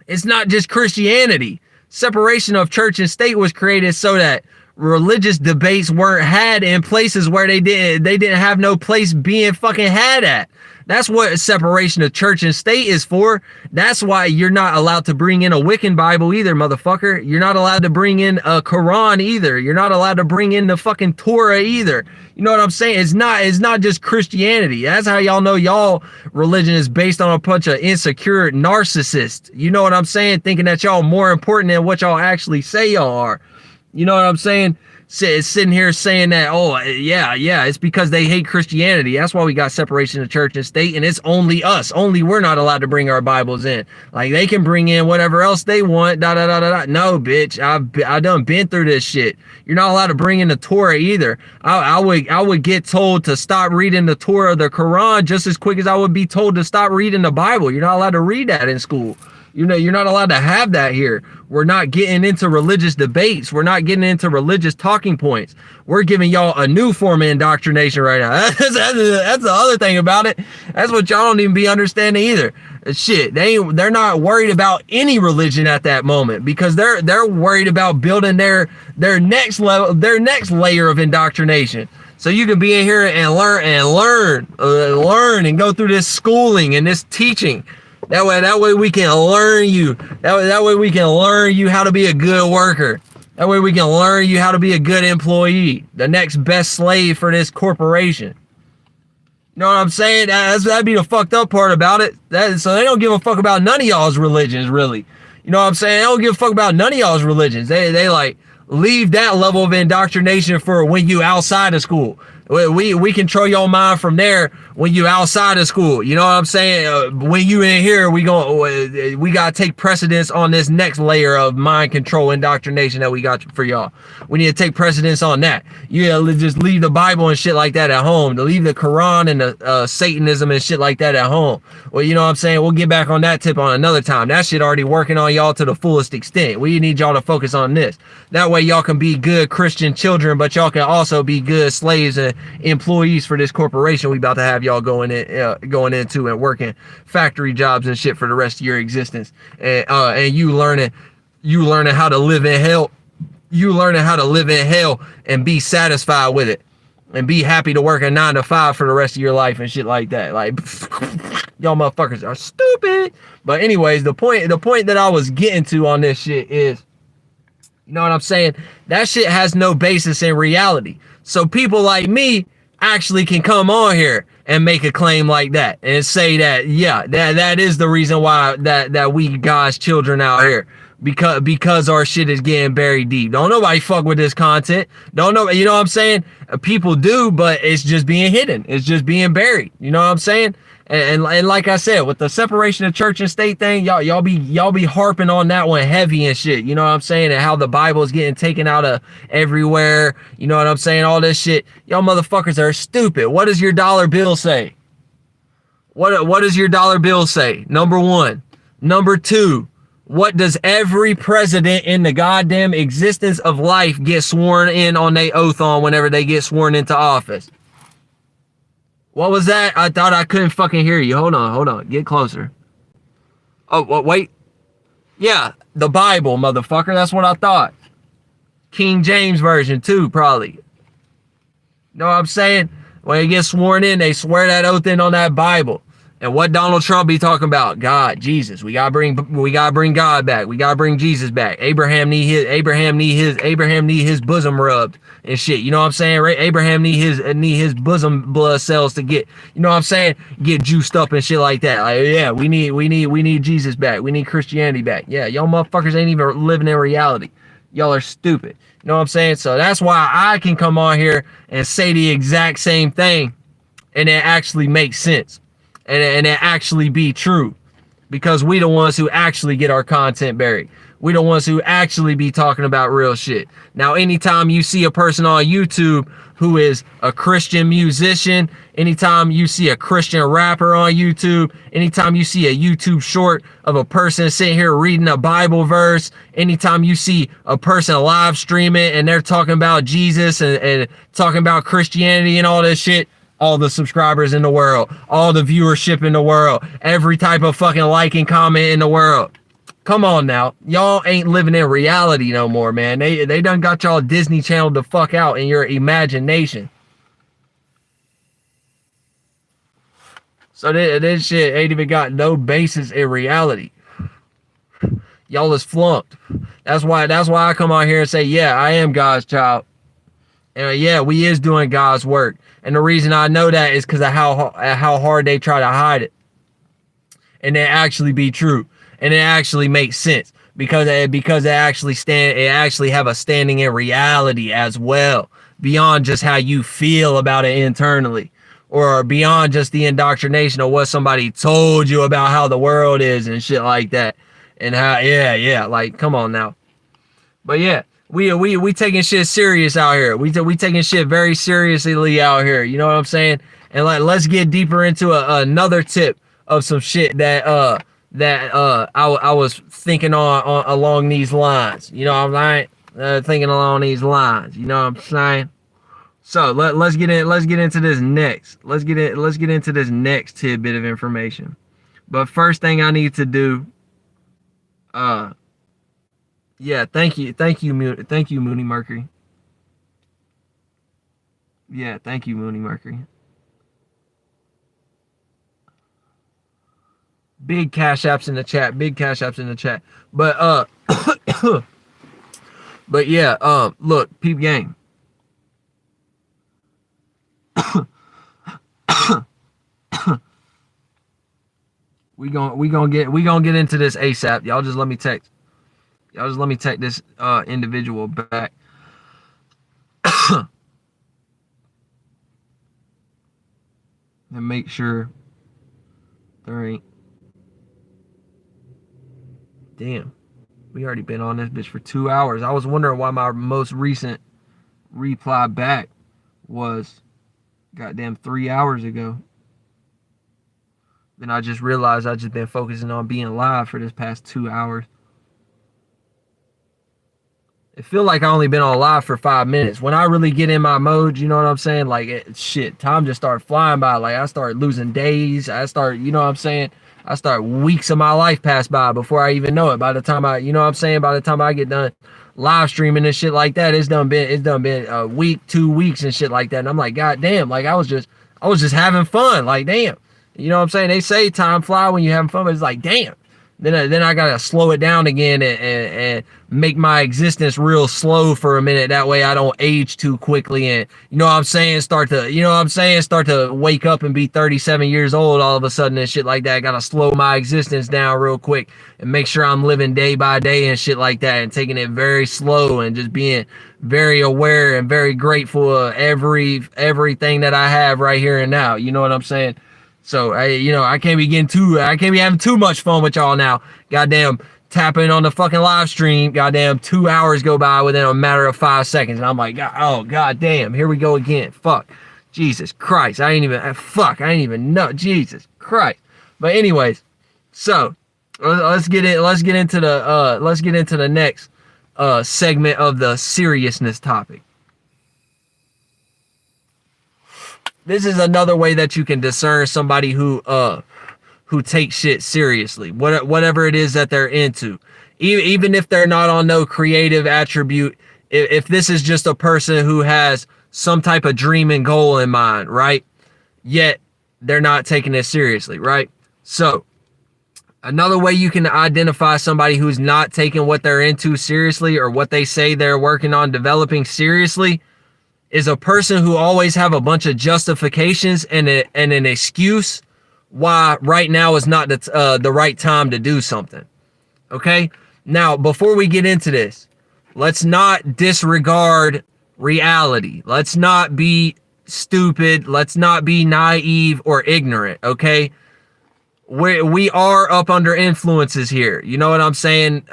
it's not just Christianity. Separation of church and state was created so that religious debates weren't had in places where they didn't have no place being fucking had at. That's what separation of church and state is for. That's why you're not allowed to bring in a Wiccan Bible either, motherfucker. You're not allowed to bring in a Quran either. You're not allowed to bring in the fucking Torah either. You know what I'm saying? It's not just Christianity. That's how y'all know y'all religion is based on a bunch of insecure narcissists. You know what I'm saying? Thinking that y'all more important than what y'all actually say y'all are. You know what I'm saying? Sitting here saying that, oh, yeah, it's because they hate Christianity. That's why we got separation of church and state, and it's only us. Only we're not allowed to bring our Bibles in. Like, they can bring in whatever else they want, No, bitch, I done been through this shit. You're not allowed to bring in the Torah either. I would get told to stop reading the Torah or the Quran just as quick as I would be told to stop reading the Bible. You're not allowed to read that in school. You know, you're not allowed to have that here. We're not getting into religious debates. We're not getting into religious talking points. We're giving y'all a new form of indoctrination right now. That's the other thing about it. That's what y'all don't even be understanding either. Shit, they're not worried about any religion at that moment because they're worried about building their next level, their next layer of indoctrination. So you can be in here and learn and go through this schooling and this teaching. That way we can learn you. That way we can learn you how to be a good worker. That way we can learn you how to be a good employee. The next best slave for this corporation. You know what I'm saying? That'd be the fucked up part about it. So they don't give a fuck about none of y'all's religions, really. You know what I'm saying? They don't give a fuck about none of y'all's religions. They like leave that level of indoctrination for when you outside of school. We control your mind from there when you outside of school. You know what I'm saying? When you in here, we gotta take precedence on this next layer of mind control indoctrination that we got for y'all. We need to take precedence on that. You gotta just leave the Bible and shit like that at home. To leave the Quran and the Satanism and shit like that at home. Well, you know what I'm saying? We'll get back on that tip on another time. That shit already working on y'all to the fullest extent. We need y'all to focus on this. That way y'all can be good Christian children, but y'all can also be good slaves and employees for this corporation we about to have y'all going into and working factory jobs and shit for the rest of your existence. And you learning how to live in hell. You learning how to live in hell and be satisfied with it. And be happy to work a 9 to 5 for the rest of your life and shit like that. Like, y'all motherfuckers are stupid. But anyways, the point that I was getting to on this shit is, you know what I'm saying? That shit has no basis in reality. So people like me actually can come on here and make a claim like that and say that, yeah, that is the reason why that we God's children out here. Because our shit is getting buried deep. Don't nobody fuck with this content. Don't know, you know what I'm saying? People do, but it's just being hidden. It's just being buried. You know what I'm saying? And like I said, with the separation of church and state thing, y'all be harping on that one heavy and shit. You know what I'm saying? And how the Bible is getting taken out of everywhere. You know what I'm saying? All this shit. Y'all motherfuckers are stupid. What does your dollar bill say? What does your dollar bill say? Number one. Number two. What does every president in the goddamn existence of life get sworn in on their oath on whenever they get sworn into office? What was that? I thought I couldn't fucking hear you. Hold on. Get closer. Oh, wait. Yeah, the Bible, motherfucker. That's what I thought. King James Version, too, probably. You know what I'm saying? When they get sworn in, they swear that oath in on that Bible. And what Donald Trump be talking about? God, Jesus. We gotta bring God back. We gotta bring Jesus back. Abraham need his bosom rubbed and shit. You know what I'm saying? Right? Abraham need his bosom blood cells to get, you know what I'm saying? Get juiced up and shit like that. Like, yeah, we need Jesus back. We need Christianity back. Yeah, y'all motherfuckers ain't even living in reality. Y'all are stupid. You know what I'm saying? So that's why I can come on here and say the exact same thing and it actually makes sense. And it actually be true, because we the ones who actually get our content buried. We the ones who actually be talking about real shit. Now, anytime you see a person on YouTube who is a Christian musician, anytime you see a Christian rapper on YouTube, anytime you see a YouTube short of a person sitting here reading a Bible verse, anytime you see a person live streaming and they're talking about Jesus and talking about Christianity and all this shit, all the subscribers in the world, all the viewership in the world, every type of fucking like and comment in the world. Come on now. Y'all ain't living in reality no more, man. They done got y'all Disney Channel the fuck out in your imagination. So this shit ain't even got no basis in reality. Y'all is flunked. That's why I come out here and say, yeah, I am God's child. And yeah, we is doing God's work. And the reason I know that is because of how hard they try to hide it. And it actually be true. And it actually makes sense. Because it actually have a standing in reality as well. Beyond just how you feel about it internally. Or beyond just the indoctrination of what somebody told you about how the world is and shit like that. And how, yeah, like, come on now. But yeah, we taking shit serious out here. We taking shit very seriously out here. You know what I'm saying? And let's get deeper into another tip of some shit that I was thinking on along these lines. You know what I'm saying? Thinking along these lines. You know what I'm saying? So let's get into this next. Let's get into this next tidbit of information. But first thing I need to do, yeah, thank you, Mooney Mercury. Yeah, thank you, Mooney Mercury. Big cash apps in the chat. But but yeah, look, peep game. we gonna get into this ASAP. Y'all just let me text this individual back. And make sure there ain't. Damn, we already been on this bitch for 2 hours. I was wondering why my most recent reply back was goddamn 3 hours ago. Then I just realized I just been focusing on being live for this past 2 hours. It feel like I only been on live for 5 minutes. When I really get in my mode, you know what I'm saying? Like, shit, time just start flying by. Like, I start losing days. I start, you know what I'm saying? I start weeks of my life pass by before I even know it. By the time I, you know what I'm saying? By the time I get done live streaming and shit like that, it's done been a week, 2 weeks and shit like that. And I'm like, God damn, like I was just having fun. Like, damn. You know what I'm saying? They say time fly when you're having fun, but it's like, damn. Then I gotta slow it down again and make my existence real slow for a minute. That way I don't age too quickly and, you know what I'm saying, start to wake up and be 37 years old all of a sudden and shit like that. I gotta slow my existence down real quick and make sure I'm living day by day and shit like that and taking it very slow and just being very aware and very grateful of everything that I have right here and now. You know what I'm saying? So I can't be having too much fun with y'all now. Goddamn, tapping on the fucking live stream. Goddamn, 2 hours go by within a matter of 5 seconds, and I'm like, oh goddamn, here we go again. Fuck, Jesus Christ, I ain't even know. Jesus Christ. But anyways, so let's get into the next segment of the seriousness topic. This is another way that you can discern somebody who takes shit seriously, whatever it is that they're into. Even if they're not on no creative attribute, if this is just a person who has some type of dream and goal in mind, right? Yet they're not taking it seriously, right? So another way you can identify somebody who's not taking what they're into seriously or what they say they're working on developing seriously is a person who always have a bunch of justifications and an excuse why right now is not the right time to do something. Okay? Now, before we get into this, let's not disregard reality. Let's not be stupid. Let's not be naive or ignorant. Okay? We are up under influences here. You know what I'm saying?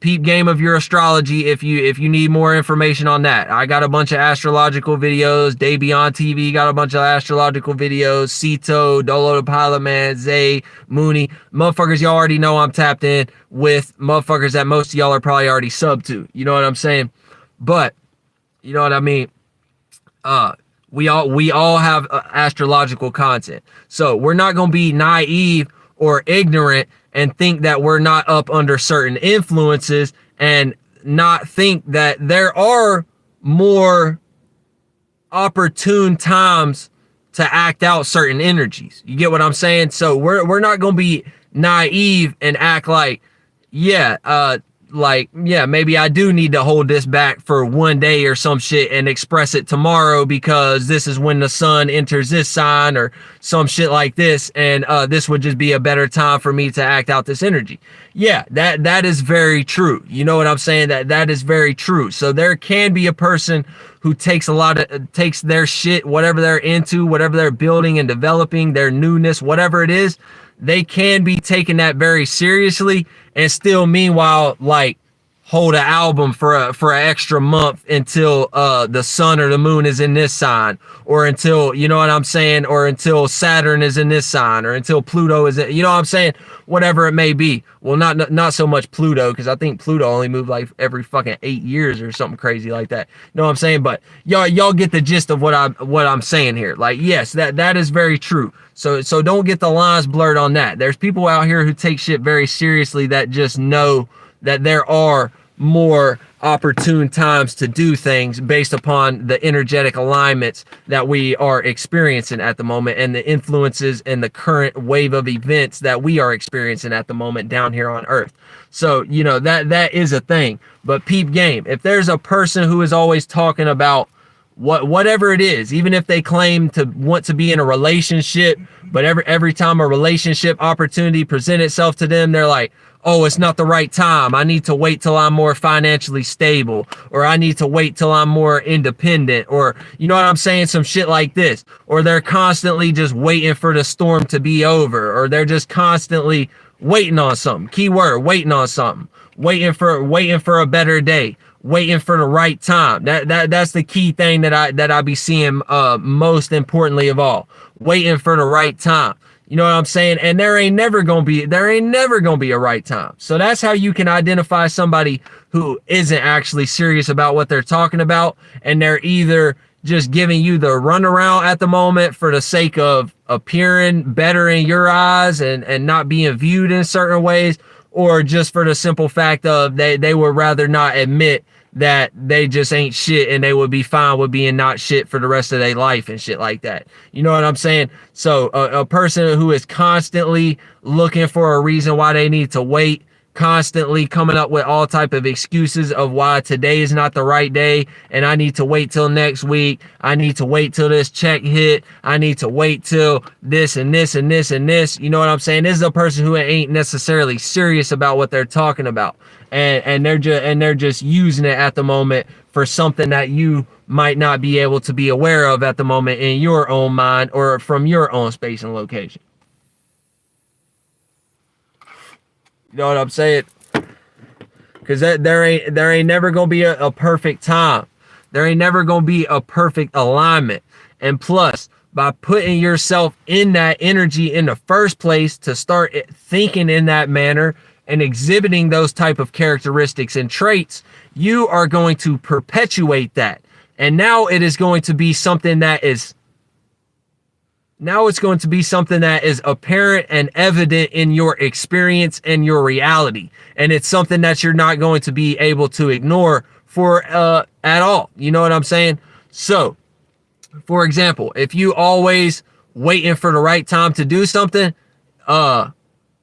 Peep game of your astrology if you need more information on that. I got a bunch of astrological videos. Day Beyond TV got a bunch of astrological videos. Cito, Dolo the Pilot Man, Zay, Mooney. Motherfuckers y'all already know I'm tapped in with. Motherfuckers that most of y'all are probably already subbed to. You know what I'm saying? But, you know what I mean? We all have astrological content. So we're not going to be naive or ignorant and think that we're not up under certain influences and not think that there are more opportune times to act out certain energies. You get what I'm saying? So we're not going to be naive and act like, yeah, maybe I do need to hold this back for one day or some shit and express it tomorrow because this is when the sun enters this sign or some shit like this, and this would just be a better time for me to act out this energy. Yeah, that is very true. You know what I'm saying? That is very true. So there can be a person who takes their shit, whatever they're into, whatever they're building and developing, their newness, whatever it is, they can be taking that very seriously and still meanwhile like hold an album for an extra month until the sun or the moon is in this sign, or until, you know what I'm saying, or until Saturn is in this sign, or until Pluto is in, you know what I'm saying, whatever it may be. Well, not so much Pluto, because I think Pluto only moved like every fucking 8 years or something crazy like that. You know what I'm saying? But y'all get the gist of what I'm saying here. Like, yes, that is very true. So don't get the lines blurred on that. There's people out here who take shit very seriously that just know that there are more opportune times to do things based upon the energetic alignments that we are experiencing at the moment and the influences and the current wave of events that we are experiencing at the moment down here on Earth. So, you know, that is a thing. But peep game, if there's a person who is always talking about whatever it is, even if they claim to want to be in a relationship, but every time a relationship opportunity presents itself to them, they're like, oh, it's not the right time. I need to wait till I'm more financially stable, or I need to wait till I'm more independent, or, you know what I'm saying? Some shit like this. Or they're constantly just waiting for the storm to be over, or they're just constantly waiting on something. Keyword, waiting on something. Waiting for a better day. Waiting for the right time. That's the key thing that I be seeing most importantly of all. Waiting for the right time. You know what I'm saying? And there ain't never gonna be a right time. So that's how you can identify somebody who isn't actually serious about what they're talking about, and they're either just giving you the runaround at the moment for the sake of appearing better in your eyes and not being viewed in certain ways, or just for the simple fact of they would rather not admit that they just ain't shit and they would be fine with being not shit for the rest of their life and shit like that. You know what I'm saying? So a person who is constantly looking for a reason why they need to wait, constantly coming up with all type of excuses of why today is not the right day and I need to wait till next week. I need to wait till this check hit. I need to wait till this and this and this and this. You know what I'm saying? This is a person who ain't necessarily serious about what they're talking about. And they're just using it at the moment for something that you might not be able to be aware of at the moment in your own mind or from your own space and location. You know what I'm saying? Because there ain't never gonna be a perfect time. There ain't never gonna be a perfect alignment. And plus, by putting yourself in that energy in the first place to start thinking in that manner and exhibiting those type of characteristics and traits, you are going to perpetuate that. And now it is going to be something that is apparent and evident in your experience and your reality. And it's something that you're not going to be able to ignore for at all. You know what I'm saying? So, for example, if you always waiting for the right time to do something,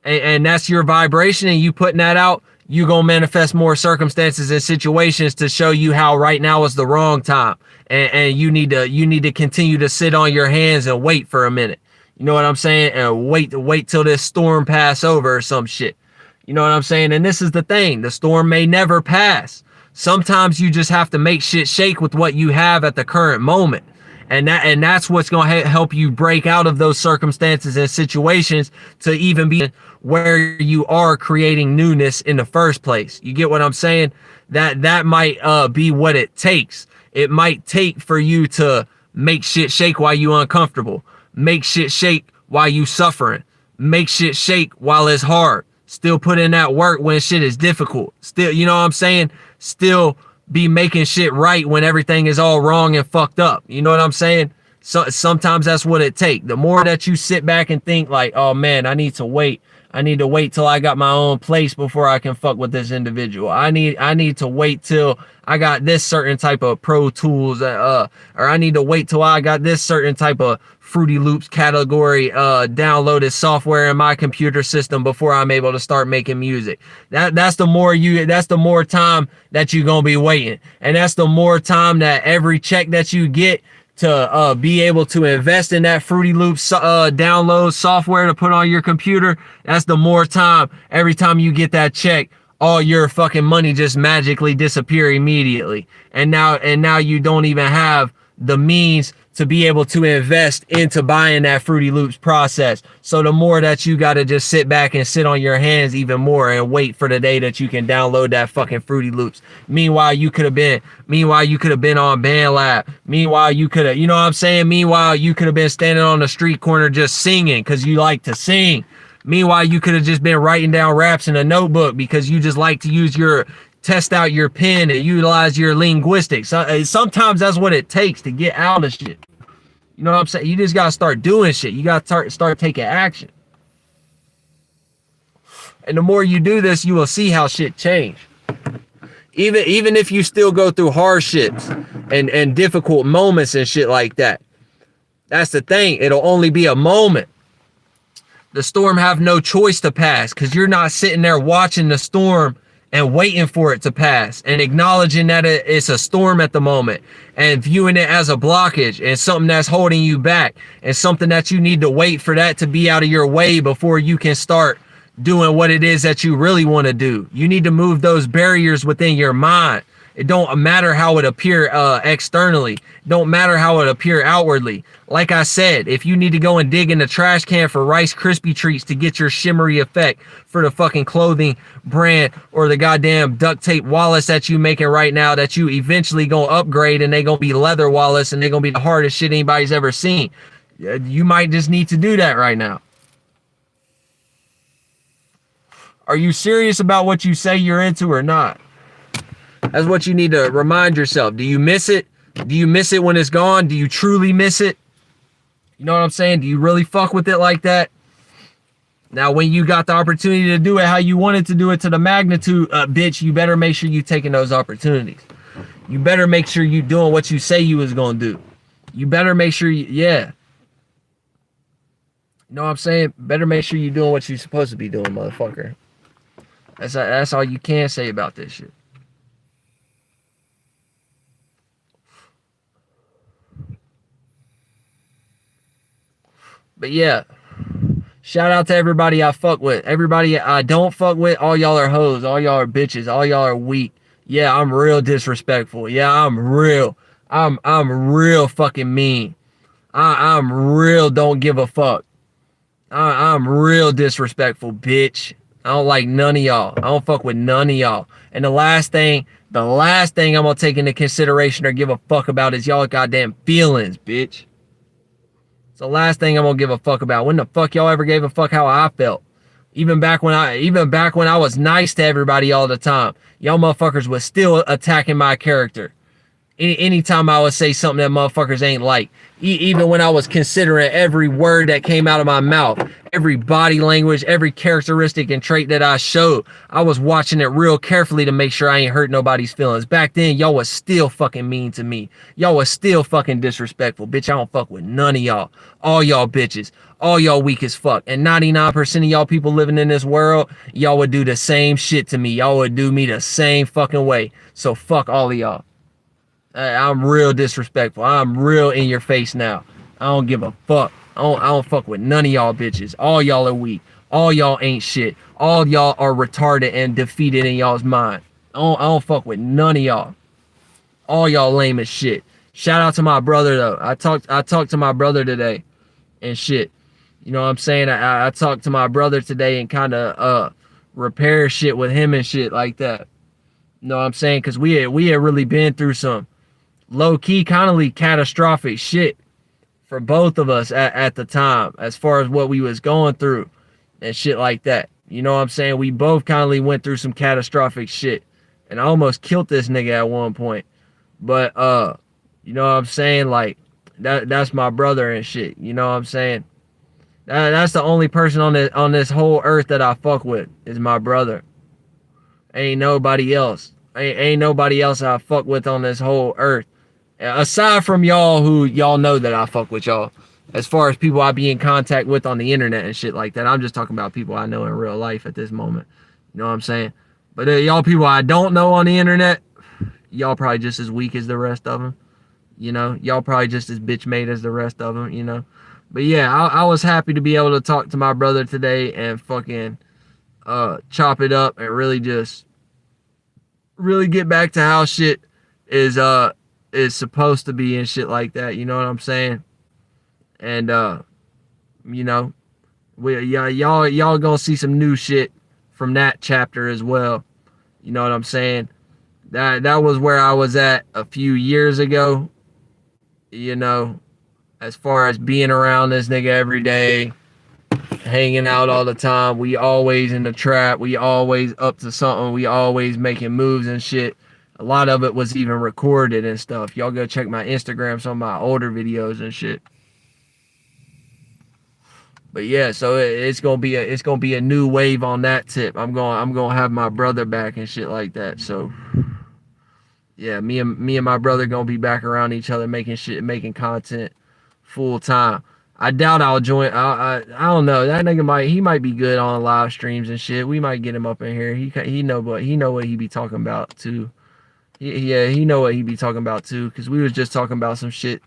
and that's your vibration and you putting that out, you gonna manifest more circumstances and situations to show you how right now is the wrong time. And you need to continue to sit on your hands and wait for a minute. You know what I'm saying? And wait till this storm pass over or some shit. You know what I'm saying? And this is the thing. The storm may never pass. Sometimes you just have to make shit shake with what you have at the current moment. And that's what's going to help you break out of those circumstances and situations to even be where you are creating newness in the first place. You get what I'm saying? That might be what it takes. It might take for you to make shit shake while you uncomfortable. Make shit shake while you suffering. Make shit shake while it's hard. Still put in that work when shit is difficult. Still, you know what I'm saying? Still be making shit right when everything is all wrong and fucked up. You know what I'm saying? So sometimes that's what it takes. The more that you sit back and think like, oh man, I need to wait. I need to wait till I got my own place before I can fuck with this individual. I need to wait till I got this certain type of Pro Tools, or I need to wait till I got this certain type of Fruity Loops category downloaded software in my computer system before I'm able to start making music. That's the more time that you're gonna be waiting, and that's the more time that every check that you get to be able to invest in that Fruity Loops download software to put on your computer. That's the more time. Every time you get that check, all your fucking money just magically disappear immediately, and now you don't even have the means to be able to invest into buying that Fruity Loops process. So the more that you got to just sit back and sit on your hands even more and wait for the day that you can download that fucking Fruity Loops. Meanwhile, you could have been on BandLab. Meanwhile, you could have, you know what I'm saying? Meanwhile, you could have been standing on the street corner just singing because you like to sing. Meanwhile, you could have just been writing down raps in a notebook because you just like to test out your pen and utilize your linguistics. Sometimes that's what it takes to get out of shit. You know what I'm saying? You just got to start doing shit. You got to start taking action. And the more you do this, you will see how shit change. Even if you still go through hardships and difficult moments and shit like that. That's the thing. It'll only be a moment. The storm have no choice to pass because you're not sitting there watching the storm and waiting for it to pass and acknowledging that it's a storm at the moment and viewing it as a blockage and something that's holding you back and something that you need to wait for that to be out of your way before you can start doing what it is that you really want to do. You need to move those barriers within your mind. It don't matter how it appear externally. It don't matter how it appear outwardly. Like I said, if you need to go and dig in the trash can for Rice Krispie treats to get your shimmery effect for the fucking clothing brand or the goddamn duct tape wallets that you making right now that you eventually gonna upgrade and they gonna be leather wallets and they gonna be the hardest shit anybody's ever seen. You might just need to do that right now. Are you serious about what you say you're into or not? That's what you need to remind yourself. Do you miss it? Do you miss it when it's gone? Do you truly miss it? You know what I'm saying? Do you really fuck with it like that? Now, when you got the opportunity to do it how you wanted to do it to the magnitude, bitch, you better make sure you taking those opportunities. You better make sure you doing what you say you was going to do. You better make sure yeah. You know what I'm saying? Better make sure you doing what you're supposed to be doing, motherfucker. That's all you can say about this shit. But yeah, shout out to everybody I fuck with. Everybody I don't fuck with, all y'all are hoes. All y'all are bitches. All y'all are weak. Yeah, I'm real disrespectful. Yeah, I'm real fucking mean. I'm real don't give a fuck. I'm real disrespectful, bitch. I don't like none of y'all. I don't fuck with none of y'all. And the last thing I'm gonna take into consideration or give a fuck about is y'all goddamn feelings, bitch. It's the last thing I'm gonna give a fuck about. When the fuck y'all ever gave a fuck how I felt? Even back when I was nice to everybody all the time, y'all motherfuckers was still attacking my character. Anytime I would say something that motherfuckers ain't like, even when I was considering every word that came out of my mouth, every body language, every characteristic and trait that I showed, I was watching it real carefully to make sure I ain't hurt nobody's feelings. Back then, y'all was still fucking mean to me. Y'all was still fucking disrespectful. Bitch, I don't fuck with none of y'all. All y'all bitches. All y'all weak as fuck. And 99% of y'all people living in this world, y'all would do the same shit to me. Y'all would do me the same fucking way. So fuck all of y'all. I'm real disrespectful. I'm real in your face now. I don't give a fuck. I don't fuck with none of y'all bitches. All y'all are weak. All y'all ain't shit. All y'all are retarded and defeated in y'all's mind. I don't fuck with none of y'all. All y'all lame as shit. Shout out to my brother though. I talked to my brother today and shit. You know what I'm saying? I talked to my brother today and kind of repair shit with him and shit like that. You know what I'm saying? Because we had really been through some low-key kind of catastrophic shit for both of us at the time as far as what we was going through and shit like that. You know what I'm saying? We both kind of went through some catastrophic shit and I almost killed this nigga at one point. But you know what I'm saying? Like, That's my brother and shit. You know what I'm saying? That's the only person on this whole earth that I fuck with is my brother. Ain't nobody else. Ain't nobody else I fuck with on this whole earth. Aside from y'all who y'all know that I fuck with y'all. As far as people I be in contact with on the internet and shit like that. I'm just talking about people I know in real life at this moment. You know what I'm saying? But y'all people I don't know on the internet, y'all probably just as weak as the rest of them. You know, y'all probably just as bitch made as the rest of them, you know. But yeah, I was happy to be able to talk to my brother today and fucking chop it up and really get back to how shit is supposed to be and shit like that. You know what I'm saying? And you know, y'all gonna see some new shit from that chapter as well. You know what I'm saying? That was where I was at a few years ago. You know, as far as being around this nigga every day, hanging out all the time. We always in the trap. We always up to something. We always making moves and shit. A lot of it was even recorded and stuff. Y'all go check my Instagram, some of my older videos and shit. But yeah, so it's gonna be a new wave on that tip. I'm gonna have my brother back and shit like that. So yeah, me and my brother gonna be back around each other making content full time. I doubt I'll join. I don't know. That nigga might be good on live streams and shit. We might get him up in here. He know what he be talking about too. He know what he be talking about too. Cause we was just talking about some shit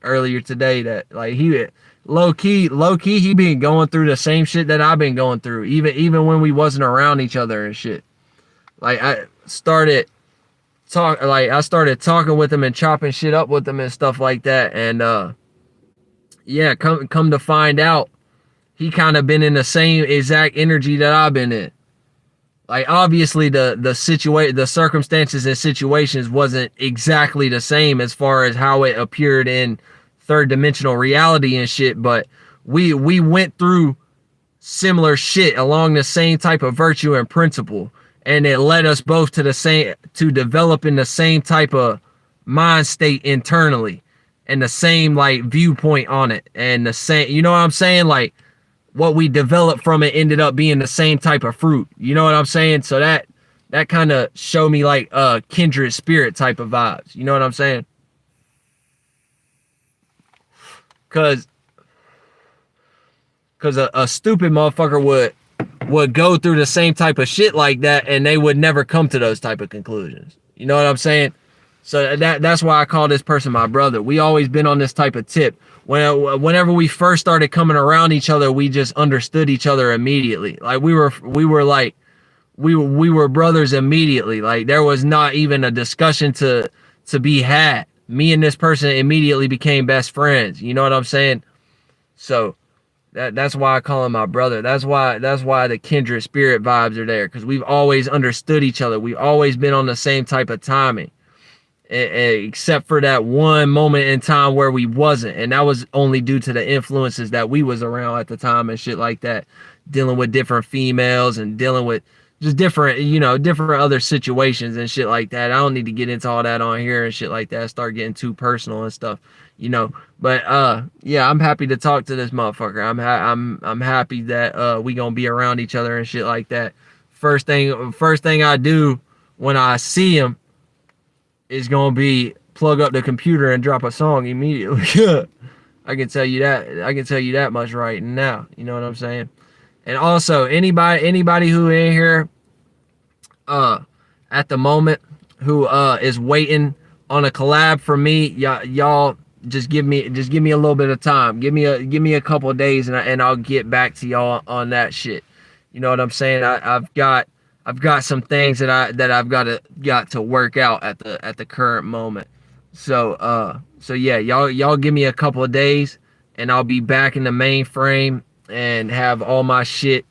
earlier today that like he low key he been going through the same shit that I've been going through. Even when we wasn't around each other and shit. Like I started talking with him and chopping shit up with him and stuff like that. And yeah, come to find out, he kind of been in the same exact energy that I've been in. Like obviously the circumstances and situations wasn't exactly the same as far as how it appeared in third dimensional reality and shit, but we went through similar shit along the same type of virtue and principle, and it led us both to develop in the same type of mind state internally and the same like viewpoint on it and the same, you know what I'm saying? Like what we developed from it ended up being the same type of fruit. You know what I'm saying? So that kind of showed me like kindred spirit type of vibes. You know what I'm saying? Cause a stupid motherfucker would go through the same type of shit like that and they would never come to those type of conclusions. You know what I'm saying? So that's why I call this person my brother. We always been on this type of tip. Whenever we first started coming around each other, we just understood each other immediately. Like we were brothers immediately. Like there was not even a discussion to be had. Me and this person immediately became best friends. You know what I'm saying? So that's why I call him my brother. That's why the kindred spirit vibes are there, because we've always understood each other. We've always been on the same type of timing. Except for that one moment in time where we wasn't, and that was only due to the influences that we was around at the time and shit like that, dealing with different females and dealing with just different other situations and shit like that. I don't need to get into all that on here and shit like that, start getting too personal and stuff, but yeah, I'm happy to talk to this motherfucker. I'm happy that we gonna be around each other and shit like that. First thing I do when I see him is gonna be plug up the computer and drop a song immediately. I can tell you that much right now. You know what I'm saying? And also anybody who in here at the moment who is waiting on a collab from me, y'all just give me a little bit of time. Give me a couple of days and I'll get back to y'all on that shit. You know what I'm saying? I've got some things that I've got to work out at the current moment. So yeah, y'all give me a couple of days and I'll be back in the mainframe and have all my shit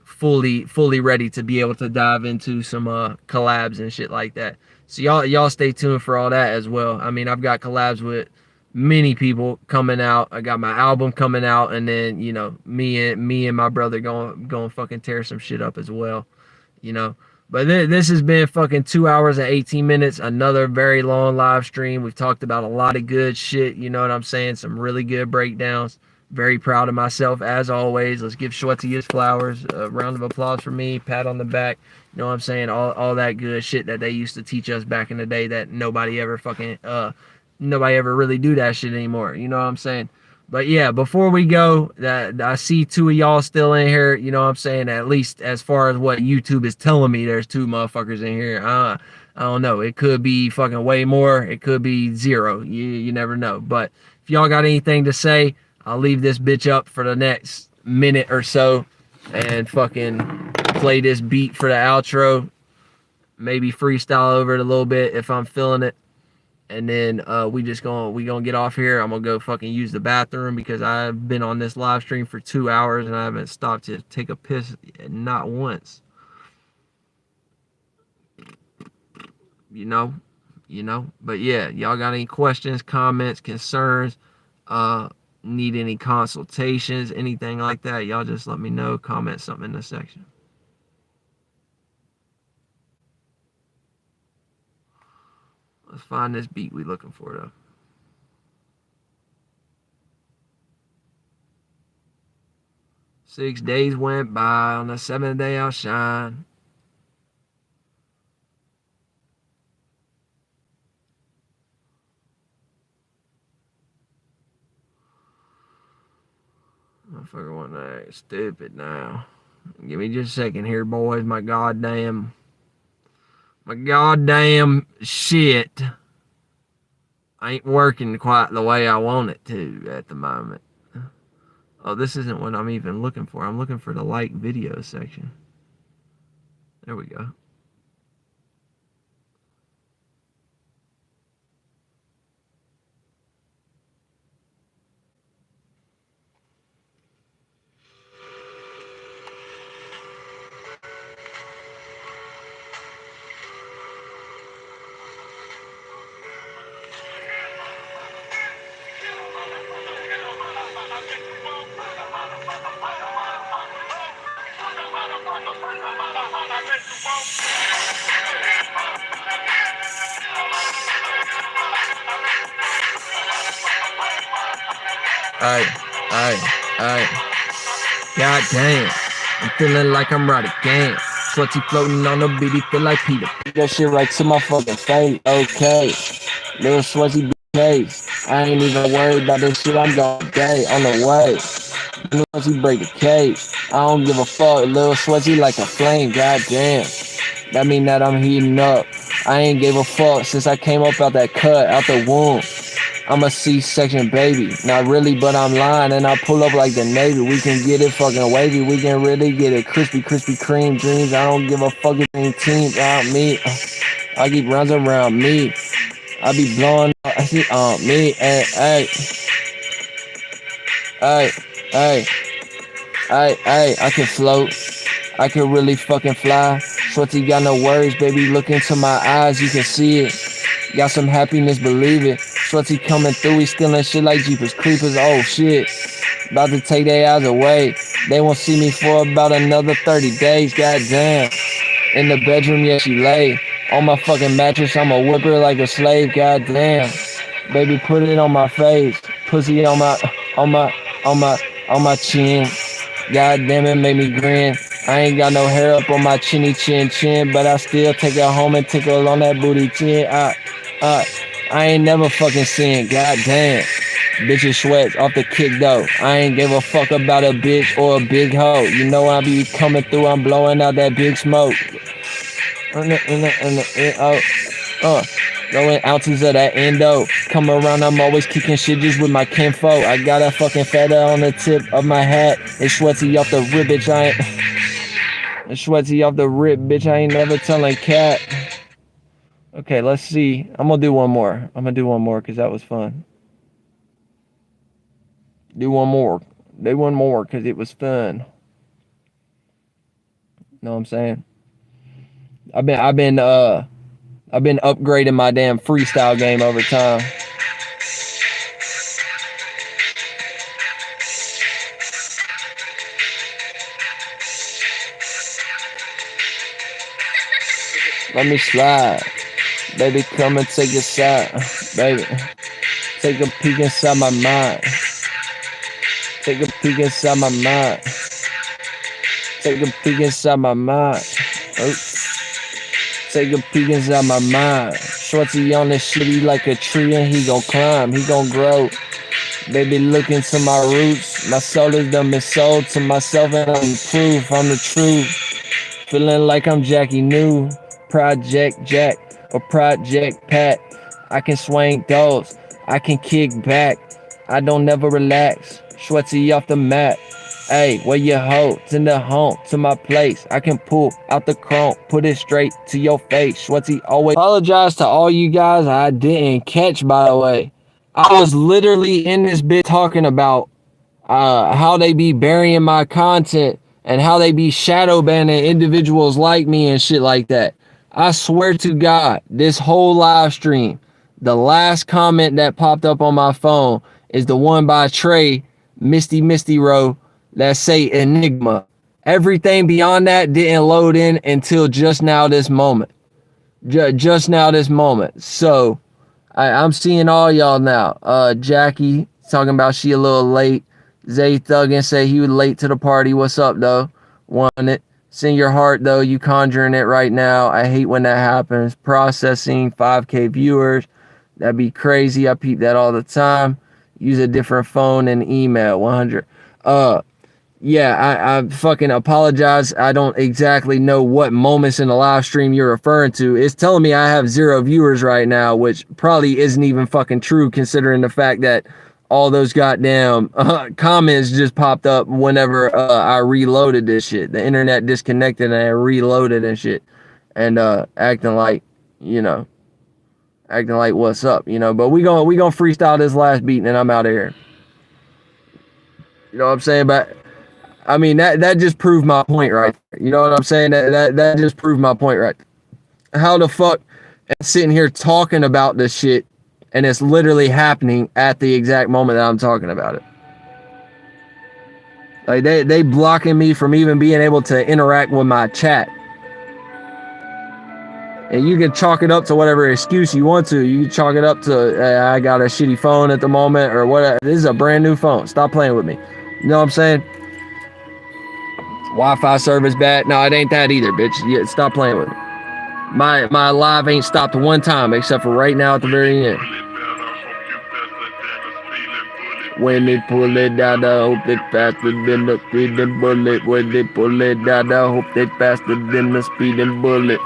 fully ready to be able to dive into some collabs and shit like that. So y'all stay tuned for all that as well. I mean, I've got collabs with many people coming out. I got my album coming out, and then me and my brother going fucking tear some shit up as well. But this has been fucking 2 hours and 18 minutes. Another very long live stream. We've talked about a lot of good shit. You know what I'm saying? Some really good breakdowns. Very proud of myself as always. Let's give Schwetzel his flowers. A round of applause for me. Pat on the back. You know what I'm saying? All that good shit that they used to teach us back in the day that nobody ever really do that shit anymore. You know what I'm saying? But yeah, before we go, that I see two of y'all still in here. You know what I'm saying? At least as far as what YouTube is telling me, there's two motherfuckers in here. I don't know. It could be fucking way more. It could be zero. You never know. But if y'all got anything to say, I'll leave this bitch up for the next minute or so and fucking play this beat for the outro. Maybe freestyle over it a little bit if I'm feeling it. And then we gonna get off here. I'm gonna go fucking use the bathroom because I've been on this live stream for 2 hours and I haven't stopped to take a piss not once. You know, But yeah, y'all got any questions, comments, concerns, need any consultations, anything like that? Y'all just let me know. Comment something in the section. Let's find this beat we looking for though. 6 days went by, on the 7th day I'll shine. Motherfucker want to act stupid now. Give me just a second here, boys. My goddamn shit ain't working quite the way I want it to at the moment. Oh, this isn't what I'm even looking for. I'm looking for the like video section. There we go. Alright. God damn. I'm feeling like I'm right again. Schwetzel floating on the beat, feel like Peter. That shit right to my fucking face. Okay. Little Schwetzel case. I ain't even worried about this shit. I'm going day on the way. Schwetzel break the case. I don't give a fuck. Little Schwetzel like a flame. God damn. That mean that I'm heating up. I ain't gave a fuck since I came up out that cut, out the womb. I'm a C-section baby. Not really, but I'm lying. And I pull up like the Navy. We can get it fucking wavy. We can really get it crispy, Krispy Kreme dreams. I don't give a fuck if any team around me. I keep runs around me. I be blowing up. I see me. Hey. I can float. I can really fucking fly. Schwetzel got no worries, baby. Look into my eyes, you can see it. Got some happiness, believe it. Schwetzel coming through, he stealing shit like Jeepers Creepers. Oh shit, about to take their eyes away. They won't see me for about another 30 days. Goddamn. In the bedroom, yeah, she lay on my fucking mattress. I'ma whip her like a slave. Goddamn. Baby, put it on my face. Pussy on my chin. God damn it, made me grin. I ain't got no hair up on my chinny chin, but I still take it home and tickle on that booty chin. I ain't never fucking seen. God damn. Bitches sweats off the kick though. I ain't give a fuck about a bitch or a big hoe. You know I be coming through, I'm blowing out that big smoke. Throwing ounces of that endo. Come around, I'm always kicking shit just with my kinfo. I got a fucking feather on the tip of my hat. It's Schwetzel off the rip, bitch. It's Schwetzel off the rip, bitch. I ain't never telling cat. Okay, let's see. I'm gonna do one more. Because that was fun. Do one more because it was fun. Know what I'm saying? I've been upgrading my damn freestyle game over time. Let me slide. Baby, come and take a side. Baby, take a peek inside my mind. Take a peek inside my mind. Take a peek inside my mind. Take a peek inside my mind. Schwetzel on this shit, he like a tree and he gon' climb, he gon' grow. Baby, look into my roots. My soul is done been sold to myself and I'm the proof, I'm the truth. Feeling like I'm Jackie New. Project Jack or Project Pat. I can swing those, I can kick back. I don't never relax. Schwetzel off the mat. Hey, where you hoe? Send the home to my place. I can pull out the chrome, put it straight to your face. Schwetzel always. Apologize to all you guys I didn't catch, by the way. I was literally in this bit talking about how they be burying my content and how they be shadow banning individuals like me and shit like that. I swear to God, this whole live stream, the last comment that popped up on my phone is the one by Trey, Misty Row, that say Enigma. Everything beyond that didn't load in until just now this moment. Just now this moment. So I'm seeing all y'all now. Jackie talking about she a little late. Zay Thuggin say he was late to the party. What's up though? Want it. Send your heart though. You conjuring it right now. I hate when that happens. Processing 5K viewers. That'd be crazy. I peep that all the time. Use a different phone and email. 100. Yeah, I fucking apologize. I don't exactly know what moments in the live stream you're referring to. It's telling me I have 0 viewers right now, which probably isn't even fucking true considering the fact that all those goddamn comments just popped up whenever I reloaded this shit. The internet disconnected and I reloaded and shit. And acting like, acting like what's up, But we gonna freestyle this last beat and then I'm out of here. You know what I'm saying? But I mean, that just proved my point right there. You know what I'm saying? That just proved my point right there. How the fuck am I sitting here talking about this shit and it's literally happening at the exact moment that I'm talking about it? Like, they blocking me from even being able to interact with my chat. And you can chalk it up to whatever excuse you want to. You can chalk it up to, I got a shitty phone at the moment or whatever. This is a brand new phone. Stop playing with me. You know what I'm saying? Wi-Fi service bad. No, it ain't that either, bitch. Yeah, stop playing with me. My live ain't stopped one time except for right now at the very end. When they pull it down, I hope they faster than the speeding bullet. When they pull it down, I hope they faster than the speeding bullet.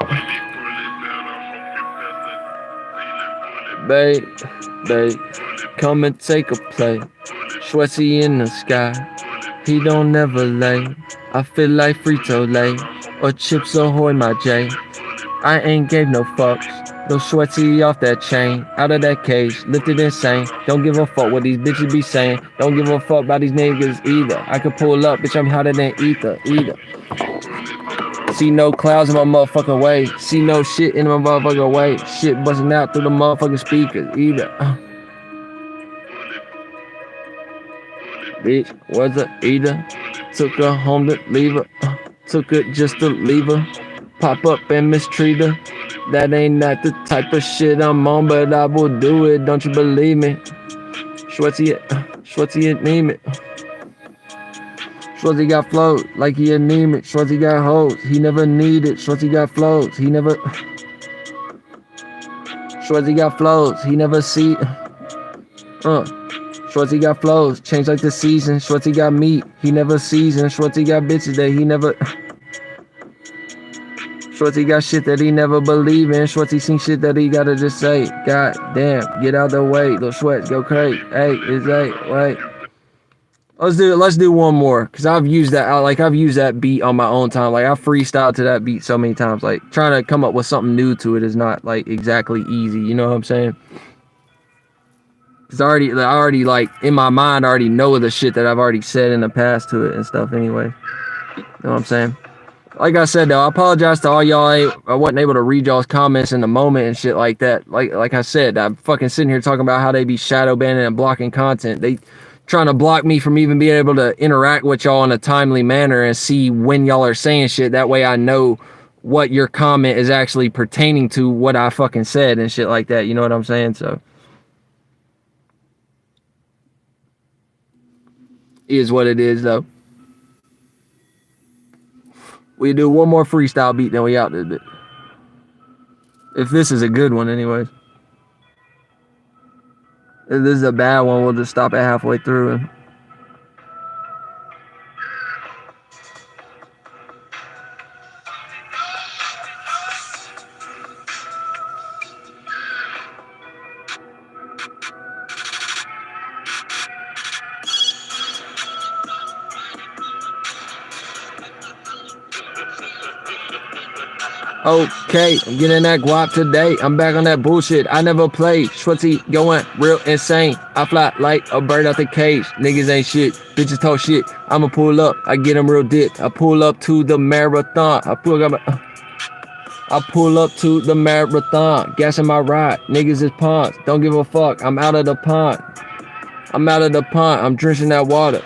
Babe, come and take a play. Schwetzel in the sky, he don't never lay. I feel like Frito-Lay or Chips Ahoy, my J. I ain't gave no fucks. No Schwetzel off that chain, out of that cage, lifted insane. Don't give a fuck what these bitches be saying. Don't give a fuck about these niggas either. I could pull up, bitch, I'm hotter than ether. See no clouds in my motherfucking way. See no shit in my motherfucking way. Shit busting out through the motherfucking speakers either. Bitch, was a eater. Took her home to leave her. Took her just to leave her. Pop up and mistreat her. That ain't not the type of shit I'm on, but I will do it. Don't you believe me? Schwetzel anemic. Schwetzel got flows like he anemic. Schwetzel got hoes, he never needed. Schwetzel got flows, he never. Schwetzel got flows, he never see. Schwetzel got flows, change like the season. Schwetzel got meat, he never seasoned. Schwetzel got bitches that he never. Schwetzel got shit that he never believe in. Schwetzel seen shit that he gotta just say. God damn, get out the way. Little Schwetz, go crazy. Hey, it's hey, wait. Let's do one more. Cause I've used that beat on my own time. Like I freestyled to that beat so many times. Like trying to come up with something new to it is not like exactly easy. You know what I'm saying? Cause I already like in my mind I already know the shit that I've already said in the past to it and stuff anyway. You know what I'm saying? Like I said though, I apologize to all y'all. I wasn't able to read y'all's comments in the moment and shit like that. Like I said, I'm fucking sitting here talking about how they be shadow banning and blocking content. They trying to block me from even being able to interact with y'all in a timely manner and see when y'all are saying shit. That way I know what your comment is actually pertaining to what I fucking said and shit like that. You know what I'm saying? So is what it is though. We do one more freestyle beat, then we out this bit. If this is a good one, anyways. If this is a bad one, we'll just stop it halfway through. And okay, I'm getting that guap today. I'm back on that bullshit. I never played. Schwetzel going real insane. I fly like a bird out the cage. Niggas ain't shit. Bitches talk shit. I'ma pull up. I get them real dick. I pull up to the marathon. I pull up to the marathon. Gas in my ride. Niggas is pawns. Don't give a fuck. I'm out of the pond. I'm out of the pond. I'm drenching that water.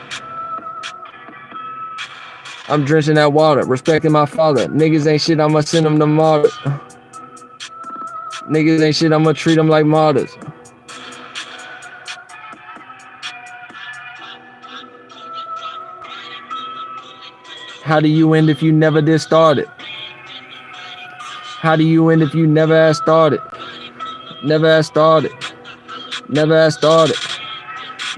I'm drenching that water. Respecting my father. Niggas ain't shit. I'ma send them to martyr. Niggas ain't shit. I'ma treat them like martyrs. How do you end if you never did start it? How do you end if you never had started? Never had started. Never had started.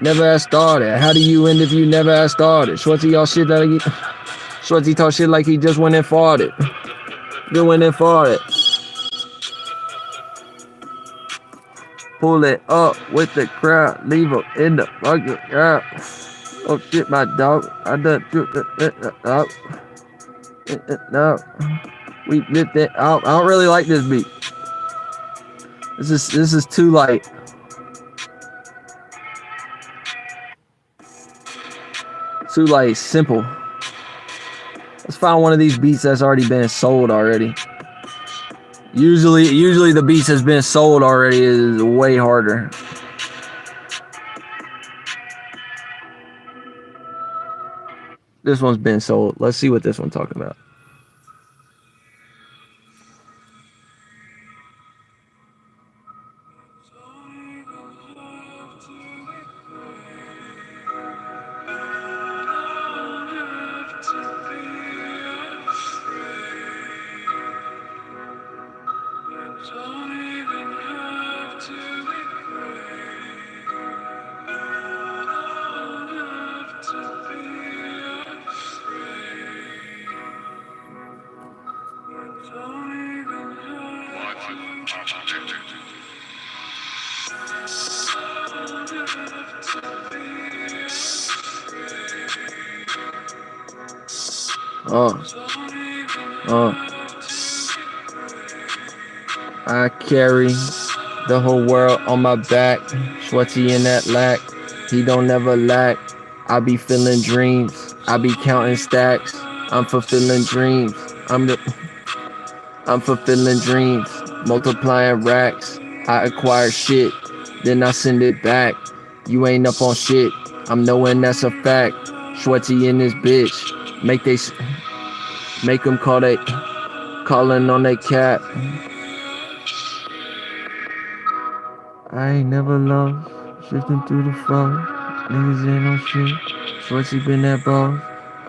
Never had started. How do you end if you never had started? Schwetzel y'all shit that he Schwetzel talk shit like he just went and fought it. Just went and fought it. Pull it up with the crowd. Leave him in the fucking crowd. Oh shit, my dog. I done do it. No. We lit it out. I don't really like this beat. This is too like simple. Let's find one of these beats that's already been sold already. Usually the beats has been sold already is way harder. This one's been sold. Let's see what this one's talking about. I carry the whole world on my back. Schwetzel in that lack. He don't never lack. I be feeling dreams. I be counting stacks. I'm fulfilling dreams. I'm fulfilling dreams. Multiplying racks. I acquire shit. Then I send it back. You ain't up on shit. I'm knowing that's a fact. Schwetzel in this bitch. Make them calling on they cap. I ain't never lost, shifting through the fog. Niggas ain't no shit. Schwetzel been that boss.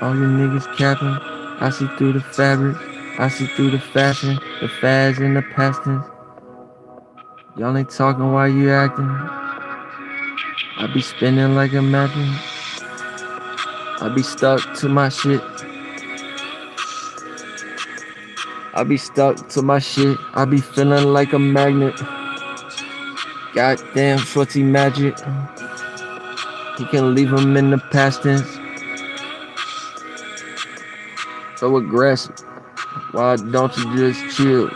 All you niggas capping. I see through the fabric. I see through the fashion, the fads and the past tense. Y'all ain't talking while you acting. I be spinning like a magnet. I be stuck to my shit. I be stuck to my shit. I be feeling like a magnet. Goddamn, Schwetzel magic. He can leave him in the past tense. So aggressive. Why don't you just chill?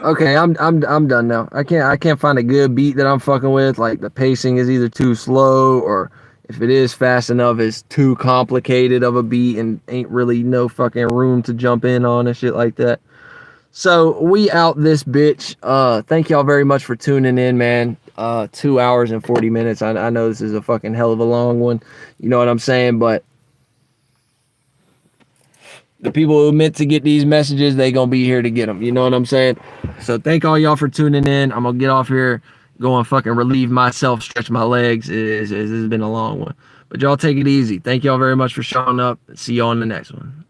Okay, I'm done now. I can't find a good beat that I'm fucking with. Like the pacing is either too slow, or if it is fast enough, it's too complicated of a beat and ain't really no fucking room to jump in on and shit like that. So we out this bitch. Thank y'all very much for tuning in, man. 2 hours and 40 minutes. I know this is a fucking hell of a long one. You know what I'm saying? But the people who meant to get these messages, they gonna be here to get them. You know what I'm saying? So thank all y'all for tuning in. I'm gonna get off here, go and fucking relieve myself, stretch my legs. It's been a long one. But y'all take it easy. Thank y'all very much for showing up. See y'all on the next one.